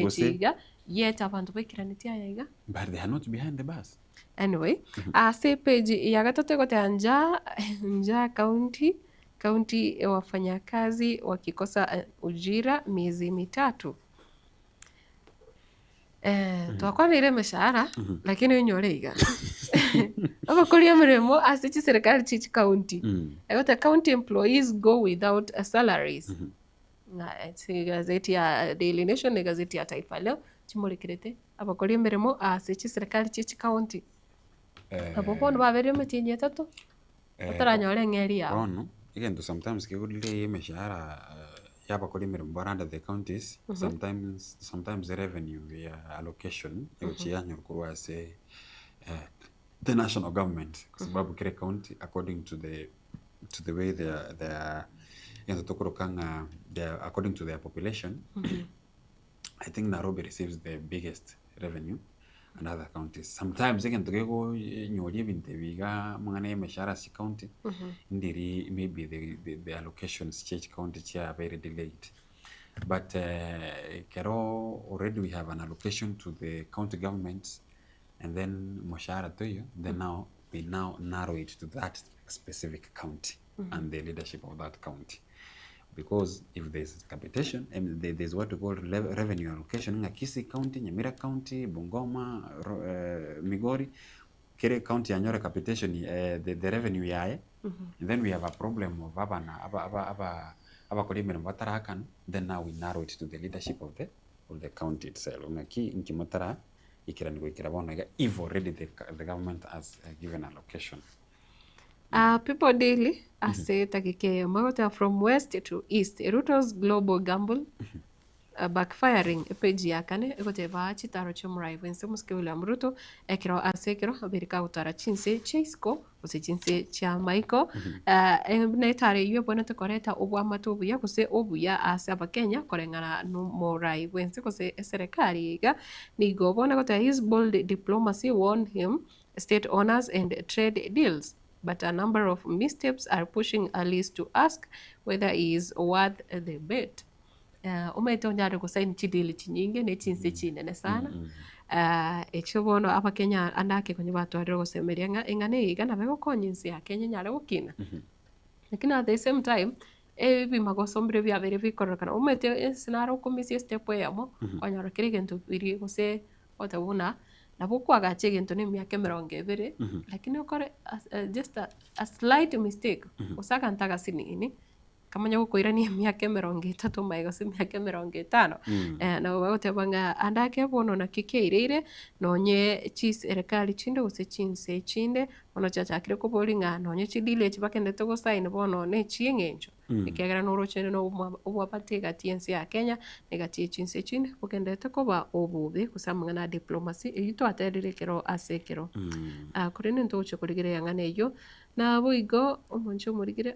chiga yet abantu bekiraniti ayaga. But they are not behind the bus. Anyway, ase page ya gatatu gote nja county wafanyakazi wakikosa ujira miezi mitatu. Twakwana ile mshahara lakini unyoreiga. Abakolia mremo asichi serikali chichi county. Gote county employees go without salaries. Na gazeti ya Daily Nation na gazeti ya Taifa Leo chimurikirete abakolia mirimo asichi serikali chichi county abobono babere metinye tato utaranyore ngeri ya ono again sometimes kigudile meshahara yabakolia mirimo under the counties sometimes the revenue allocation which yanyo kurwa say the national government sababu kile county according to the way they are according to their population. I think Nairobi receives the biggest revenue and other counties. Sometimes again to go nyori bintebiga mangane meshara si county indiri maybe the allocations church county are very delayed. But Kero already we have an allocation to the county governments and then moshara to you, then now we narrow it to that specific county and the leadership of that county. Because if there's capitation, and there's what we call revenue allocation in Kisii County, Nyamira County, Bungoma, Migori, Kere County, Anyora capitation, the revenue yae. And then we have a problem of then now we narrow it to the leadership of the county itself. If already the government has given allocation. People daily ase takike magota from west to east. Ruto's global gamble backfiring page yakane egote ba chitaro chomrai wense muske William Ruto ekiro asekiro Amerika utara chinse chesko ose chinse cha Michael ne tare yue bona to koreta obwa matobu ya kose obuya ase abakenya korengana no morai wense kose serikali iga ni gobona gota his bold diplomacy warned him state owners and trade deals. But a number of missteps are pushing Alice to ask whether he is worth the bet. Umeto nyare kusaini chidili chinyinge ne chinse chinene sana. Echobono apa Kenya andake kwenye watu adoro semeria engane igana bego konyinsi ya Kenya nyare ukina. Lakini at the same time bimagosombre bya bere bikorokana umete sinaro komisi step yamo onyaro kirigento biri gose otabuna nabuko agache gento ne myaka 20 lakini ukore just a slight mistake usaka ntaga sinini kama nyago koirani myaka 30 maigo si myaka 50 na wote banga andake bono na kikeirire nonye chis erekali chinde use chinse chinde ono chacha kire ko bolinga nonye chidile chibakende to go sign bono ne chiengenjo ikegera no rochene no obwapatega TNC ya Kenya negatie chinse chinde bukende to ko ba obube kusamanga na diplomacy eyito aterire kero asekero kuri nento chokurigire yangane yo na boigo omoncho murigire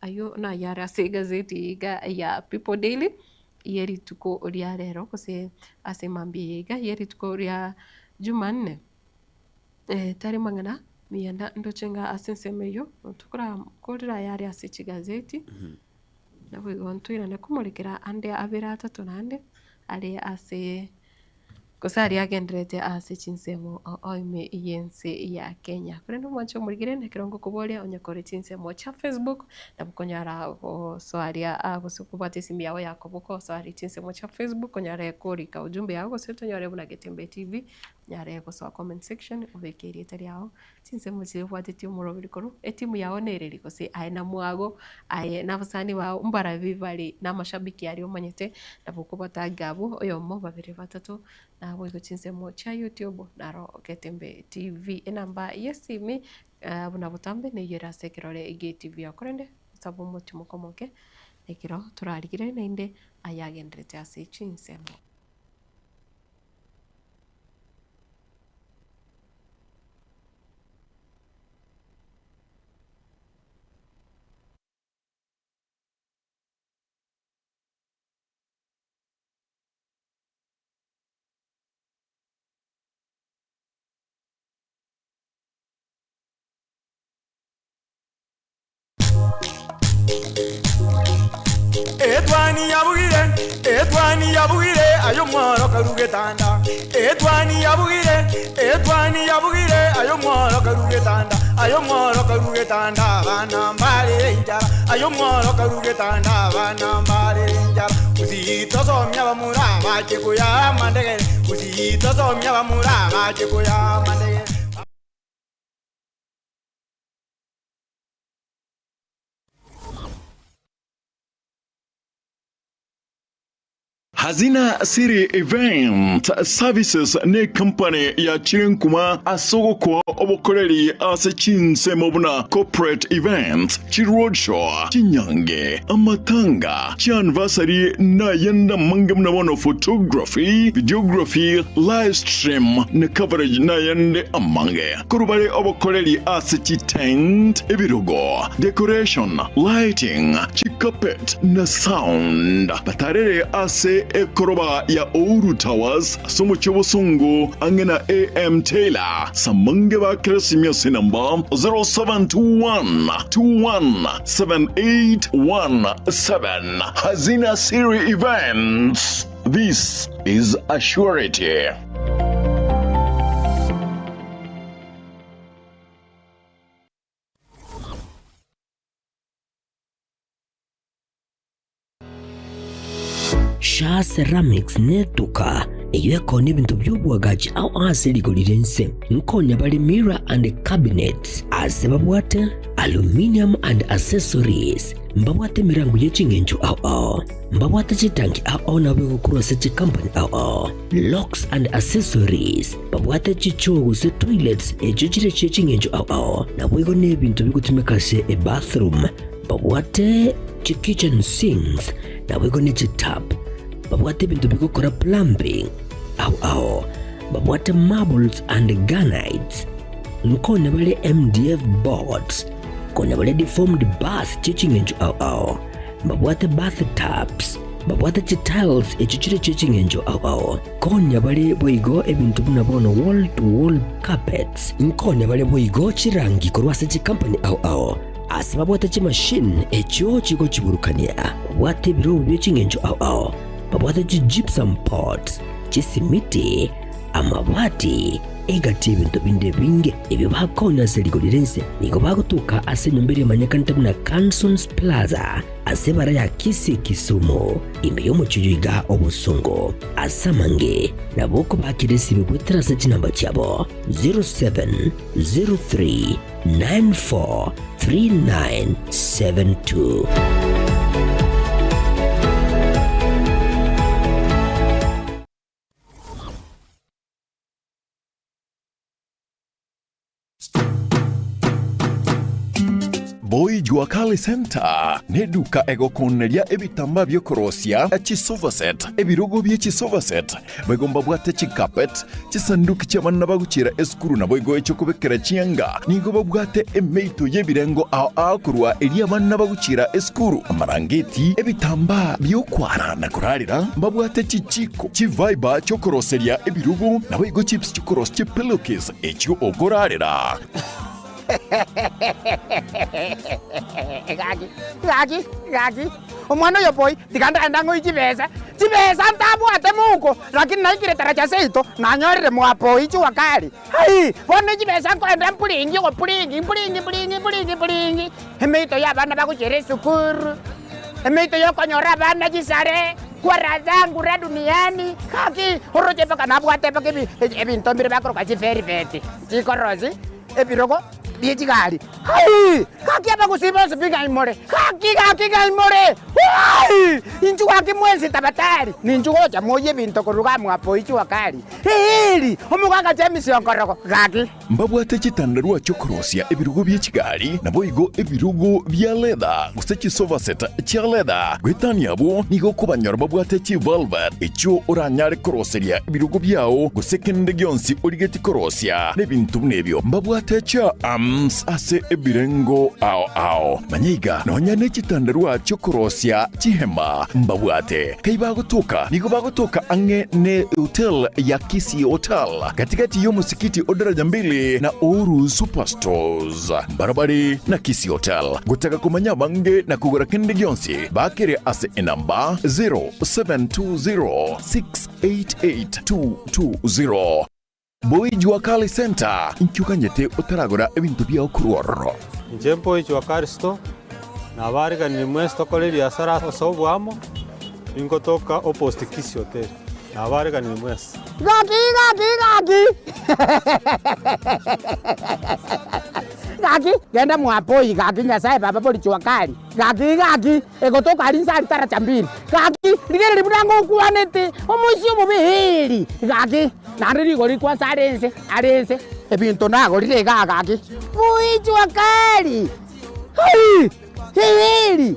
ayo na yara ase gazeti iga ya People Daily yeri tuko ria rero kose ase mambi iga yeri tuko ria Jumanne tari mangana mienda ndochenga asensemeyo tukura kodira yari ase chigazeti na boigo ntwira ne kumurikira ande abira atatu nande ari ase kosari agendrete ase chinsemo oime yense ya Kenya kurendo mwancho murigire ne kirongo kubolia onyakore chinsemo cha Facebook na bukonyara soaria agosukubate simu yawe yakobuko soari chinsemo cha Facebook onyare korika ujumbe yago seto nyare buna Getembe TV nyare ko so comment section ubekeri etari yao chinsemo chirwate timu robirikoro etimu yao nereri kose aina mwago aye nabasani wa umbara vivali na mashabiki yari omanyete na bukubata gabo oyo mo babiri batatu na bwigo chinsemo cha YouTube naro Getembe TV enamba yesimi buna butambe ne yera sekirore TV yakorende sabu mutima komoke ekiro turarigire nende ayagendrete ase chinsemo. Etwani yabugire ayo mworo karugetanda Etwani yabugire ayo mworo karugetanda bana mbale njara ayo mworo karugetanda bana mbale njara uzito somya bamuraba chikuya mandege uzito somya bamuraba chikuya mandege. Hazina Siri Event Services ne company ya Chirinkuma asogoko obokoreri ase chinse mobuna corporate event chiroadshow chinyange amatanga chianniversary na yenda mangam na mono photography videography live stream ne coverage na yende amange kurubare obokoreri ase chi tent ebirogo decoration lighting chi carpet na sound batarere ase ekoroba ya Ouru Towers somo chobosungu angena AM Taylor samange ba kresimia sinamba 0721217817 Hazina Siri Events. This is a surety. ba ceramics netuka eyeko n'ebintu by'obwagaji au asiligolinse nkonya bali mirror and cabinets asebabwate aluminium and accessories mbabwate mirango y'echingenjo au mbabwate chitanki au nabwe kurose company au locks and accessories babwate chichogo se toilets echichire chechingenjo au nabwe n'ebintu bikutumika se a bathroom babwate kitchen sinks nabwe ne tap babwate bintu bikokora plumbing au babwate marbles and granites nkone bale MDF boards kone bale deformed bath chichingenjo au babwate bathtubs babwate tiles echichire chichingenjo au kone bale boigo ebintu bunabono wall to wall carpets nkone bale boigo chirangi korwase company au asibabwate chi machine echo chiko chiburukania babwate biro byechingenjo au babwate chi gypsum pots chisimiti amabati egati ebintu binde binge ebyo bakona seligolirense niko bagutuka ase nyombere manyakanta na Cansons Plaza asebara ya Kisumu imbe yo muchiyiga obusungo asamange naboko bakiresi bibwetrase chinamba cyabo 0703943972. Boy Juakali Center neduka egokoneria ebitamba byokorosia chisovaset ebirogo bye chisovaset begomba bwate chikapet chisanduki cy'abana bagucira eskuru na boygo echo kubekera chianga nigo babwate emeito yebirengo ao kurwa eri abana bagucira eskuru amarangeti ebitamba byokwara na kurarira babwate chichiko chiviber cyokoroseria ebirogo na boygo chips cyokorosia chipillowcase echo ogorarira Gagi. Omwana yo boy, tikanda ndango ichibeza ntabwate muko, lakini naikire taracha seito, nanyorere mwapo ichi wakali. Hai, bone ichibeza nkwenda mpulingi, pulingi. Emeito ya bana bakuchere sukuru. Emeito yo konyora bana chisare. Kwara zangu ra duniani kaki horoje paka nabwate paka ebinto mbire bakoro kwa chiferi veti. Chikorozi, ebirogo Bichigari. Hai! Kaki apa kusiba sepinga imore. Kaki imore. Hai! Inchu kaki mwezi tabatari. Ninchu goja moye binto koruga mwapo ichi wakali. Hili, omuganga James yokoroko. Kaki. Mbabwate chitandarua chokorosia ebirugo by'Kigali nabo igo ebirugo bya leather. Gusechi sofa set cha leather. Gwetania bo nigo kubanyora babwate chi velvet. Echo oranyare koroseria ebirugo byao gusekende gyonsi origeti korosia. Nebintu nebyo. Mbabwate cha ase ebirengo ao manyiga nonyane chitandarua chokorosia chihema mbabwate kaibagotoka nigo bagotoka ange ne hotel ya Kisi Hotel katikati yo musikiti odaraja mbili na Oru Superstores barabari na Kisi Hotel gutaka kumanya bange na kugura kende gyonsi bakere ase enamba 0720688220 Boy Juakali Center inchukanyete utaragora ebintu bya okuruoro Njempo Juakali Store na bariga ni mwesto koleri asara sobwamo ingotoka opposite Kisi Hotel na bariga ni mwesto Gagi genda mwapoi gagi nyasaye baba boli Juakali gagi egotoka alinsali tara chambini gagi ligere libudango kuanete omusyo mubihili gagi Nari gori kwa arense ebintu nago rirega gagi Boy Juakali hili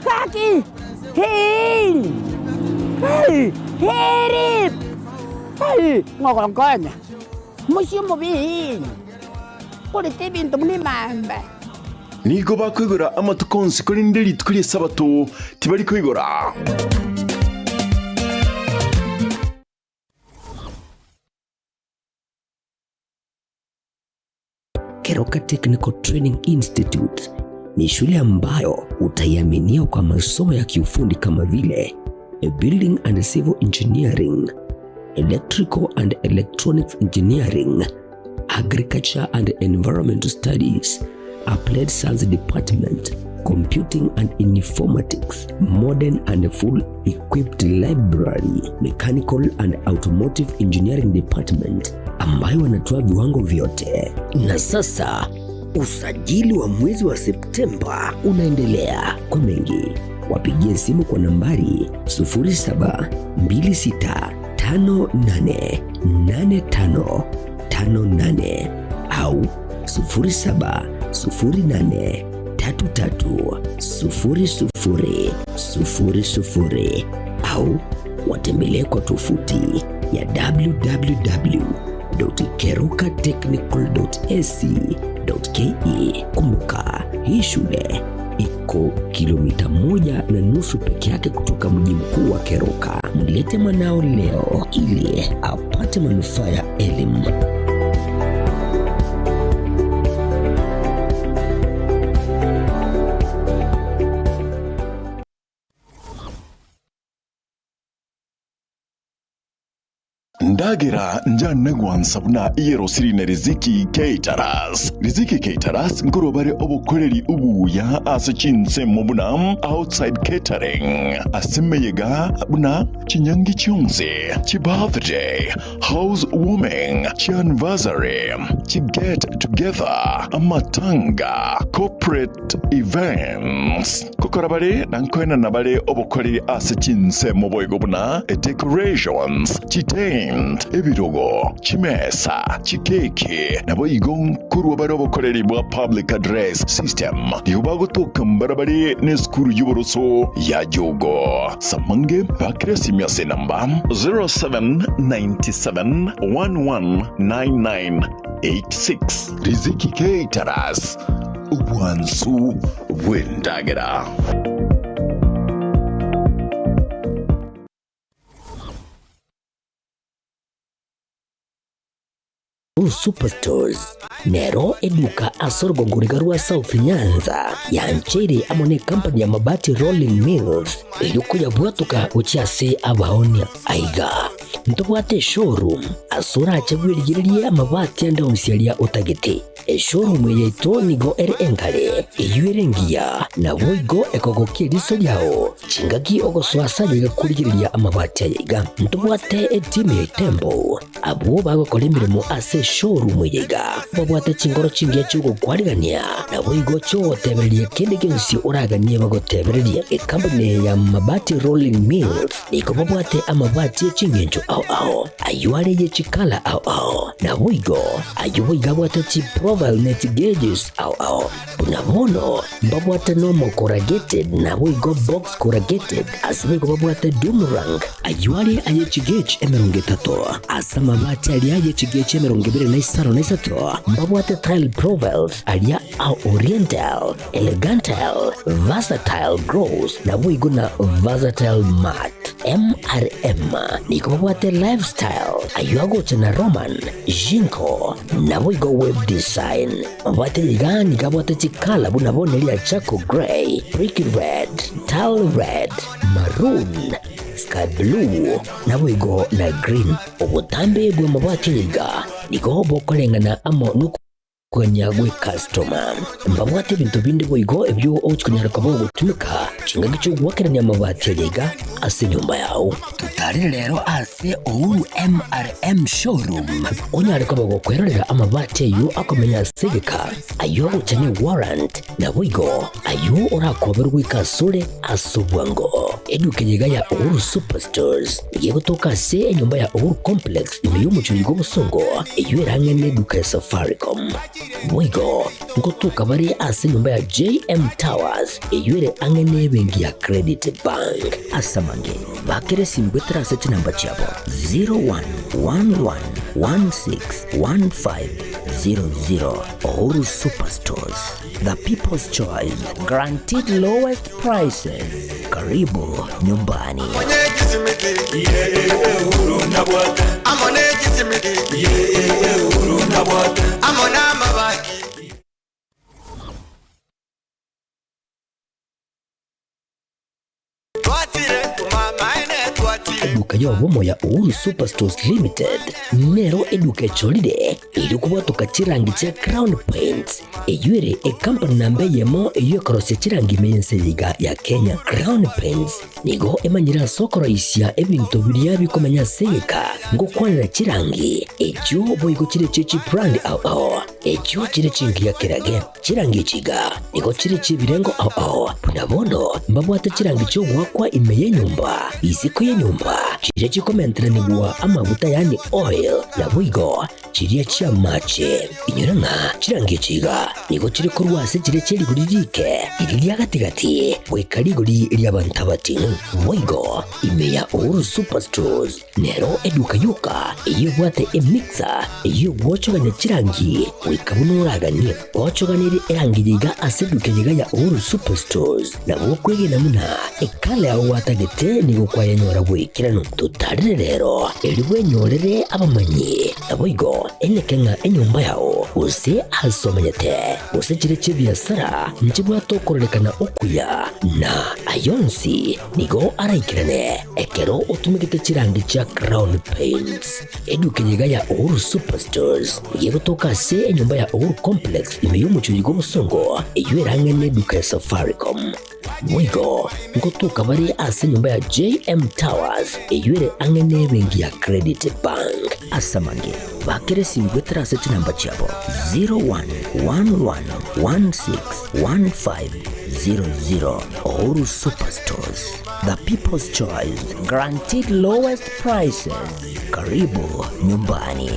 gagi hili ngogongonya musyo mubihili kuri tibintu munimamba nigo bakwigura amatukonsi kuri nderi tukuri sabato tibari kwigura Keroka Technical Training Institute ni shule ambayo utaiaminia kwa masomo ya kiufundi kama vile Building and Civil Engineering, Electrical and Electronics Engineering, Agriculture and Environmental Studies, Applied Science Department, computing and informatics, modern and full equipped library, mechanical and automotive engineering department ambayo wanatoa viwango vyote. Na sasa usajili wa mwezi wa Septemba unaendelea. Kwa mengi wapigie simu kwa nambari 0726588558 au 0708330000 au watembelee kwa tovuti ya www.kerukatechnical.ac.ke. Kumbuka, hii shule iko kilomita 1.5 peke yake kutoka mji mkuu wa Keruka. Mlete mwanao leo ili apate manufaa ya elimu. Ndagira njana gwansabuna iyero sirine Riziki Caterers. Riziki Caterers ngorobare obukoreri ubuya asachinse mubuna outside catering. Asemeyega buna chinyangi chionse, chi birthday, housewarming, chi anniversary, chi get together, amatanga, corporate events. Kokorabare nankoena nabare obukoreri asachinse muboygo buna decorations, chi ebirogo, chimesa, chikeke, nabo igon kuru barobo koreri bwa public address system. Diubago to kambarabari ne skuru yuboroso ya jogo. Samange bakresi miase namba 0797119986. Riziki Caterers, Uwansu Windagera. Superstores Nero eduka asorgo ngurigarua South Nyanza ya nchiri amone company ya mabati Rolling Mills yuko ya bwatuka uchiase abaonia aiga ntobwate showroom asura achabwirigirie amabati ya ndonsialia utagete showroom yeto nigo engale yuerengia na boigo ekogokiriso yao chingaki ogoswasa yiga kurigiriria amabati yiga ntobwate team tembo abo bagokolemire mu ase showroom yiga babwate chingoro chingia chugo kwarigania na boigo cho tebererie kende kensi uraganie bagotebererie company ya mabati Rolling Mills niko babwate amabati chingenjo au ayuare ye chikala au na boigo ayuiga bwate chi profile net gauges au unamono babwate normal corrugated na boigo box corrugated asibigo babwate Dumarang ayuare aye chigage emerongetato asama bati aliaye chigage emerongibire na isaro na isato babwate tile profiles alia au oriental elegantal versatile grows na boigo na versatile mat MRM niko babwate lifestyle ayuago chana Roman Jinko na boigo web design babwate ligani kabwate chikala buna bonelia chako gray brick red tile red maroon sky blue na boigo na green obutambe bwe mabwate liga niko bokolengana amo nuko kwenyagwe customer mbabwate bintu bindi boigo ebyo ochikunyara kabo gutumika chinga gicho gwakeranya amabati liga ase nyumba yao tutari rero ase Ouru MRM showroom onyare kabo gukwerera amabati yo akomenya sigika ayo uchane warrant na boigo ayo urakoberwa ikasure asubwango edukenyiga ya Ouru Superstores yegotoka se nyumba ya Ouru Complex niyo muchurigo busongo iyo erangene duka Safaricom boigo ngotoka bari ase nyumba ya JM Towers iyo angene bengi ya Credit Bank asamange bakere simbwe trase chinamba chabo 0111161500 Ouru Superstores, the people's choice, guaranteed lowest prices. Karibu nyumbani. eduka yobomo ya Uhuru Superstores Limited nero eduka echolide iri kubwatuka chirangi cha Crown Paints eyuere company nambe yemo eyokorose chirangi menseyiga ya Kenya. Crown Paints nigo emanyira sokoro isya ebintu biria bikomanya seyeka ngokwanira chirangi echo boigo chire chechi brand ao echo chire chingi ya kirage chirangi chiga nigo chire chibirengo ao punabono mbabwate chirangi cyo gwakwa imeye nyumba isiko ye nyumba chire chikomentera nibwa amavuta yani oil na boigo chiriya chia mache inyuranga chirangi chiga nigo chire kurwase chire cheri guririke iri gatigati wekari guri iri abantabati boigo imeya Uhuru Superstores nero eduka yuka iyo bwate emixer iyo wochoganya chirangi wikabunuraganye wochoganire erangi yiga aseduke yiga ya Uhuru Superstores na bokwege namuna ekale aho watagete nigo kwayanyora bwikirano tutarire rero eriwe nyorere abamanyi naboigo enekenga enyumba yao use asomanyete use chire chibiasara nchibwa tokorekana okuya na ayonsi nigo araikirane ekero utumikite chirangi cha Crown Paints eduke yiga ya Uhuru Superstores yego toka se enyumba ya Uhuru Complex imeyumucho yigo musongo eyuerange neduka ya Safaricom mwigo ngotuka bari ase nyumba ya JM Towers eyuere angene bengi ya Credit Bank asamange bakiresi ngwetera seti namba chabo 0111161500 Uhuru Superstores, the people's choice, guaranteed lowest prices. Karibu nyumbani.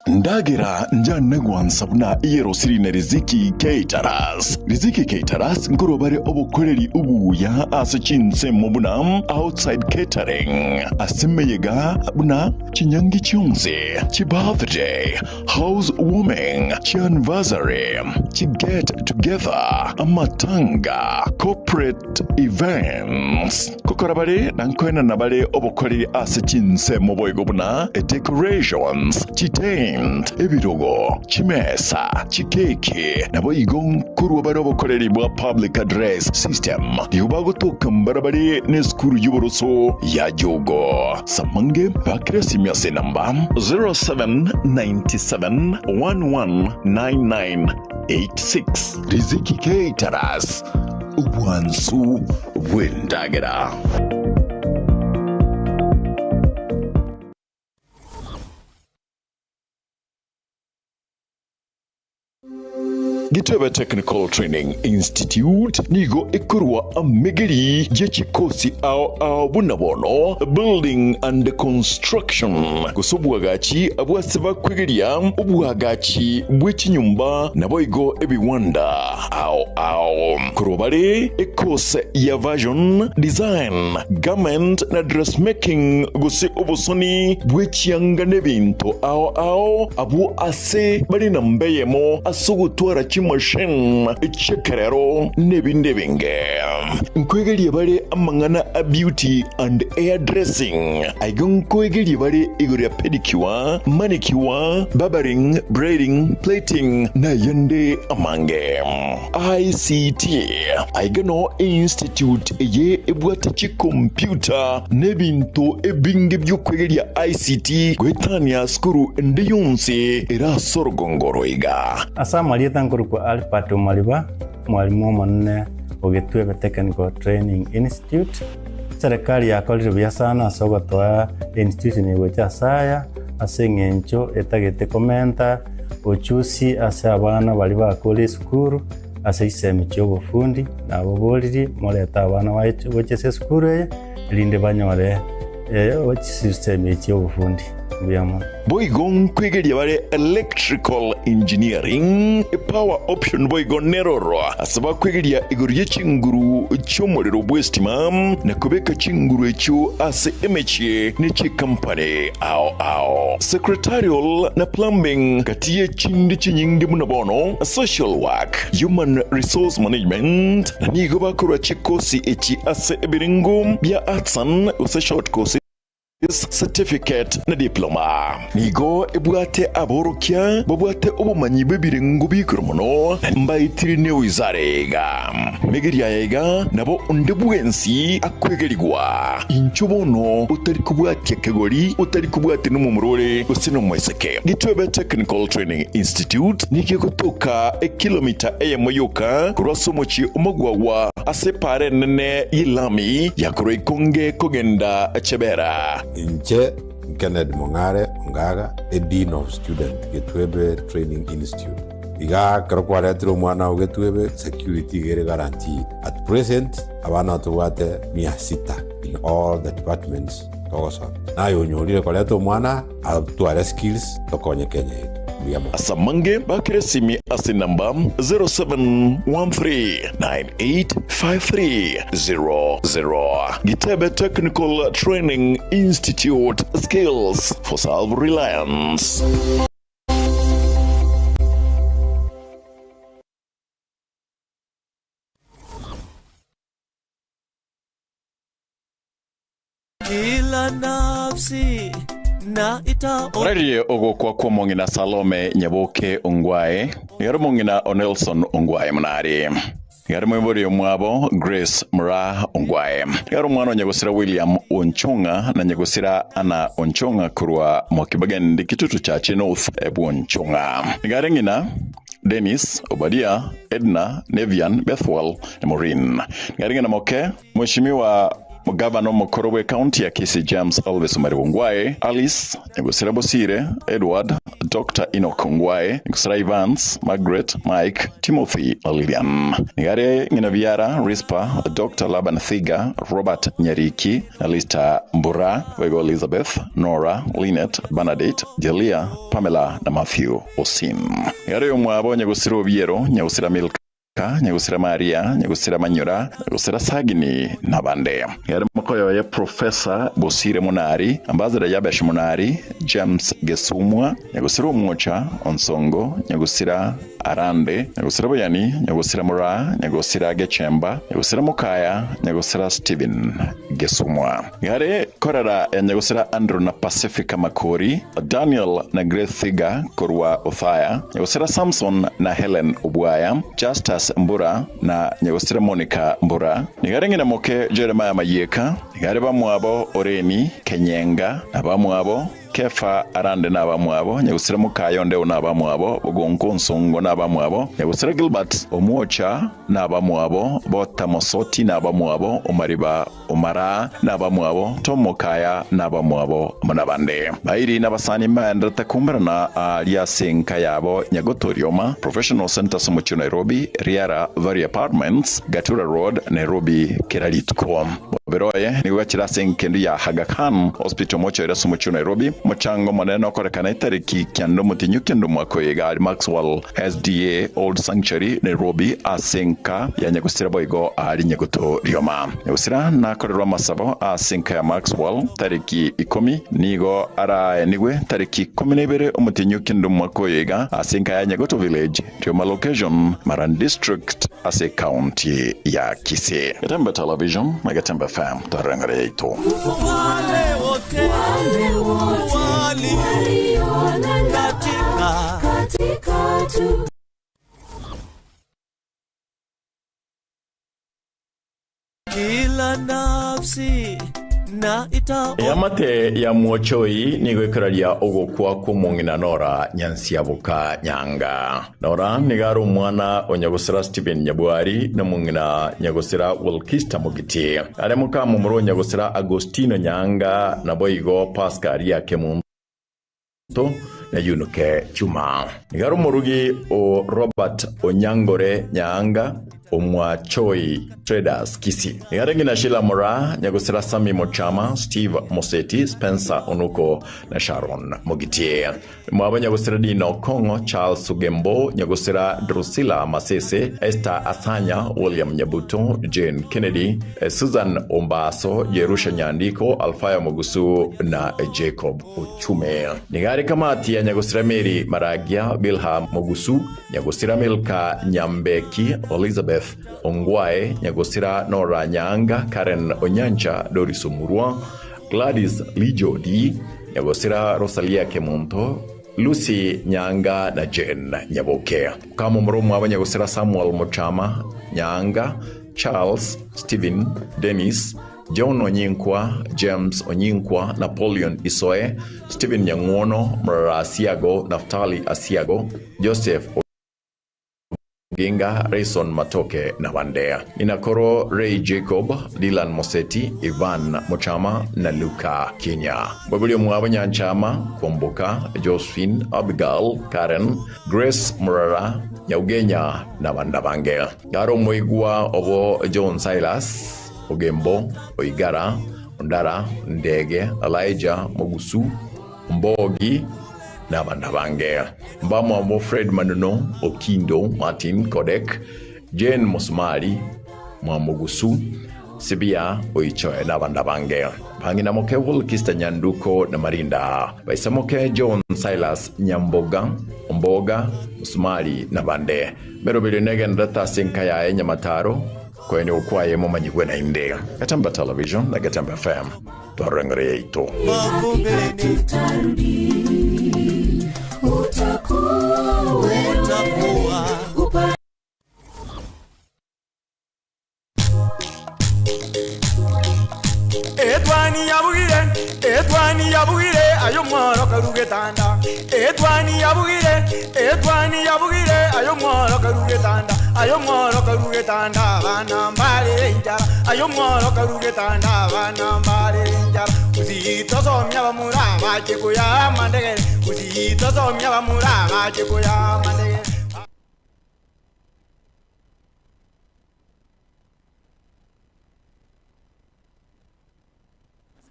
Ndagira njane gwansabuna iyero sirine Riziki Caterers. Riziki Caterers ngorobare obukoreri ubuya asachinse mubuna outside catering. Asemeyega buna chinyangi chionze, chi birthday, housewarming, chi anniversary, chi get together, amatanga, corporate events. Kokorabare nankwena nabare obukoreri asachinse muboygo buna decorations, chi ebirogo chimesa chikeke nabo igonkuru barobokoreri bwa public address system yubagotoka mbarabari ne skuru y'uboroso ya jogo samange bakresimyase namba 0797119986 Riziki Caterers ubwansu bwendagera. Gitebe Technical Training Institute nigo ekurwa amegeri jechikosi ao bunabono building and construction gusobwagachi abwaseba kwegeria ubwagachi bw'ikinyumba naboigo ebiwanda ao kurobare ekose ya version design garment na dressmaking gusi obusoni bw'ikiyanga n'ebintu ao abu ase bari nambeyemo asugutwara machine chekerero nebinde binge nkwegeli bare amangana a beauty and hairdressing aigon kwegeli bare igorya pedicure manicure barbering braiding plating na yende amange ICT aigano institute ye ebwata chi computer nebinto ebinge by'okwegeli ICT gwetania skuru ndiyunse era sorogongoro iga asamali tankuruko Alpato Maliba mwalimu omonene ogitwebe Technical Training Institute serikali yakolire buya sana asogotoa institution yegocha saya aseng'encho etagete komenta ochusi ase abana bali bakole skuru ase isemi cy'obufundi nabo boliri moleta abana bochese skuru linde banyore system cy'obufundi biyamo boigon kwegeria bare electrical engineering power option boigon neroro asaba kwegeria igoriye chinguru cy'umuriro bwestima na kubeka chinguru echo ase emeche n'iki company ao secretarial na plumbing katiye chindi chinyingi munabono social work human resource management na nigo bakora chikosi echi ase ebiringo bya artsan use short course certificate na diploma nigo ebwate aborokia babwate obumanyi bebire ngubikuru muno mbaitiri ne wizarega megeria yega nabo ndebwensi akwegerigwa inchubono utari kubwate kegori utari kubwate no mumurore usino mweseke Gitwebe Technical Training Institute nikikotoka kilomita eyemoyoka kurosomochi umugwawa asepare nene yilami yakroikonge kogenda chebera Inche Kenneth Mongare Ngaga, a Dean of Student Gitwebe Training Institute. Iga karokwaretiro mwana wa Gitwebe security gere guarantee. At present, abana tuwate 600 in all the departments togosa. Na yonyolire koleto mwana atuare skills tokonye Kenya. Asamange bakiresimi asinamba 0713985300. Gitwebe Technical Training Institute, skills for self-reliance. Kila nafsi na ita Rari ogo kwa mongina Salome Nyaboke Ongwae, yaro mongina Onelson Ongwae mnari. Yaro mwembori mwabo Grace Mra Ongwae. Yaro mwano nyagosira William Onchonga na nyagosira Ana Onchonga kurwa mwakibagandi kitutu cha North Ebu Onchonga. Yarengina Dennis, Obadia, Edna, Nevian, Bethwell na Maureen. Yarengina moke mheshimiwa Gavana Mokorowe County ya Kisii James Alves Ongwae, Alice Ngusira Bosire, Edward, Dr. Enoch Ongwae, Ngusira Evans, Margaret, Mike, Timothy, Lilian. Ngare Nginaviara, Rispa, Dr. Laban Thiga, Robert Nyariki, Alista Mbura, Wego Elizabeth, Nora, Lynette, Bernadette, Jelia, Pamela na Matthew Osim. Ngare Mwabo Nyagusira Obiero, Nyagusira Milka, Nyagusira Maria, Nyagusira Manyura, Nyagusira Sagini na bande. Yari makoyo ya Professor Bosire Munari, Ambassador Yabesh Munari, James Gesumwa, Nyagusira Mmocha, Onsongo, Nyagusira Arande, Nyagusira Boyani, Nyagusira Mura, Nyagusira Gechemba, Nyagusira Mukaya, Nyagusira Steven Gesumwa. Yari korara ya Nyagusira Andrew na Pacifica Makori, Daniel na Grace Thiga Korwa Othaya, Nyagusira Samson na Helen Ubwaya, Justus Mbura na Nyagusira Monica Mbura. Nigarengi na moke Jeremiah Mayeka, nigare bamwabo Oreni Kenyenga na bamwabo Kefa Arande na bamwabo, Nyagusira Mukayonde na bamwabo, Ogonko Nsongo na bamwabo, Nyagusira Gilbert Omuocha na bamwabo, Bota Mosoti na bamwabo, Omariba Omara na bamwabo, Tom Mokaya na bamwabo Manabande. Bairi na basani maendra takumbra na aliasenka yabo Nyagotorioma, Professional Center Somocho Nairobi, Riara Valley Apartments, Gatura Road, Nairobi, Keraritko. Beroye ni wachira senkendu ya Aga Khan Hospital Mocho ira Somocho Nairobi. Mochango maneno korekana itariki kiando mutinyu kiando mwakoyega Maxwell SDA Old Sanctuary Nairobi asenka ya Nyagusira Boigo ari Nyagoto Rioma. Nyagusira na korerwa masabo asenka ya Maxwell tariki 10 nigo ara niwe tariki 12 umutinyu kiando mwakoyega asenka ya Nyagoto Village Rioma location Maran District ase county ya Kisii. Gatembe Television, Gatembe FM, tarengare ito. wale wote katika tu kila nafsi na ita Yamate ya Muochoi nigwekararia ogokwa kumongina Nora Nyansiabuka Nyanga. Nora nigaru mwana Onyagusira Stephen Nyabwari na mongina Nyagusira Wilkista Mugiti. Aremuka mumuro Nyagusira Agostino Nyanga na boigo Pascal ya Kemunto na Yunuke Chuma. Nigaru murugi o Robert Onyangore Nyanga Omwachoi Traders Kisii. Nigarengi na Sheila Mora, Nyagusira Sami Mochama, Steve Moseti, Spencer Onuko na Sharon Mogitie. Mwaba Nyagusira Dino Kongo, Charles Sugembo, Nyagusira Drusilla Masese, Esther Asanya, William Nyabuto, Jane Kennedy, Susan Ombaso, Jerusha Nyandiko, Alfaya Mogusu na Jacob Ochume. Nigari kamati ya Nyagusira Mary Maragia, Bilha Mogusu, Nyagusira Milka Nyambeki, Elizabeth Ongwae, Nyagusira Nora Nyanga, Karen Onyancha, Doris Omurwa, Gladys Lijodi Nyagosira Rosalia Kemonto, Lucy Nyanga na Jane Nyaboke. Kama mromo Nyagosira Samuel Mochama Nyanga, Charles, Stephen, Dennis, John Onyinkwa, James Onyinkwa, Napoleon Isoe, Stephen Nyangwono, Mrara Asiago, Naftali Asiago, Joseph Ginga, Rayson Matoke na Wandea. Ninakoro Ray Jacob, Dylan Moseti, Ivan Mochama na Luka Kenya. Babulio Mwabanya Nchama, Komboka, Josephine, Abigail, Karen, Grace Murara, Yaugenya na Wandabange. Garo Moigua Obo John Silas, Ogembo, Oigara, Ondara, Ndege, Elijah, Mogusu, Mbogi, na Wandabange. Mbamo amo Fred Manuno, Okindo, Martin Kodek, Jane Mosmali, Mwamogusu, Sibia, Oichoe na Wandabange. Pangina moke Wolkista Nyanduko na Marinda. Baisamoke John Silas Nyamboga, Omboga, Mosmali na Bande. Merobili nege ndata sinkaya Nyamataro, kwenye ukwaye momanyigwe na Indega. Gatamba Television na Gatamba FM. Tuarengere ito. Edwani yabugire ayo mworo karugetanda. Edwani yabugire ayo mworo karugetanda. Ayo mworo karugetanda bana mbale njara. Ayo mworo karugetanda bana mbale njara. Uzito somya bamuraba chekuya mandege. Uzito somya bamuraba chekuya mandege.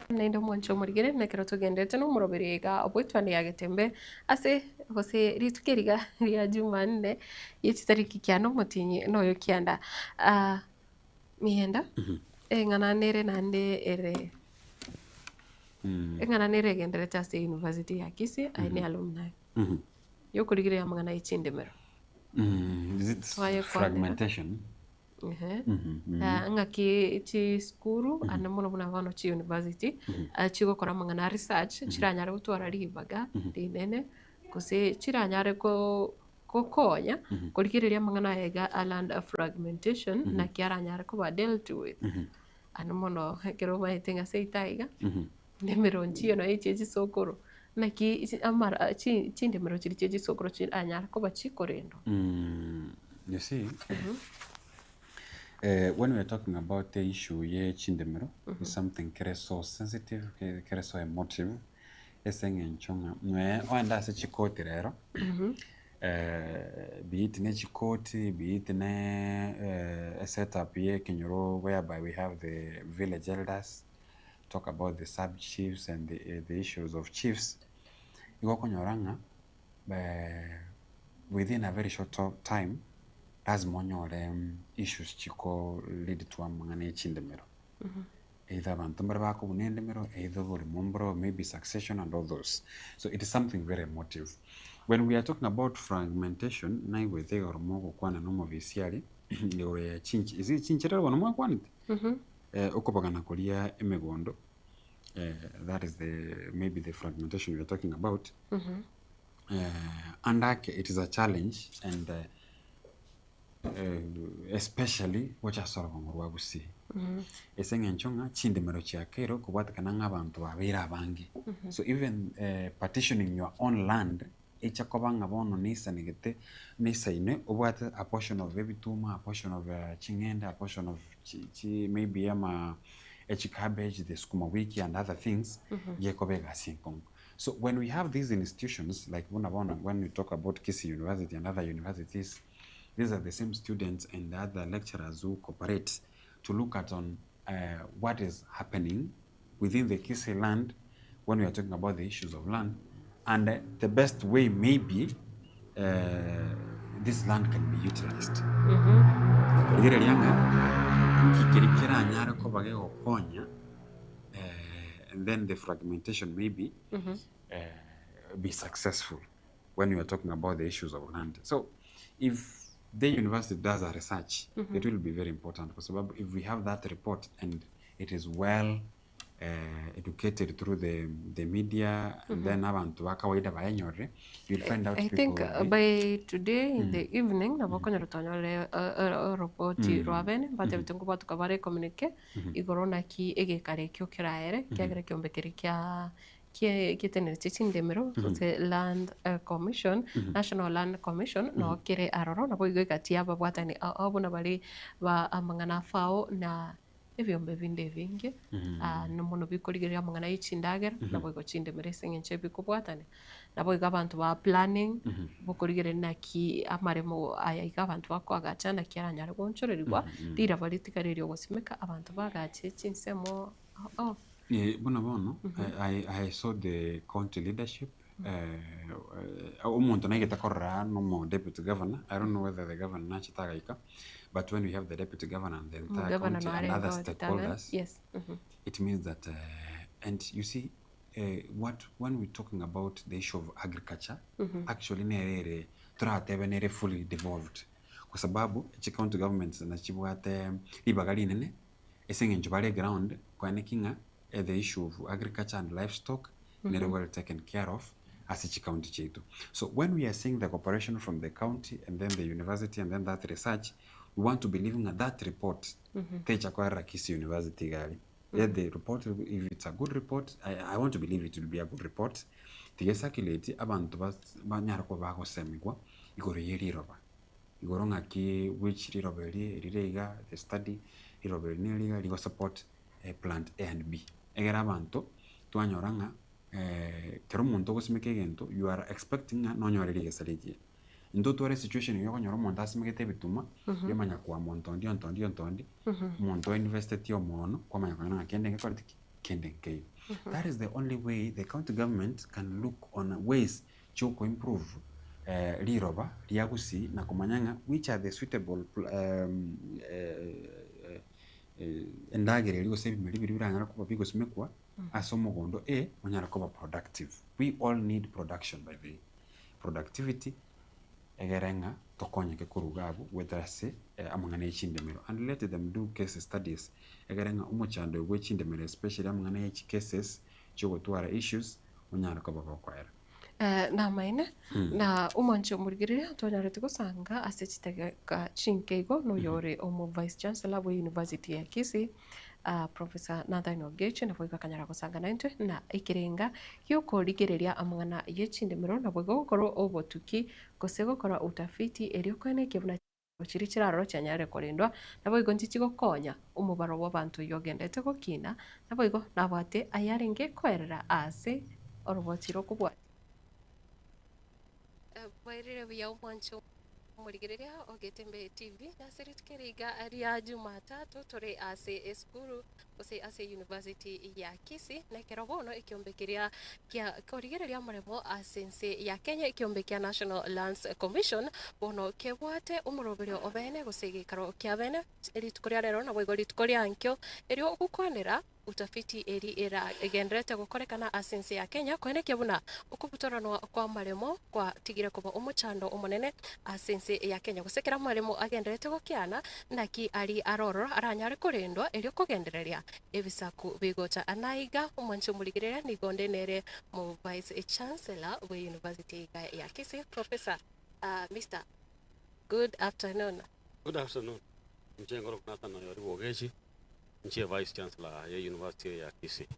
Naindo mwancho murigire nekero tugendete no muroberiga obwitwani yagetembe ase hose ritukeriga ya Jumanne yititariki kyano mutinyi noyo kyanda mienda ngananere nande ere ngananere gendere tase university ya Kisii aine alumni yokurigire ya mangana ichindemero is it fragmentation? Ngaki chi skuru anamono buna vano chi university chigo kora mangana research chiranyare gutwara ribaga rinene kuse chiranyare ko konya kurigiriria mangana ega land fragmentation na kiaranyare ko ba dealt with anamono kero maitenga seitaiga nemironchi na ichi sokoro na ki amara chi ndemero chi sokoro chi anyare ko ba chikorendo. You see, when we are talking about the issue ye chindemero, is something so sensitive, so emotive. Eseng enchonga. Mwe oenda se chikoti rero. Be it ne chikoti, be it ne a setup ye Kenyoro whereby we have the village elders talk about the sub chiefs and the issues of chiefs. Iko konyoranga within a very short time lazima onyore issues chiko lead to amangane chindemero. Either abantu bako bunendemero, either buri mumbro, maybe succession and all those. So it is something very emotive. When we are talking about fragmentation, na we think or mogo kwana no movisiali, yore chinch. Is it chinchero wana mo kwanite? Okopagana kolia emegondo. That is maybe the fragmentation we are talking about. And it is a challenge and especially what I saw on Wabusi. Esenge nchonga chindemero chiakero kubata kananga abantu babera bangi. So even partitioning your own land, echakobanga bono nisa negete nisa ine ubata a portion of Ebituma, a portion of Chingenda, a portion of maybe a cabbage, the Skuma Wiki and other things. Yekobega sinkong. So when we have these institutions like when we talk about Kisii University and other universities, these are the same students and the other lecturers who cooperate to look at on what is happening within the Kisii land when we are talking about the issues of land. And the best way maybe this land can be utilized. And then the fragmentation maybe be successful when we are talking about the issues of land. So if the university does a research, it will be very important because if we have that report and it is well educated through the media, and then abantu bakawaida bayenyorre, you'll find out I people think will be- by today in the evening nabokonya rutonyore report rwabene bate bitungu batu kabare communique igorona ki egekare kyo kiraere kyagere kyombekeri kya kitenere chindemero the land commission national land commission no kire aroro nabo igekatia babwatani abona bali ba amangana fao na ebyombe binde bingi no muno bikorigerera amangana y'icindagera nabo igocindemere sengenche bikubwatane nabo igabantu ba planning bokorigere naki amaremo ayaga abantu bakwagacha na kiranyara gonchorerirwa dira balitikarero gosimeka abantu bagache chinsemo bono I saw the county leadership umuntu naigeta korra no deputy governor. I don't know whether the governor nachitagaika, but when we have the deputy governor and the entire county and other stakeholders, yes, it means that and you see when we're talking about the issue of agriculture, actually nerere turatebenere fully devolved kwa sababu each county government nachibwate libagali nene esengenjo bale ground kwa nekinga the issue of agriculture and livestock very well taken care of as each county chetu. So when we are seeing the cooperation from the county and then the university and then that research, we want to be living at that report. Techa kwa Rakisi University gali. Yeah, the report, if it's a good report, I want to believe it will be a good report. Tigesakileti abantu banyarako bago semigwa igoro yeriroba. Igoro ngaki which riroba rireiga the study riroba niliga ligo support plant A and B. Egera abantu twanyoranga kero muntu gosimeke gento you are expecting no nyoreri gesaliji. Ndo tuare situation yo nyoro muntu asimeke bituma yo manya kwa montondi muntu invested yo mono kwa manya kwa kende ngakora kende ke. That is the only way the county government can look on ways to improve liroba liagusi na kumanyanga which are the suitable endagere ligo sebi meli birangara kuba bigo simekwa asomo gondo onyara kuba productive. We all need production by the productivity egerenga tokonye ke kurugabu whether se amangana y'icindemero and let them do case studies egerenga umuchando w'icindemero especially amangana y'iki cases cyo gutwara issues onyara kuba bakwera na maine na umancho murigirira tonyarete gusanga asechitega chinkeigo no yore omo vice chancellor wa university ya Kisii Professor Nathan Ogechi na boiga kanyara gusanga naintwe na ikirenga yuko rigiriria amangana y'icindemero na boiga gukoro obotuki gosego kora utafiti eriokane kibuna chiri chiraro cyanyare korindwa na boigo ntikigo konya umubaro w'abantu yogendete gokina na boigo nabwate ayarenge kwerera ase orobotiro kubwa Wairire bya umancho murigiriria Ogetembe TV nasiri tukeriga aria Jumatatu turi ase eskuru ose ase university ya Kisii na kirabono ikiombekeria kia korigiriria maremo asense ya Kenya ikiombekia National Lands Commission bono kebwate umuroberio obene gusege karo kia bene eri tukoria rero na boigo litukoria ankyo erio gukwanera utafiti eri era egendrete gukorekana asense ya Kenya kwene kebuna ukubutoranwa kwa maremo kwa tigire kuba umuchando umunene asense ya Kenya gusekera maremo agendrete gukiana naki ari aroro aranyare kurindwa eri kugendereria ebisaku bigocha anaiga umancho muligirira nigonde nere mu vice chancellor wa university ya Kisii Professor Mr. Good afternoon. Good afternoon. Mjengoro Nathan Ogechi nchie vice chancellor ya university ya Kisii.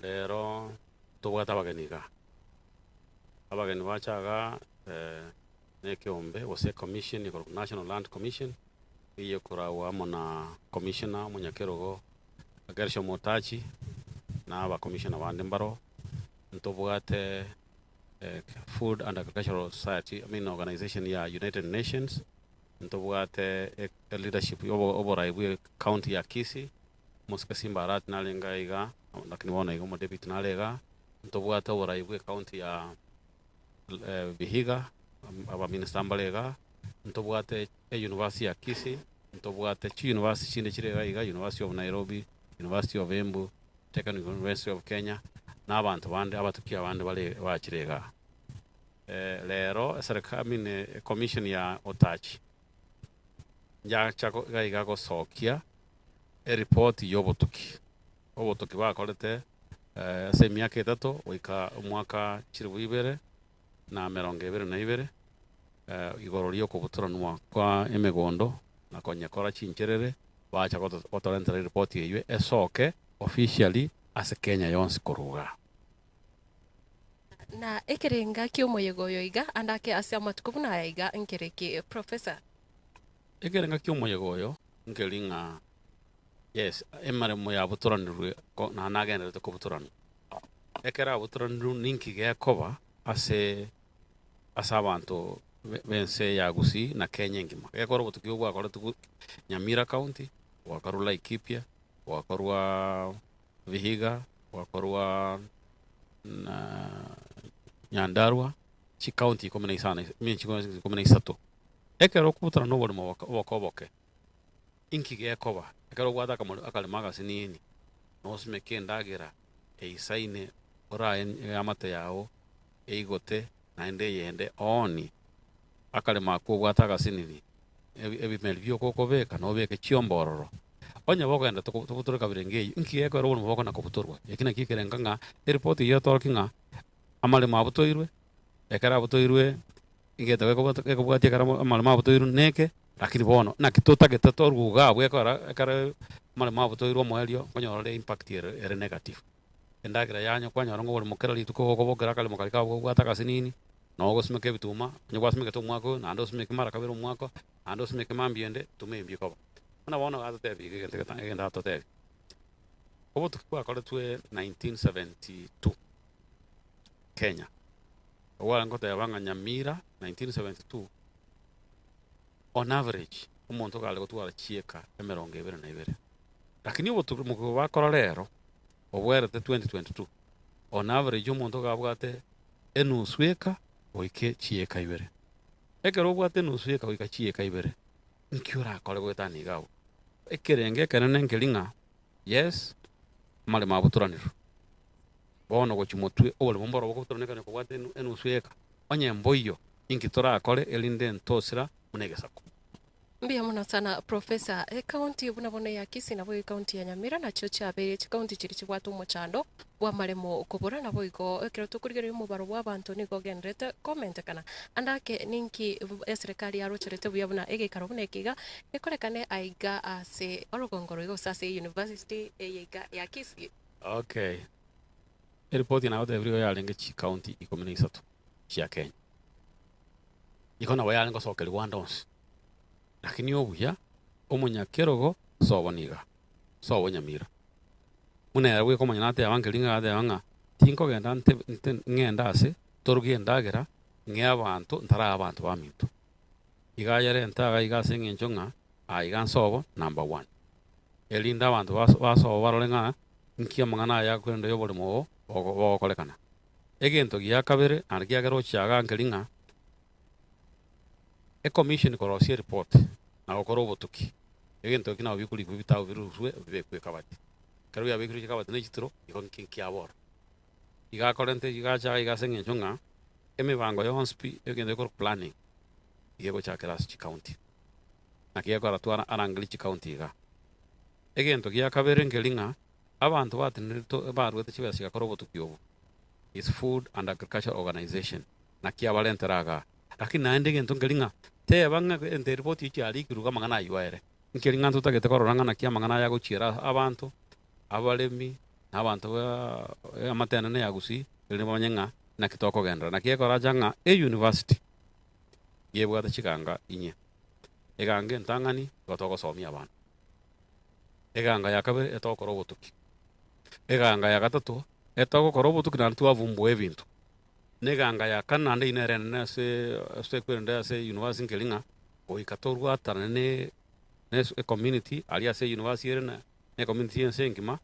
Lero tubwata abageni bachaga nekiombe wase commission iko National Land Commission iyo kurawa mona commissioner munyakerogo Gersho Motachi na aba commissioner bande mbaro ntubwate Food and Agricultural Society organization ya United Nations ntubwate leadership oboraibu county ya Kisii Muskasimba Arat nalenga iga lakini wona igo deputy nalega ntubwate oboraibu county ya Vihiga aba minister mbalega ntubwate university ya Kisii ntubwate university chinde chirega iga University of Nairobi University of Embu Technical University of Kenya n'abantu bandi abatukia bandi bale bachirega lero serikali commission ya Otachi ya chako gaiga gosokia report yobotuki obotoki bakorete ase emiaka 3 goika omwaka 2022 igoro ria okubutoranwa kwa emegondo na konyekora chincherere bacha gotorentera report eywe esoke officially ase Kenya yonsi koruga na ekerenga ki omoyego yoiga andake ase amatukubu na yaiga nkereki professor ekerenga ki omoyego yo nkelinga yes emaremo ya butoranirwe na nagenderete kubutoranu ekera butoranirwe ninki gekoba ase abantu bense ya Gusii na Kenya ngima gekora butuki bwakora tuku Nyamira county wakorwa Laikipia wakorwa Vihiga wakorwa na Nyandarua chi county komena isana minchi komena isato ekero kubutara no bori wakoboke inki gekoba ekero gwata kamuri akale magasinini no smeke ndagira eisaine ora amate yao eigote naende yende oni akale mako gwata gasinini ebimeli byo kokobeka no beke chiombororo onya bogenda tubuture kabirenge inki ekero bori maboko na kubuturwa ekina kikerenga nga report yo torkinga amale mabutoirwe ekara butoirwe ingeta gekobwatia kara amale mabutoirwe neke lakini bono na kitota getatorguga bwekora ekara amale mabutoirwe moelio konyora impact ere negative endagira yanyo kwanyora ngo bori mukera lituko kokobokera kale mukalika bwata kasinini no gosmeke bituma nyogwa smeke to mwako na ndo smeke mara kabiro mwako ando smeke mambiende tumembi koba ona bona gato tebi genda to tebi obo tukwa kole twe 1972 Kenya wala ngote banga Nyamira 1972 on average umuntu kale gotwara chieka emerongo 22 lakini obo tukumuko bakora lero obwerete 2022 on average umuntu gabwate enusweka oike chieka 2 ekero bwate enusweka oika chieka 2 nkiura kole gwetani gawo ekerenge kenene nkelinga yes male mabuturaniro bono gochimotwe ole bomboro bokuturaneka ko bwate enusweka onye mboyo inkitora akole elinde ntosira munegesako mbia muno sana professor county bunabone ya Kisii na boy county ya Nyamira na cyo cyabere county kiri kibwatu umuchando wa maremo kubura na boyiko ekero tukurigere mu baro bw'abantu ni gogenrete comment kana andake ninki serikali ya rocherete buyabuna egekaro bunekiga ekorekane aiga ase orogongoro igo sase university eyega ya Kisii okay report na wote every ya lenge chi county ikomene isato chia Kenya ikona waya ngo sokeli wandons lakini obuya omunyakerogo soboniga sobonyamira muna we komanya nate abangelinga ade anga tinko genda ngenda ase torugenda nge abantu ntara abantu bamintu igayere ntaga igase ngenjonga aiga sobo number 1 elinda abantu baso barolenga nkia mangana ya kwendo yobole mo okolekana egento gya kabere argia gero chaga ngelinga e commission korosie report na okoro botuki egento kina obikuli kubitao biruswe bibekwe kabati karo ya bikuri kabati ne chitro ikon kinki abor iga korente iga chaga iga sengenjonga emibango yo honspi egendo kor planning igego cha class county na kiya kora tuana arangli county iga egento gya kabere ngelinga abantu batinito barwete chibasiga koro botuki obo is Food and Agriculture Organization na kia balenteraga lakini naende gento ngelinga te banga ente report ichi ali kiruga mangana yuere ngelinga tutagete kororanga na kia mangana ya guchira abantu abalemi n'abantu amatene ne ya Gusii ele banyenga na kitoko gendra na kia korajanga university yebwata chikanga inye egange ntangani gotoko somi abantu eganga yakabere etoko robotuki eganga ya gatatu etoko korobotuki na tuwa vumbu ebintu neganga ya kanande inere na se kwenda se university ngelinga oikatorwa tarane ne community alia se university ne community ense ngima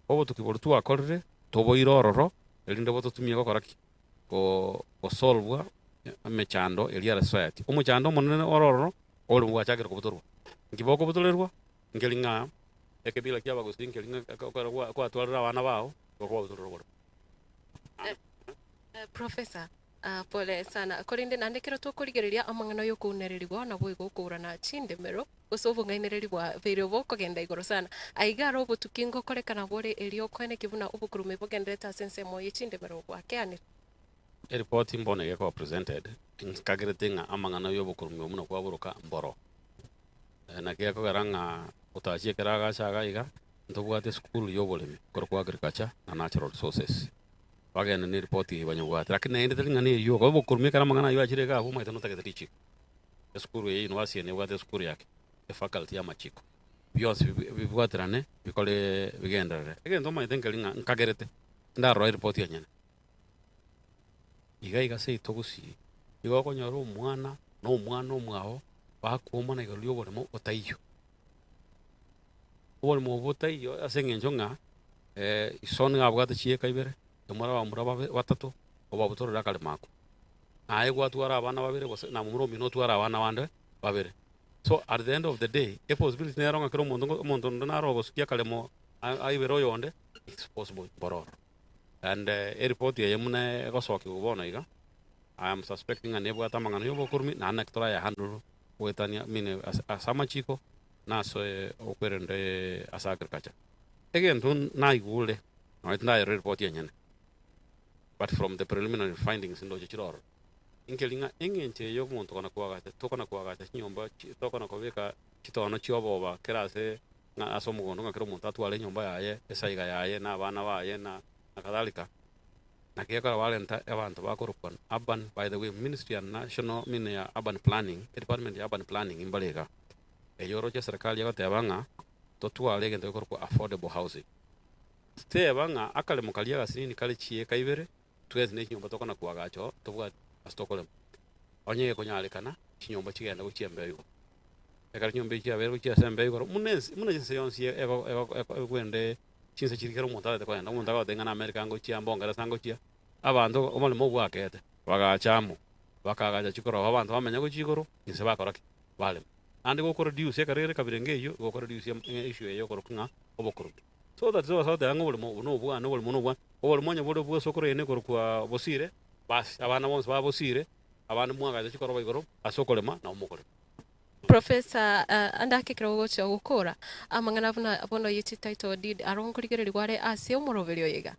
obotuki bortu akorre toboirororo elinde botutumie gokoraki ko solvwa mechando elia society omuchando monene orororo olu bwachagera kubutorwa ngiboko butolerwa ngelinga ekebila kya Bagusii ngelinga kwa twalira abana bao kwa butorwa professor pole sana korinde nandekero tukurigereria amangano yo kunererirwa na boy gukura na chindemero usobo ngainereri bwa vere boko genda igoro sana aigaro obutukingo korekana bore elio kwene kibuna obukurume bogendeta sense moye chinde bero gwake ani report mbona yako presented kageretinga amangana yo bukurume omuno kwa buruka mboro na kiako garanga utachie keraga chaga iga ntobwate school yo bolemi korwa agriculture na natural resources bagenda ni report ibanyabwate lakini ende telingani yo ko bukurume karamangana yo achire ga buma itano tagetirichi school ye university ne bwate school yake the faculty ya machiko byose bibwatirane bikole bigendere egendo maitengelinga nkagerete ndaro report yanyene iga se itogusi iga konyoro umwana no umwana omwao bakuoma na igalo yoboremo otaiyo oboremo botaiyo asengenjo nga isoni abwate chie kaibere omara wa muraba batatu obabutorera kale mako aye gwatwara abana babere na mumuro no twara abana bande babere. So at the end of the day, if possibility neronga kero mondo naro bosukia kalemo aibero yonde, it's possible boror. And a report ye mune gosoki ubona iga. I am suspecting a nebu atamanga no bokurmi na anektora ya handle wetania mine asama chiko na so operende asa agriculture. Again tun na igule no it na report yenye. But from the preliminary findings in loje chiroro inkelinga engenche yo muntu kana kuagate nyomba tokana kobeka kitono chioboba kerase na asomugondo ngakero muntu atwale nyomba yaye esaiga yaye na abana baye na kadhalika na kiyakara walenta abantu bakorupon urban by the way ministry and national ya urban planning department ya urban planning imbalega eyoro cha serikali yakatebanga totwale gende korpo affordable housing tebanga akale mukalia gasini kale chie kaibere twezi ne nyomba tokana kuagacho tobwa Stockholm. Onye konyalikana chinyomba chigenda kuchiembeyo. Ekari nyomba chiabero kuchiasembeyo koro munense yonsi ego kwende chinse chirikero montale kwenda umuntu agotenga na America ngo chiambonga sango chia abantu omulimo bwakete bagachamo bakagaja chikoro abantu bamenya ko chikoro nse bakoraki bale andi go produce ekarere kabirengeyo go produce issue eyo koro kunga obokoro so that zo so dango mulimo no bwa no mulimo no bwa obulimo bodo bwo sokoro ene koro kwa bosire basi abana bonse babosire abantu mwagaje chikoro baigoro asokolema na umukore. Professor andake kirogocho gukura amangana buna bono yiti title deed aronkurigere gware ase umuroverio yega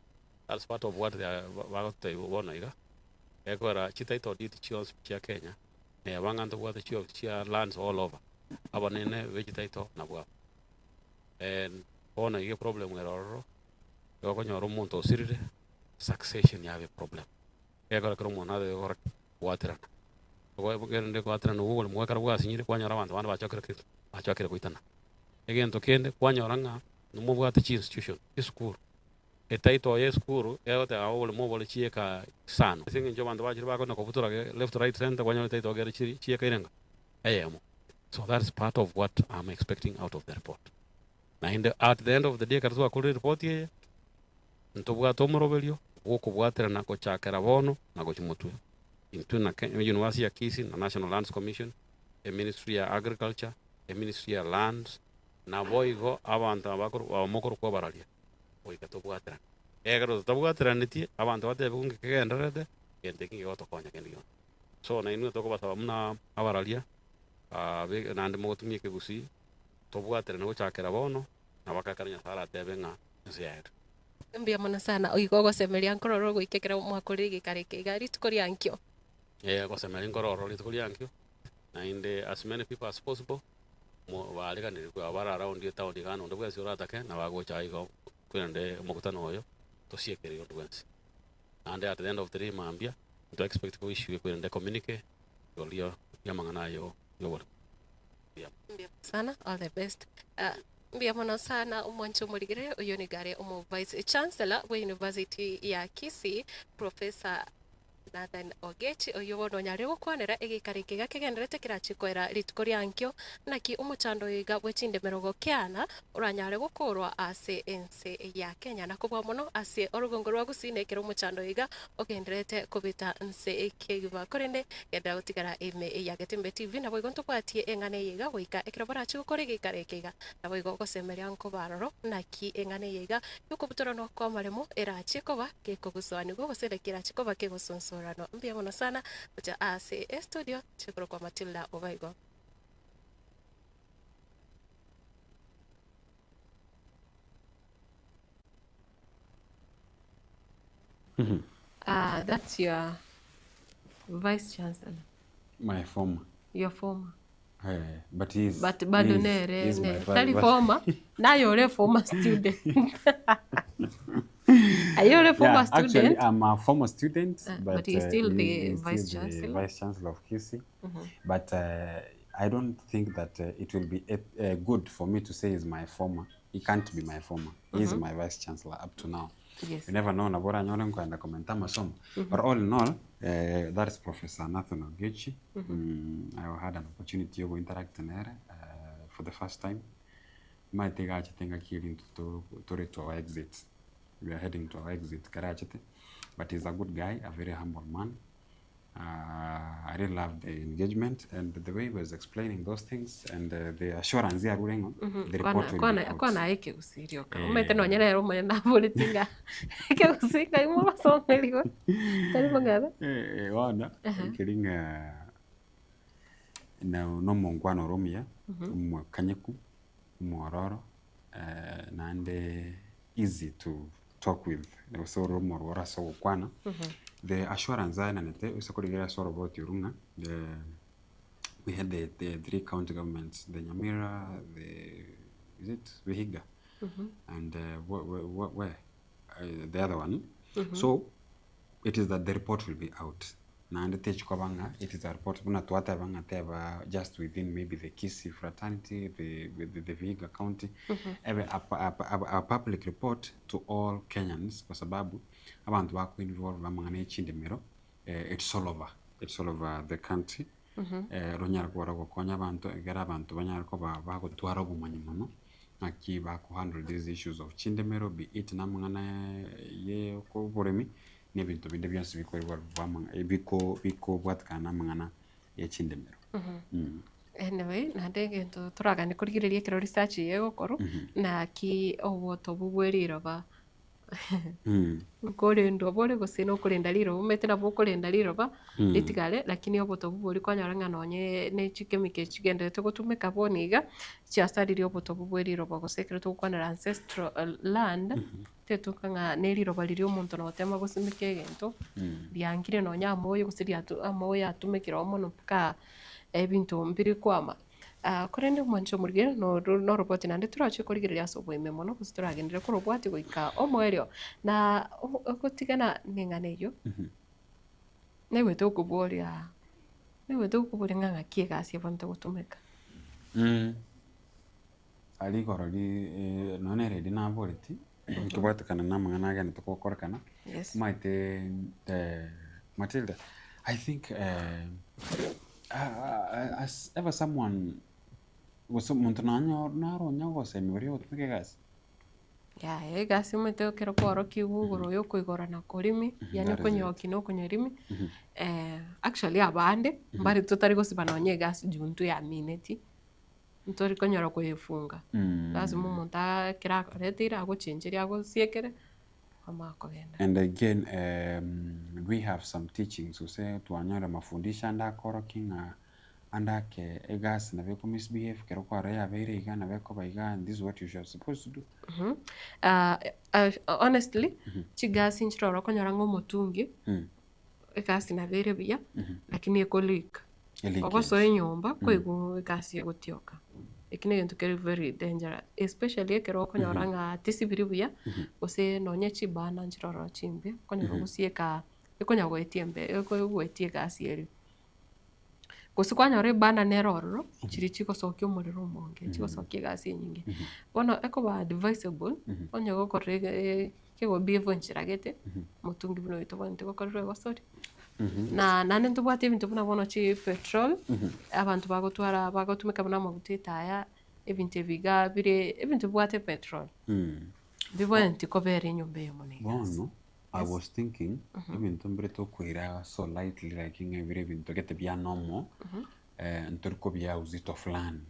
as part of what they are bona iga ekora title deed chios chia Kenya ne banganto what the chia lands all over abanene vegetator na bwa and bona ye problem eroro yoko nyoro muntu osirire succession yave problem ekora kromo na de ekora water ko bugende ko atana no wol mo kar bwa sinyire kwanyora abantu bana bachakira kuitana egento kende kwanyoranga no mo bwa ta institution school etaito ye school eote awol mo bole chieka sano singe njo bantu bachira bako na koputura left right center kwanyora etaito gere chieka irenga ayemo. So that is part of what I'm expecting out of the report. Na at the end of the day kartua kuri report ye ntobwa tomorovelio woko bwatera na ko chakera bono na ko chimotwe into na University ya Kisii na National Lands Commission, a Ministry ya Agriculture, a Ministry ya Lands na boigo abantu abakuru abamokuru ko baralia boiga to bwatera egero to bwatera niti abantu bate bunge kegenderede yente kingi goto konya kendiyo. So na inu to ko basa muna abaralia na ndimo tumie kegusi to bwatera no chakera bono na bakakaranya sara tebenga nsiyaetu mbia mona sana oigogo semeria nkororo gwikekera mwakuri gikareke gari tukori ankyo go semeria nkororo litukori ankyo na inde as many people as possible mo wale ni kwa bara around the town igano ndo bwasi uratake na bagocha igo kwende mukutano oyo to siekere yo dwensi and at the end of the day mambia to expect ko issue kwende communicate yo yamangana yo yo mbia sana all the best mbia mona sana umwancho murigire uyo ni gare umu vice chancellor wa University ya Kisii Professor Nathan Ogechi oyo wono nyare gukwanera igikarike gakegenderete kirachikwera ritukori ankyo naki umuchando iga bwechinde merogo kiana uranyare gukurwa ase ense ya Kenya na kubwa muno ase orugongo rwa gusine kero umuchando iga ogenderete kubita nse ekigiba korende yada gutigara ime ya Getembe TV na boigo ntokwatie engane yiga goika ekirabara chukore gikarike iga na boigo gosemeria nko baroro naki engane yiga yukubutora no kwa maremo erachikoba gekoguswani go goserekira chikoba kegosonsora no mbia mona sana uja ase studio chikoro kwa Matilda Obaigo. That's your vice chancellor. My former. Your former. But he's bado nere tali former nayo le former student. Are you a former student? Actually, I'm a former student, but he's still the vice still chancellor. The vice chancellor of KC. But I don't think that it will be good for me to say he's my former. He can't be my former. He's my vice chancellor up to now. Yes. You never know. Nabora nyore nkwenda komenta masomo. But all in all, that is Professor Nathan Ogechi. I had an opportunity to interact with her for the first time. My tegacha tenga kiri to our exit. We are heading to our exit, Karachete. But he's a good guy, a very humble man. I really loved the engagement and the way he was explaining those things and the assurance they are running on. The report will be out. Kwana eke usirio ka. Umete no nyere ro mwe na politinga. Eke usika imo basomeligo. Tari bangabe? Wana kiringa no mongwano romia, mwa kanyeku, mwororo, nande easy to talk with. So rumor wara so kwana. The assurance I nete usakorigera sort about Yorunga. We had the three county governments, the Nyamira, the Vihiga, and where the other one. So it is that the report will be out. Na ndete chukabanga, it is a report buna tuata banga teba just within maybe the Kisii fraternity, the Vihiga county, a public report to all Kenyans kwa sababu abantu bako involved bamangane chindemero. It's all over the country. Ronyara kwa konya abantu egera abantu banyara ko bako twara obumanyi mono aki bako handle these issues of chindemero, be it namangana ye ko boremi nebintu binde byansi bikorwa bamanga biko bwatkana mangana ye chindemero. Anyway, nandege nto turagane kurigiriria kiro research yego koro na ki oboto bubweriro ba Nkorendo bole gusino kurenda liro umete na bokurenda liro ba litigale lakini oboto buburi kwanyaranga nonye ne chikemike chigende to gutumika boniga chiasariri oboto bubweriro ba gusekere to kwanira ancestral land tetukanga ne liro baliri omuntu no tema gusimike gento byangire nonya amoyo gusiri amoyo atumikira omuntu ka ebintu mbiri kwama kurende mwancho murigero no robot nande turache kurigiria so bweme mono kusituragendera ko robot goika omwerio na okotigana ninganeyo newe to kuboria nganga kiega asi abantu gutumeka ali korori none redi na boliti kubatakana na mangana gane to kokorkana maite Matilda, I think as ever someone was montanano naro nyago semori otumike gas ya gasi umete kero kwaro kiguguro yo kuigorana kurimi yani kunyoki no kunyerimi actually abande mbari tutari gosibanonye gasi juntu ya mineti ntori konyora kuyifunga lazima umuntu akira retira agochenjeri agosiekere amako genda. And again we have some teachings who say tuanyora mafundisha ndakoro kinga andake egas na beko misbehave kero kwa raya bere igana beko baiga and this is what you are supposed to do. Honestly chigasi nchirora konyora ngo motungi egasi na bere bia lakini ekolik okoso enyomba kwego egasi egotioka ikine gento keri very dangerous especially kero konyora nga tisibiri bia ose nonye chibana nchirora chimbe konyora gusieka ekonya gwetiembe ekogwetie gasi eri kusikwanyore bana neroro chiri chiko sokyo muriro monge chiko sokye gasi nyingi bono eko ba advisable onye gokorege kego bivo nchiragete mutungi bino bitobante gokorwe gosori na nane ntubwate ibintu buna bono chi petrol abantu bagotwara bagotumika buna magutita ya ebintu biga bire ebintu bwate petrol bibonti kobere nyombe yomone bono I was thinking ibintu mbere to kwira so lightly like every ibintu get bya normal nturiko bya uzito fulani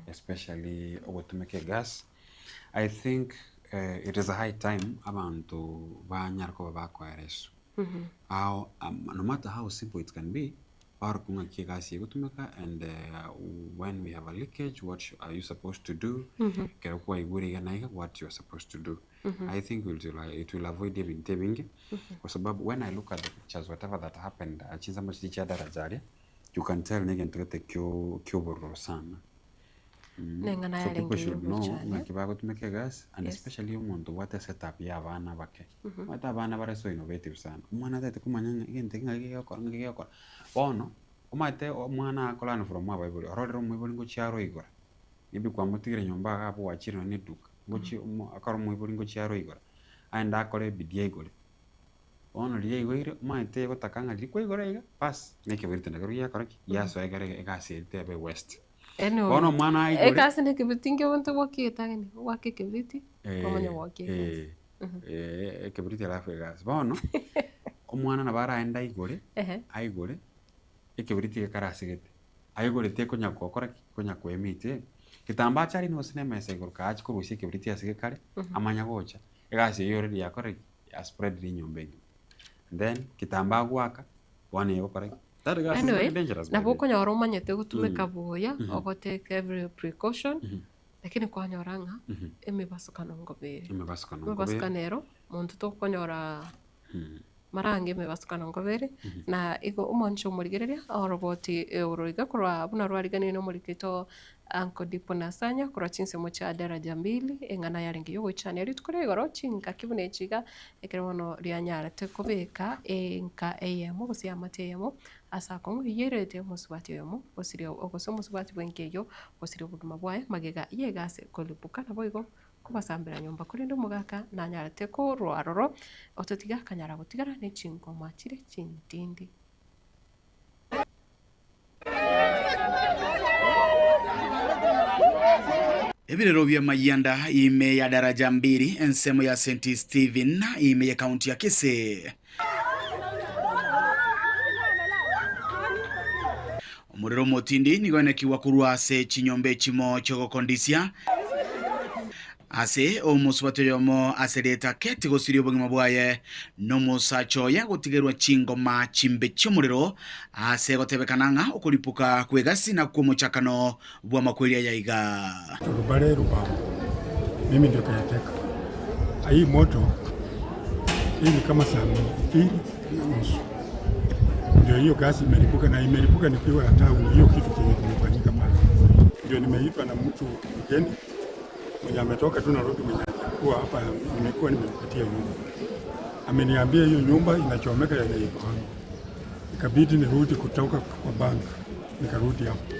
especially obotumike gas. I think it is a high time abantu banyarko bakwareso no matter how simple it can be or kunga kigasi gutumika and when we have a leakage what are you supposed to do kero kwa iguri ganaiga what you are supposed to do I think it will avoid even tebingi. Kwa sababu when I look at the pictures, whatever that happened, chinza machicha darajari, you can tell nige ntugete kyo bororo sana. So people should know ngakibago tumeke gas, and especially umuntu wate setup ya abana bake. Wate abana bare so innovative sana. Umwana tete kumanya igente ngigekora. Bono umate umwana akolana from mabibuli. Ororero mwibuli ngo chiaro igora. Nibi kwa mutigire nyomba hapo wachiro ne duka. Ngochi akaro mwibuli ngo chiaro igora. Aenda akore bidia igore. Bono liye igore umate gotakanga likwe igora iga. Pas neke birite ndagaru ya koraki. Yaso egare egasi tebe west. Bono mwana igore. Ekasi ne kibitinge wonto wakitagani. Wakikibiti. Komanya wakikasi. Kibiriti alafu egasi. Bono omwana nabara aenda igore. Aigore. Ikibiriti gekarasigete. Aigore te konya kokora konya kwemite. Kitamba chari no sinema seguro kaach ko busi kibiriti asige kare amanya gocha. Egasi yore ya kore ya spread ri nyombe. Then kitamba gwaka bone yo kore. That gas is dangerous. Na boko nya oroma nyete gutumeka boya ogo take every precaution. Lakini kwa nyoranga emebasukana ngobere. Emebasukanero muntu to konyora marangi mebasukana ngobere na igo umoncho murigereria oroboti euroriga kurwa buna rwarigani no murikito anko dipo nasanya kurwa chinse mocha daraja 2 engana yaringi yo gochane ari tukore igoro chinka kibune chiga ekerono lyanyara tekobeka enka eyemo gusia mateyemo asa kongo yerete musubati yomo osirio ogosomo musubati bwenkeyo osirio buguma bwaye magega yegase kolipuka na boigo kubasambira nyumba kuri ndo mugaka na nyarate ko rwaroro ototiga kanyara gutigara ne chingo machire chintindi. Ebirero bya mayanda ime ya daraja 2 ensemo ya St. Stephen ime ya kaunti ya Kisii. Omuriro motindi nigonekiwa kurwase chinyombe chimo chogokondisia ase omusubate yomo asereta kete gosirio bugima bwaye no musacho ya gutigerwa chingoma chimbe chomuriro ase gotebekananga okuripuka kwegasi na kumuchakano bwa makweria yaiga Rubare Rubambo. Mimi ndio kayateka. Hii moto hii ni kama saa 2:30 ndio hiyo gasi imelipuka, na imelipuka nikiwa na town. Hiyo kitu kimefanyika pale, ndio nimeitwa na mtu mgeni mwenye ametoka tu Nairobi, mwenye alikuwa hapa, nimekuwa nimempatia nyumba. Ameniambia hiyo nyumba inachomeka ya neighbor wangu, ikabidi nirudi kutoka kwa bank, nikarudi hapo.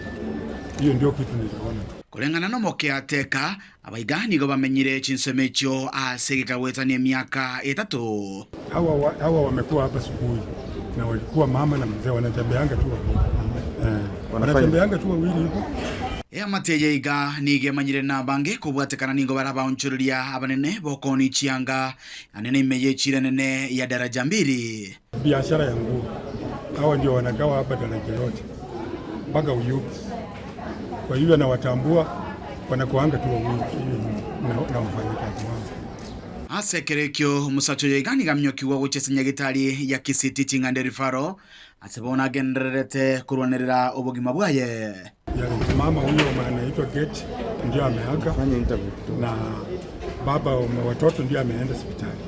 Hiyo ndio kitu niliona. Kulengana no moke ateka abaigani go bamenyire chinsemecho asegeka wetanie miaka 3. Hawa wamekuwa hapa asubuhi na walikuwa mama na mzee, wanatembeanga tu wanatembeanga tu wawili hivyo. Mateje iga nige manyire na bange kubwatekana ningo baraba onchurulia abanene bokoni chianga anene imeje chire nene ya daraja 2. Biashara ya nguo. Hawa ndio wanagawa hapa daraja yote mpaka Uyugi. Kwa hiyo na watambua wanakuanga tu wawili na wafanyakazi wao. Asekerekyo musacho yegani gamnyokiwa guchesenya gitari ya Kisii Teaching and Referral asebona genderete kurwanerera obogima bwaye. Mama huyo anaitwa Gate ndio ameaga na baba wa watoto ndio ameenda hospitali.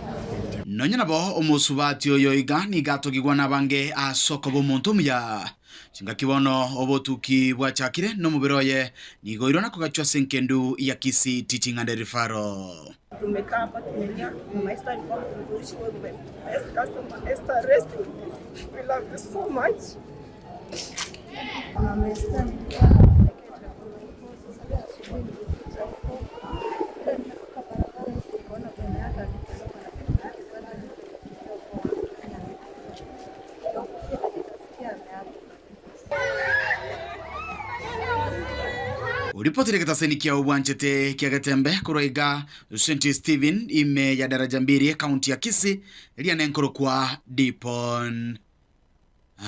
Nonyana bo omusubati oyo igani gatogigwa nabange asoko bo muntu mya chinga kibono obotuki bwachakire no mubiroye nigoiro na kugachwa senkendu ya Kisii Teaching and Referral. Tumekaa hapa tumelia mama Esther alikuwa mtumishi wa best customer Esther resting. We love you so much. Mama Esther Uripotire katasenikia ubwanchete kia gatembe kuroiga St. Stephen ime ya daraja 2 kaunti ya Kisii elia nenkoro kwa Dipon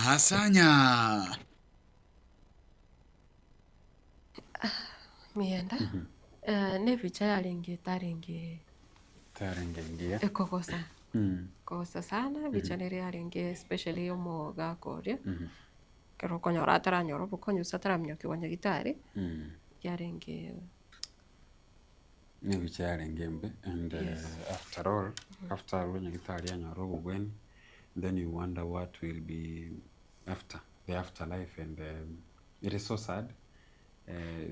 Asanya mienda ne vicha yaringi taringi ngia ekokosa kosa sana vicha nere yaringi especially yo moga koria kero konyora taranyoro bukonyu satara mnyoki wanya gitari yaringi Ni bichare ngembe and after all when gitari anyoro gwen, then you wonder what will be after the afterlife, and it is so sad.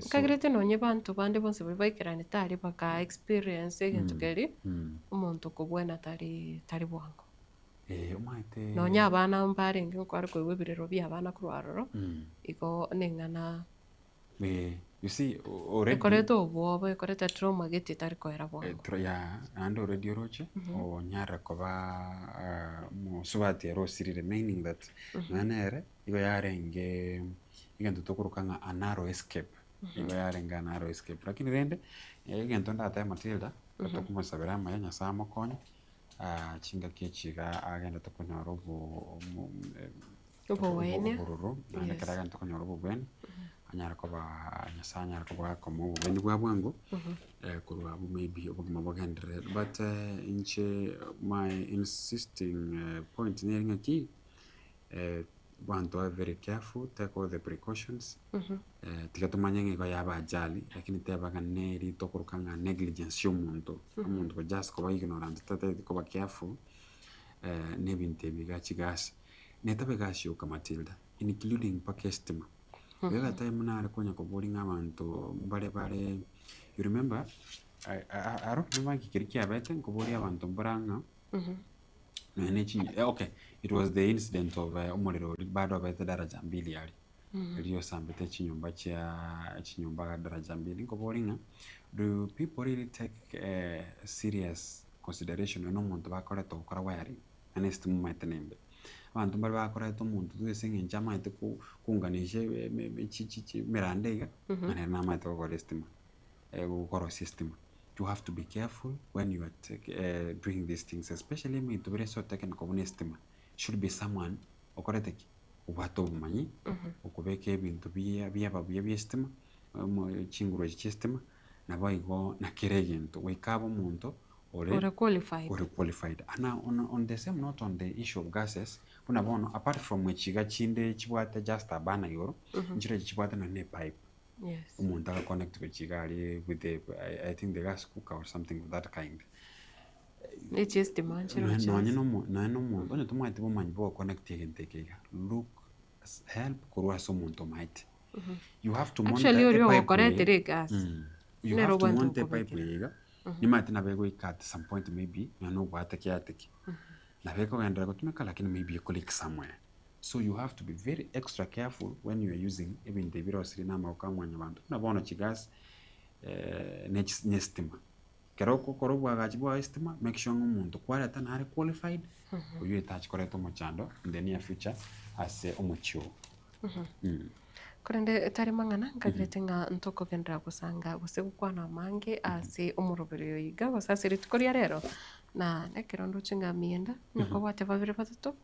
Kagirete nonye bantu bande bonse baikirane tari baka experience egintu keri umuntu kubwena tari bwango. Umaite Nonye abana mbarenge nkwari kwewe birero by'abana kurwaroro iko nengana you see already koreto obo koreta trauma gete tari koera bwango. Ya and already roche o nyara koba musubati erosirire, meaning that nanere igo yarenge igento tokurukanga a narrow escape. Igo yarenga a narrow escape, lakini rende igento ndata Matilda tokumusabira amanya samo konyo chinga kechiga agenda tokonyoro Obowene ande karaga tokonyoro bwen anyara koba nyasanya koba komo bweni bwa bwango kurwa maybe obugima bwagendere, but inche my insisting point near ki want to be very careful, take all the precautions. Tikatumanya ngigo yaba ajali, lakini tebaga neri tokurukanga negligence y'umuntu. Umuntu ko just ko ignorant, tate ko ba careful nebinte biga chigas. Netabe gasho ka Matilda, including pakestima. Wega time na arakonya ko boarding abantu bare. You remember I don't remember kikiriki abete ko boarding abantu branga. Okay, it was the incident of umuriro bado abete daraja mbili yali. Rio sambete chinyumba daraja mbili ko boringa. Do people really take serious consideration no muntu bakora to kora wari anest mu matenembe abantu bari bakora to muntu tusenga njama ite kunganishe mirandega ane na mato ko estima ko system. You have to be careful when you are doing these things, especially me to be so taken estima. Should be someone okoreteki ubato bumanyi okubeka ebintu bya estima chinguro estima nabayigo nakiregento wekabo muntu or qualified. And on the same note, on the issue of gases, apart from which you got chinde chibwate just a banner yoro, nchire chibwate na ne pipe. Yes. Umuntu connect with chigari with the I think the gas cooker or something of that kind. It's just the man. No, onye tumwate bo manyi bo connect tekega. Look, help kurwa somuntu might. You have to monitor actually correct the gas. You have to monitor pipe lega. You might na bego at some point maybe you know what take. Na bego gendera kutumeka lakini maybe you click somewhere. So you have to be very extra careful when you are using even the virus rinama okamwanya bantu. Na bono chigas nestima. Keroko korobwa gachibwa estima, make sure umuntu kwara tanare qualified. Uyu itach koreto mochando in the near future as omochio. Kurende tari mangana ngagirete nga ntoko gendera gusanga guse gukwana mange ase umurobero yiga basasiri tukoria rero na nekirondo chinga mienda niko bate babire batatu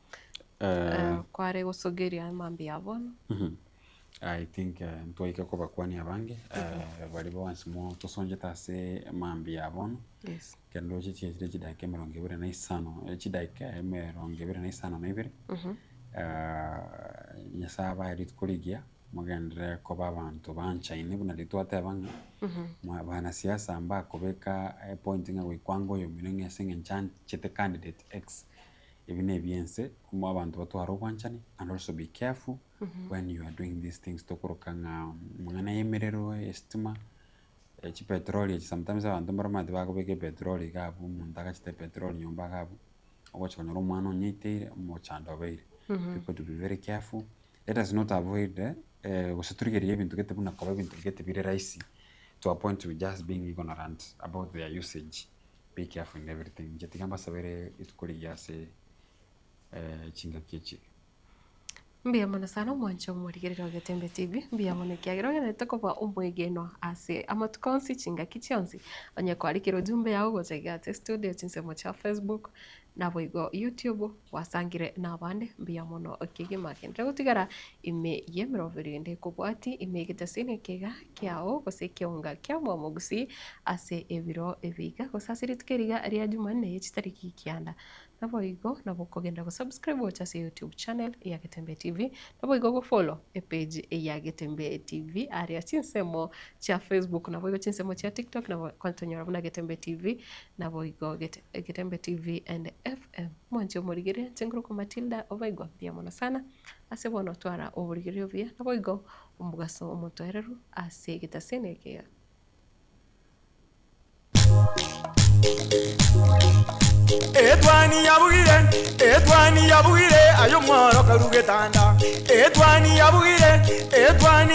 kware gusogeria mambi yabona. I think ntwaika ko bakwani abange bari once more tosonje tase mambi yabona. Yes. Kendo chikire chidake meronge bire na isano chidake meronge bire na isano na ibire. Nyasaba eri tukurigia mugendere ko babantu banchaine buna litwate banga bana siasa amba kobeka pointing away kwango yo minenge singen chan chete candidate X even ebiense kuma abantu batwaro kwanchani, and also be careful when you are doing these things tokorokanga mwana yemerero estima chi petrol sometimes abantu baramade bakobeke petrol gabu mundaka chite petrol nyumba gabu ogocha konyoro mwana onyite mo chando beire. People to be very careful. Let us not avoid usiturigerie ibintu gete buna koba ibintu gete bire raisi to a point we just being ignorant about their usage. Be careful in everything. Jetigamba sabere itukuriya se chinga kichi. Mbia mana sana mwancho murigerero Gatembe TV mbia mone kiagero gete ko ba umwegeno ase amatukonsi chinga kichonzi onye kwari kiro jumbe yawo gotega te studio chinse mo cha Facebook nabo igo YouTube wasangire nabande mbia mono kigima kendre gutigara ime yemero verinde kubwati ime gitasine kega kyao gose kyonga kyamo mugusi ase ebiro ebiga gosasiri tukeriga ari Jumanne chitariki kyanda nabo igo nabo kogenda go subscribe wacha se YouTube channel ya Getembe TV nabo igo go follow e page ya Getembe TV ari chinsemo cha Facebook nabo igo chinsemo cha TikTok nabo kontonyora buna Getembe TV nabo igo Getembe TV and FM mwanjo murigire chengro ko Matilda obaigo pia mona sana ase bono twara oburigire via nabo igo umugaso omutoereru ase gitasene ke Etwani yabugire ayo mworo karugetanda Etwani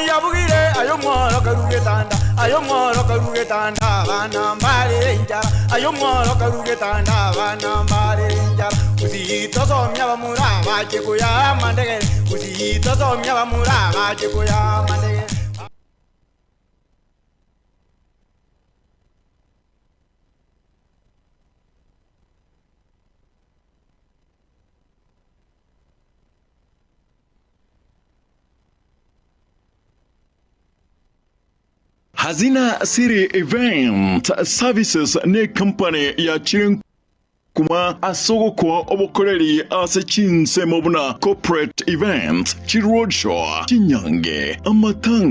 yabugire ayo mworo karugetanda bana mbale njara ayo mworo karugetanda bana mbale njara uzito somya bamura baje kuya mandege uzito somya bamura baje kuya mandege Hazina Siri Event Services ne company ya chirin kuma asogo kwa obokoreri ase chinse mobuna corporate event chi roadshow chinyange amatanga